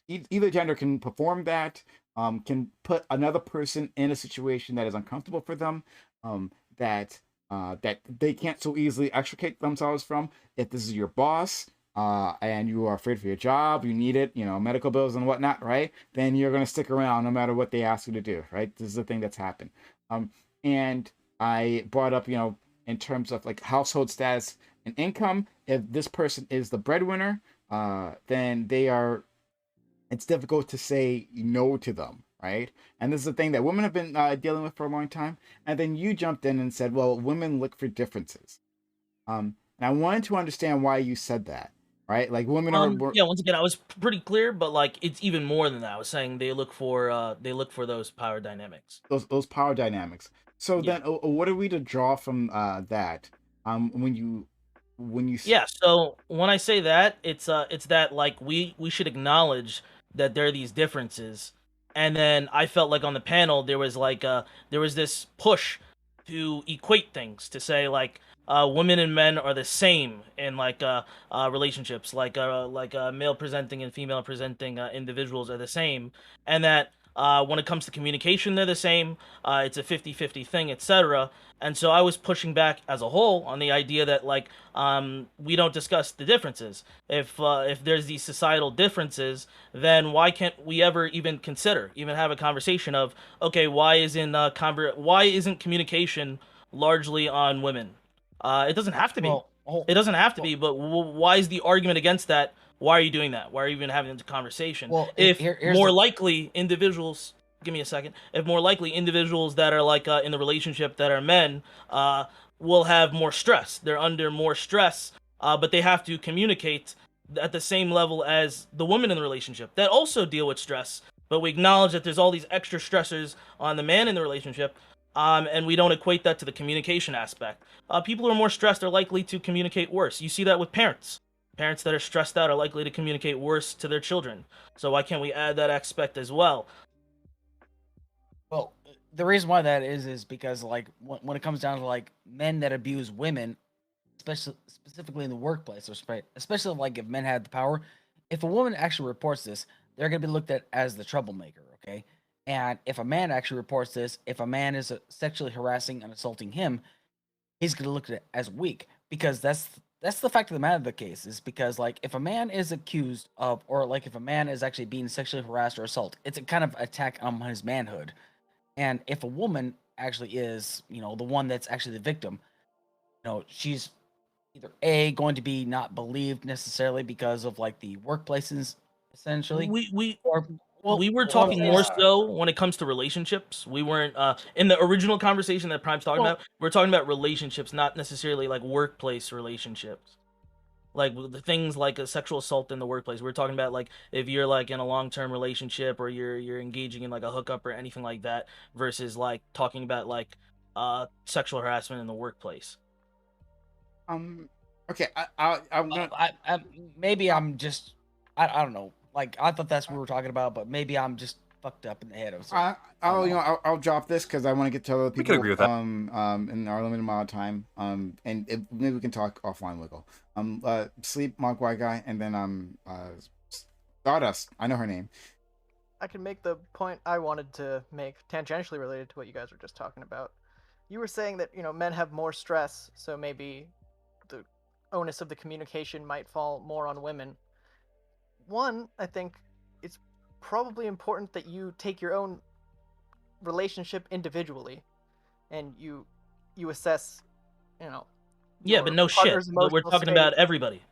either gender can perform that, can put another person in a situation that is uncomfortable for them, that that they can't so easily extricate themselves from. If this is your boss, and you are afraid for your job, you need it, you know, medical bills and whatnot, right? Then you're gonna stick around no matter what they ask you to do, right? This is the thing that's happened. And I brought up, you know, in terms of like household status and income, if this person is the breadwinner, then they are, it's difficult to say no to them, right? And this is the thing that women have been dealing with for a long time. And then you jumped in and said, well, women look for differences. And I wanted to understand why you said that, right? Like women are Yeah, once again, I was pretty clear, but like it's even more than that. I was saying they look for those power dynamics. those power dynamics. So Yeah. then, what are we to draw from that? When you Yeah, so when I say that, it's that like we should acknowledge that there are these differences. And then I felt like on the panel there was like there was this push to equate things, to say like women and men are the same in like relationships, like male presenting and female presenting individuals are the same, and that when it comes to communication they're the same. It's a 50-50 thing, etc. And so I was pushing back as a whole on the idea that like we don't discuss the differences. If there's these societal differences, then why can't we ever even consider, even have a conversation of, okay, why isn't communication largely on women? It doesn't have to be. It doesn't have to be. But why is the argument against that? Why are you doing that? Why are you even having the conversation? Well, if here's more the- likely individuals, give me a second. If more likely individuals that are like in the relationship that are men, will have more stress. They're under more stress, but they have to communicate at the same level as the women in the relationship that also deal with stress. But we acknowledge that there's all these extra stressors on the man in the relationship, and we don't equate that to the communication aspect. People who are more stressed are likely to communicate worse. You see that with parents. Parents that are stressed out are likely to communicate worse to their children. So why can't we add that aspect as well? Well, the reason why that is because like when it comes down to like men that abuse women, specifically in the workplace, or especially like if men had the power, if a woman actually reports this, they're gonna be looked at as the troublemaker, okay? And if a man actually reports this, if a man is sexually harassing and assaulting him, he's gonna look at it as weak, because that's the fact of the matter of the case, is because like if a man is accused of, or like if a man is actually being sexually harassed or assaulted, it's a kind of attack on his manhood. And if a woman actually is, you know, the one that's actually the victim, you know, she's either A, going to be not believed necessarily because of like the workplaces, essentially. We Well, were talking more so when it comes to relationships. We weren't in the original conversation that Prime's talking about. We're talking about relationships, not necessarily like workplace relationships. Like the things like a sexual assault in the workplace. We're talking about like if you're like in a long-term relationship or you're engaging in like a hookup or anything like that, versus like talking about like sexual harassment in the workplace. Okay, I'm gonna. Maybe I'm just, I don't know. Like I thought that's what we were talking about, but maybe I'm just fucked up in the head. I'll drop this because I want to get to other people. We can agree with that. In our limited amount of time. Maybe we can talk offline, Wiggle. Sleep, Monk White Guy, and then Stardust. I know her name. I can make the point I wanted to make tangentially related to what you guys were just talking about. You were saying that, you know, men have more stress, so maybe the onus of the communication might fall more on women. One, I think it's probably important that you take your own relationship individually and you assess, you know. Yeah, but no shit. But we're talking about everybody.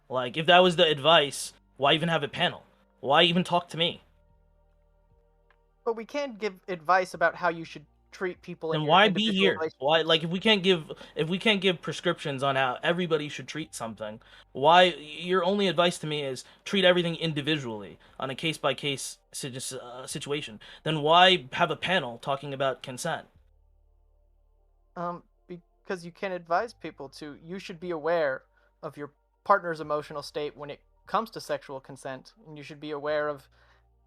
Like if that was the advice Why even have a panel? Why even talk to me? But we can't give advice about how you should treat people in Then your why be individual here? relationships. Why, like, if we can't give prescriptions on how everybody should treat something, why your only advice to me is treat everything individually on a case by case situation? Then why have a panel talking about consent? Because you can advise people you should be aware of your partner's emotional state when it comes to sexual consent, and you should be aware of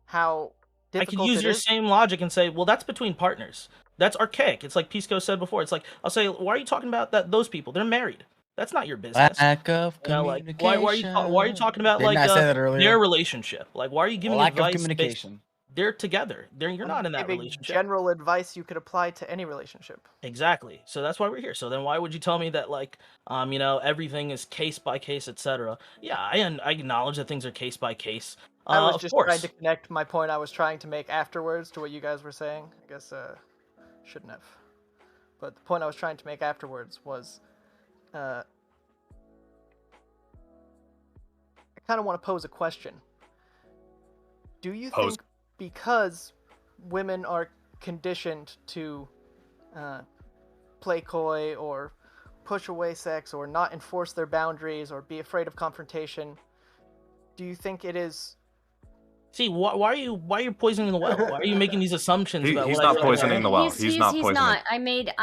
how I could difficult use it your is. same logic and say, well, that's between partners. That's archaic. It's like Pisco said before. It's like, I'll say, why are you talking about those people? They're married. That's not your business. Lack of You know, like, communication. why are you talking about Didn't like I say that earlier? their relationship? Like, why are you giving Lack of advice based? communication. They're together. You're not in that Giving relationship. general advice you could apply to any relationship. Exactly. So that's why we're here. So then why would you tell me that like everything is case by case, etc.? Yeah, I acknowledge that things are case by case. I was Of just course. trying to connect my point I was trying to make afterwards to what you guys were saying. I guess shouldn't have. But the point I was trying to make afterwards was I kind of want to pose a question. Do you think because women are conditioned to play coy or push away sex or not enforce their boundaries or be afraid of confrontation, do you think it is... See, why are you poisoning the well? Why are you making these assumptions about He's what not I poisoning the well. He's not poisoning. Not. I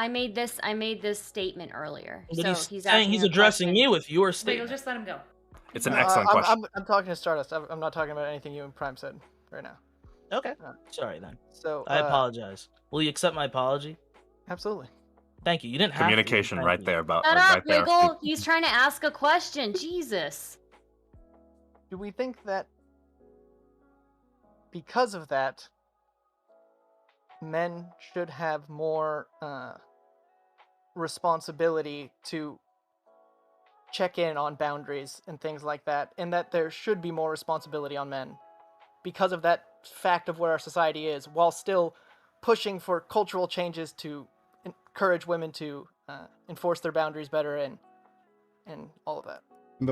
made this statement earlier. But So he's asking he's a addressing question. me with your Wait, statement. just let him go. It's an excellent question. I'm talking to Stardust. I'm not talking about anything you and Prime said right now. Okay. Sorry then. So I apologize. Will you accept my apology? Absolutely. Thank you. You didn't have Communication to. right there about Shut right up, there. Wiggle. He's trying to ask a question. Jesus. Do we think that because of that, men should have more responsibility to check in on boundaries and things like that, and that there should be more responsibility on men because of that fact of where our society is, while still pushing for cultural changes to encourage women to enforce their boundaries better and all of that? And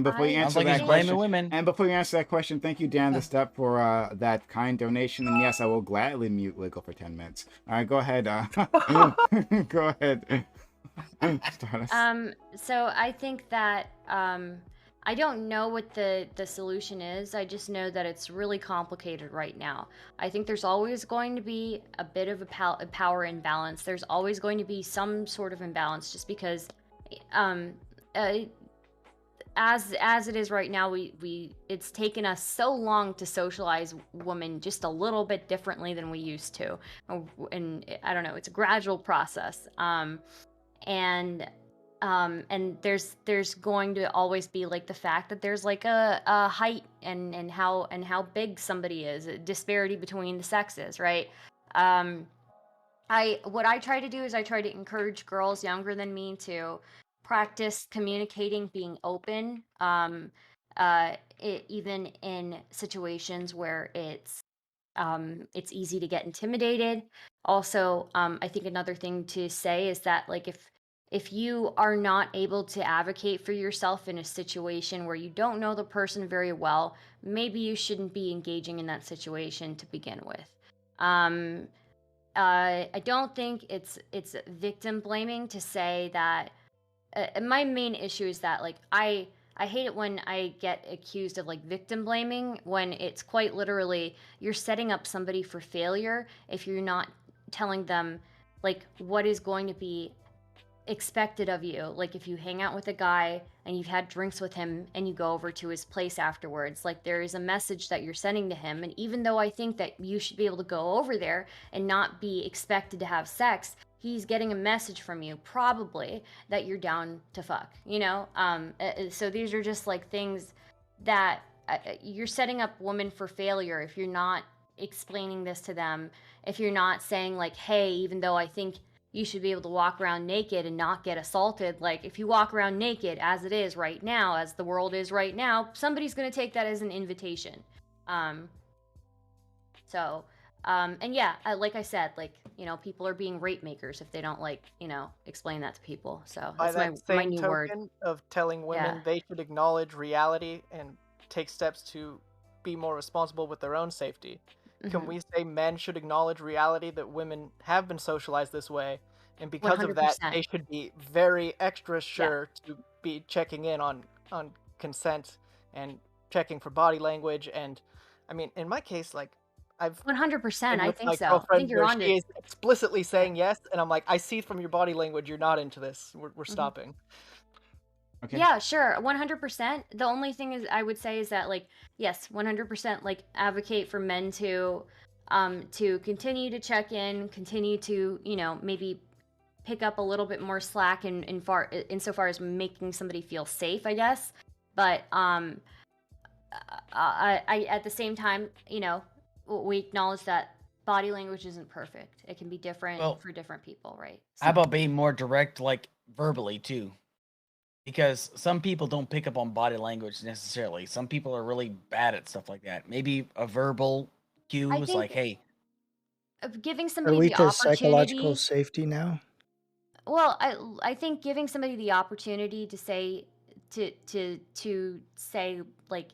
before you answer that question, and before you answer that question, thank you, Dan the Step, for that kind donation. And yes, I will gladly mute Wiggle for 10 minutes. All right, go ahead. Go ahead. So I think that I don't know what the solution is. I just know that it's really complicated right now. I think there's always going to be a bit of a power imbalance. There's always going to be some sort of imbalance, just because as it is right now, it's taken us so long to socialize women just a little bit differently than we used to, and I don't know, it's a gradual process. And there's going to always be like the fact that there's like a height and how big somebody is, a disparity between the sexes, right? What I try to do is I try to encourage girls younger than me to practice communicating, being open, even in situations where it's easy to get intimidated. Also, I think another thing to say is that, like, if you are not able to advocate for yourself in a situation where you don't know the person very well, maybe you shouldn't be engaging in that situation to begin with. I don't think it's victim blaming to say that. My main issue is that, like, I hate it when I get accused of like victim blaming, when it's quite literally you're setting up somebody for failure if you're not telling them like what is going to be expected of you. Like, if you hang out with a guy and you've had drinks with him and you go over to his place afterwards, like, there is a message that you're sending to him. And even though I think that you should be able to go over there and not be expected to have sex, he's getting a message from you probably that you're down to fuck, you know? So these are just like things that you're setting up women for failure if you're not explaining this to them, if you're not saying like, hey, even though I think you should be able to walk around naked and not get assaulted. Like, if you walk around naked as it is right now, as the world is right now, somebody's going to take that as an invitation. And yeah, like I said, like, you know, people are being rape makers if they don't, like, you know, explain that to people. So By that's that my same new token word. of telling women Yeah. they should acknowledge reality and take steps to be more responsible with their own safety. Can Mhm. we say men should acknowledge reality that women have been socialized this way, and because of that, 100%. they should be very extra Yeah. sure to be checking in on consent and checking for body language? And I mean, in my case, like I've 100%. been I with think my so. I girlfriend think you're where on she to. is explicitly saying yes, and I'm like, I see from your body language you're not into this. We're stopping. Okay. Yeah, sure, 100%. The only thing is I would say is that like yes, 100% like advocate for men to continue to check in, continue to, maybe pick up a little bit more slack insofar as making somebody feel safe, I guess. But I at the same time, we acknowledge that body language isn't perfect. It can be different Well, for different people, right? How about being more direct, like verbally too? Because some people don't pick up on body language necessarily. Some people are really bad at stuff like that. Maybe a verbal cue I is think like, "Hey, giving Are somebody we the to psychological opportunity. safety now? Well, I think giving somebody the opportunity to say say like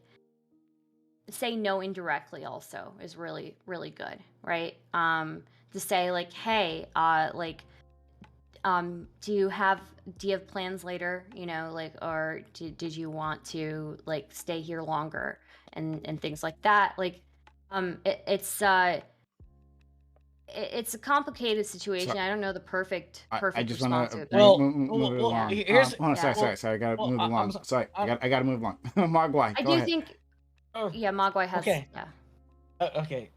say no indirectly also is really really good, right? To say like, hey, do you have plans later? Like, or did you want to like stay here longer and things like that? Like, it's it's a complicated situation. I don't know the perfect I just response want to to it, but move it along. here's Hold on, yeah. sorry, I gotta well, move along. I'm, Sorry, I gotta move along. Mogwai, I go do ahead. think, yeah, Mogwai has, okay, yeah. okay."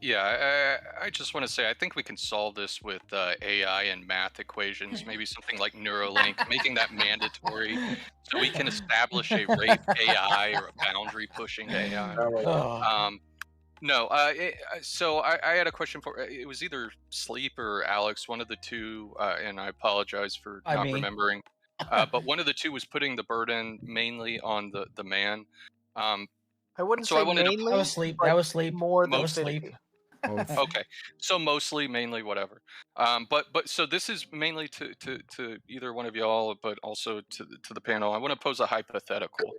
Yeah, I just want to say I think we can solve this with AI and math equations. Maybe something like Neuralink, making that mandatory, so we can establish a rape AI or a boundary pushing AI. Oh. No, so I had a question for it was either Sleep or Alex, one of the two, and I apologize for I not mean, remembering. But one of the two was putting the burden mainly on the man. Um, I wouldn't so I say wanted to that mainly, was sleep. but That was sleep. more That than was sleep. 50. Both. Okay, so mostly, mainly, whatever. But so this is mainly to either one of y'all, but also to the panel. I want to pose a hypothetical.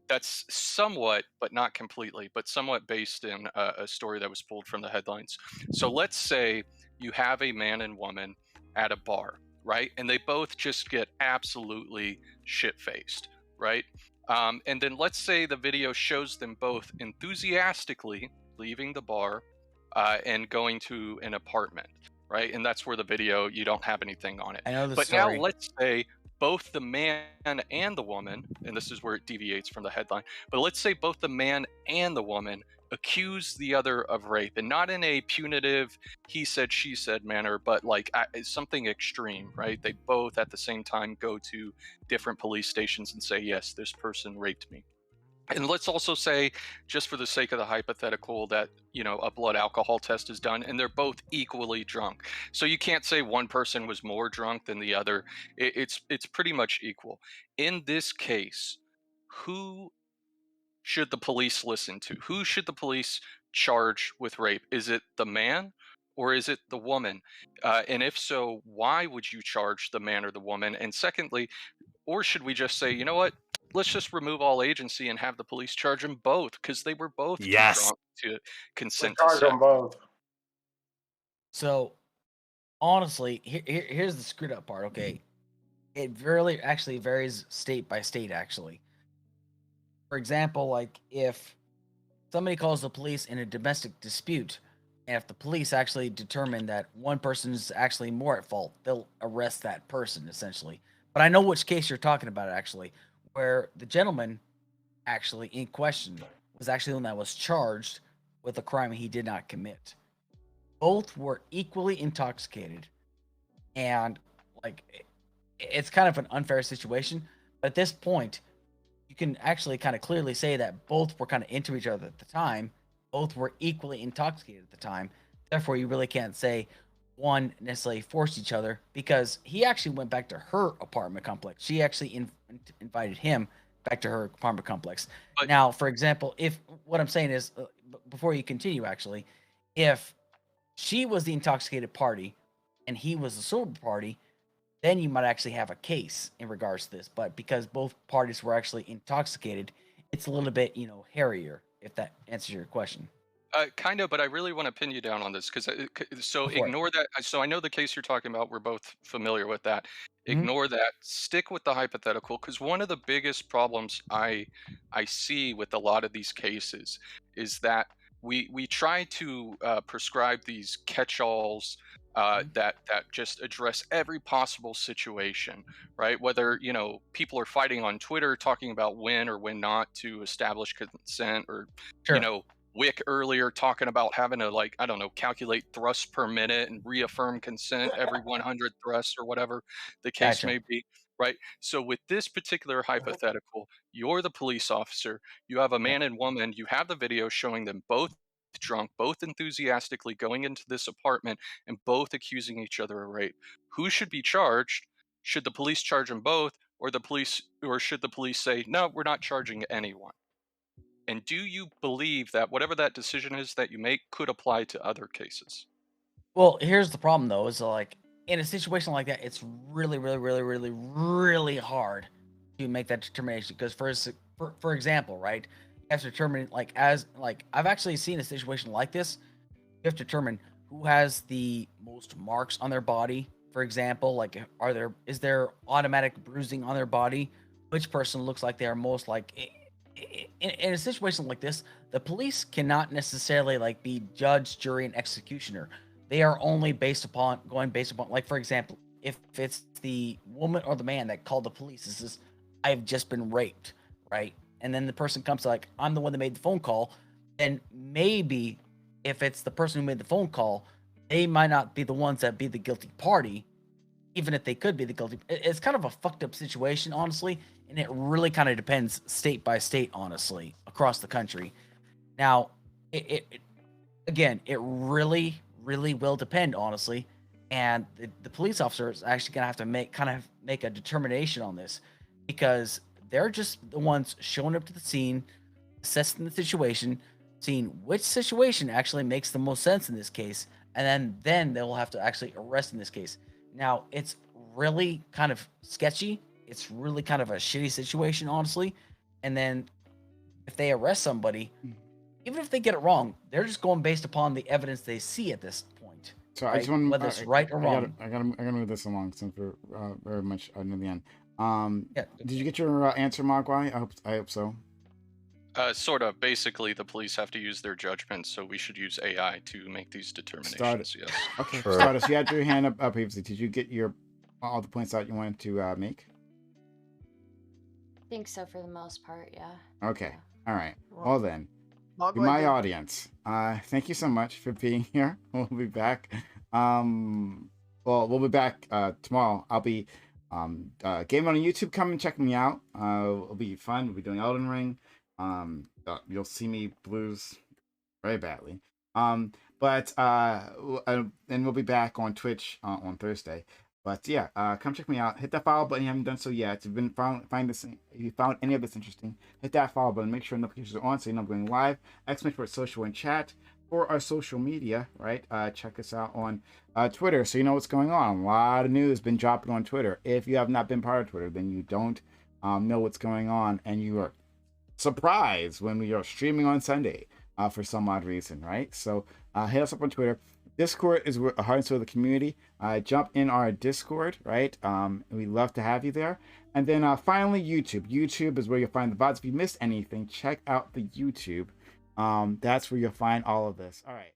That's somewhat, but not completely, but somewhat based in a story that was pulled from the headlines. So let's say you have a man and woman at a bar, right? And they both just get absolutely shit faced, right? And then let's say the video shows them both enthusiastically leaving the bar and going to an apartment, right? And that's where the video, you don't have anything on it. I know the But now story. let's say both the man and the woman, and this is where it deviates from the headline, but let's say both the man and the woman accuse the other of rape, and not in a punitive he said she said manner, but like something extreme, right? They both at the same time go to different police stations and say, yes, this person raped me. And let's also say, just for the sake of the hypothetical, that a blood alcohol test is done and they're both equally drunk. So you can't say one person was more drunk than the other. It's pretty much equal. In this case, who should the police listen to? Who should the police charge with rape? Is it the man or is it the woman? And if so, why would you charge the man or the woman? And secondly, or should we just say, you know what? Let's just remove all agency and have the police charge them both because they were both too Yes. drunk to We consent to charge sex. them both. So, honestly, here's the screwed up part. Okay, it really actually varies state by state. Actually, for example, like if somebody calls the police in a domestic dispute, and if the police actually determine that one person is actually more at fault, they'll arrest that person essentially. But I know which case you're talking about actually, where the gentleman actually in question was actually the one that was charged with a crime he did not commit. Both were equally intoxicated, and like it's kind of an unfair situation. But at this point, you can actually kind of clearly say that both were kind of into each other at the time. Both were equally intoxicated at the time. Therefore, you really can't say one necessarily forced each other because he actually went back to her apartment complex. She actually invited him back to her apartment complex. But now, for example, if what I'm saying is, before you continue, actually, if she was the intoxicated party and he was the sober party, then you might actually have a case in regards to this. But because both parties were actually intoxicated it's a little bit, hairier, if that answers your question. Kind of, but I really want to pin you down on this because so Go for it. ignore that. So I know the case you're talking about. We're both familiar with that. Mhm. Ignore that. Stick with the hypothetical because one of the biggest problems I see with a lot of these cases is that we try to prescribe these catch-alls that just address every possible situation, right? Whether people are fighting on Twitter talking about when or when not to establish consent, or Sure. Wick earlier talking about having to, like, I don't know, calculate thrusts per minute and reaffirm consent every 100 thrusts or whatever the case Gotcha. may be, right? So with this particular hypothetical, you're the police officer, you have a man and woman, you have the video showing them both drunk, both enthusiastically going into this apartment and both accusing each other of rape. Who should be charged? Should the police charge them both, or should the police say, "No, we're not charging anyone"? And do you believe that whatever that decision is that you make could apply to other cases? Well, here's the problem though, is like in a situation like that, it's really, really, really, really, really hard to make that determination. Because for example, right, you have to determine I've actually seen a situation like this. You have to determine who has the most marks on their body. For example, like is there automatic bruising on their body? Which person looks like they are most like in a situation like this, the police cannot necessarily be judge, jury, and executioner. They are only based upon like, for example, if it's the woman or the man that called the police, this is, I've just been raped, right? And then the person comes like, I'm the one that made the phone call. Then maybe if it's the person who made the phone call, they might not be the ones that be the guilty party, even if they could be the guilty. It's kind of a fucked up situation, honestly, and it really kind of depends state by state, honestly, across the country. Now, it really, really will depend, honestly, and the police officer is actually gonna have to make a determination on this, because they're just the ones showing up to the scene, assessing the situation, seeing which situation actually makes the most sense in this case, and then they'll have to actually arrest in this case. Now, it's really kind of sketchy. It's really kind of a shitty situation, honestly. And then if they arrest somebody, even if they get it wrong, they're just going based upon the evidence they see at this point. So right? I just want whether it's right or wrong. I gotta move this along since we're very much near the end. Did you get your answer, Mogwai? I hope so. Sort of. Basically, the police have to use their judgment, so we should use AI to make these determinations. Yes. Okay. Stardust, you had your hand up previously. Did you get all the points out you wanted to make? I think so for the most part, yeah. Okay. All right. Well then, Mogwai to my did- audience, thank you so much for being here. We'll be back. We'll be back tomorrow. I'll be gaming on YouTube. Come and check me out. It'll be fun. We'll be doing Elden Ring. You'll see me blues very badly. And we'll be back on Twitch on Thursday. But yeah, come check me out. Hit that follow button if you haven't done so yet. If you found any of this interesting, hit that follow button. Make sure notifications are on so you know I'm going live. !for social and chat for our social media, right? Check us out on Twitter so you know what's going on. A lot of news been dropping on Twitter. If you have not been part of Twitter, then you don't know what's going on, and you are surprised when we are streaming on Sunday for some odd reason, right? So hit us up on Twitter. Discord is a heart and soul of the community. Jump in our Discord, right? We'd love to have you there. And then finally, YouTube. YouTube is where you'll find the VODs. If you missed anything, check out the YouTube. That's where you'll find all of this. All right.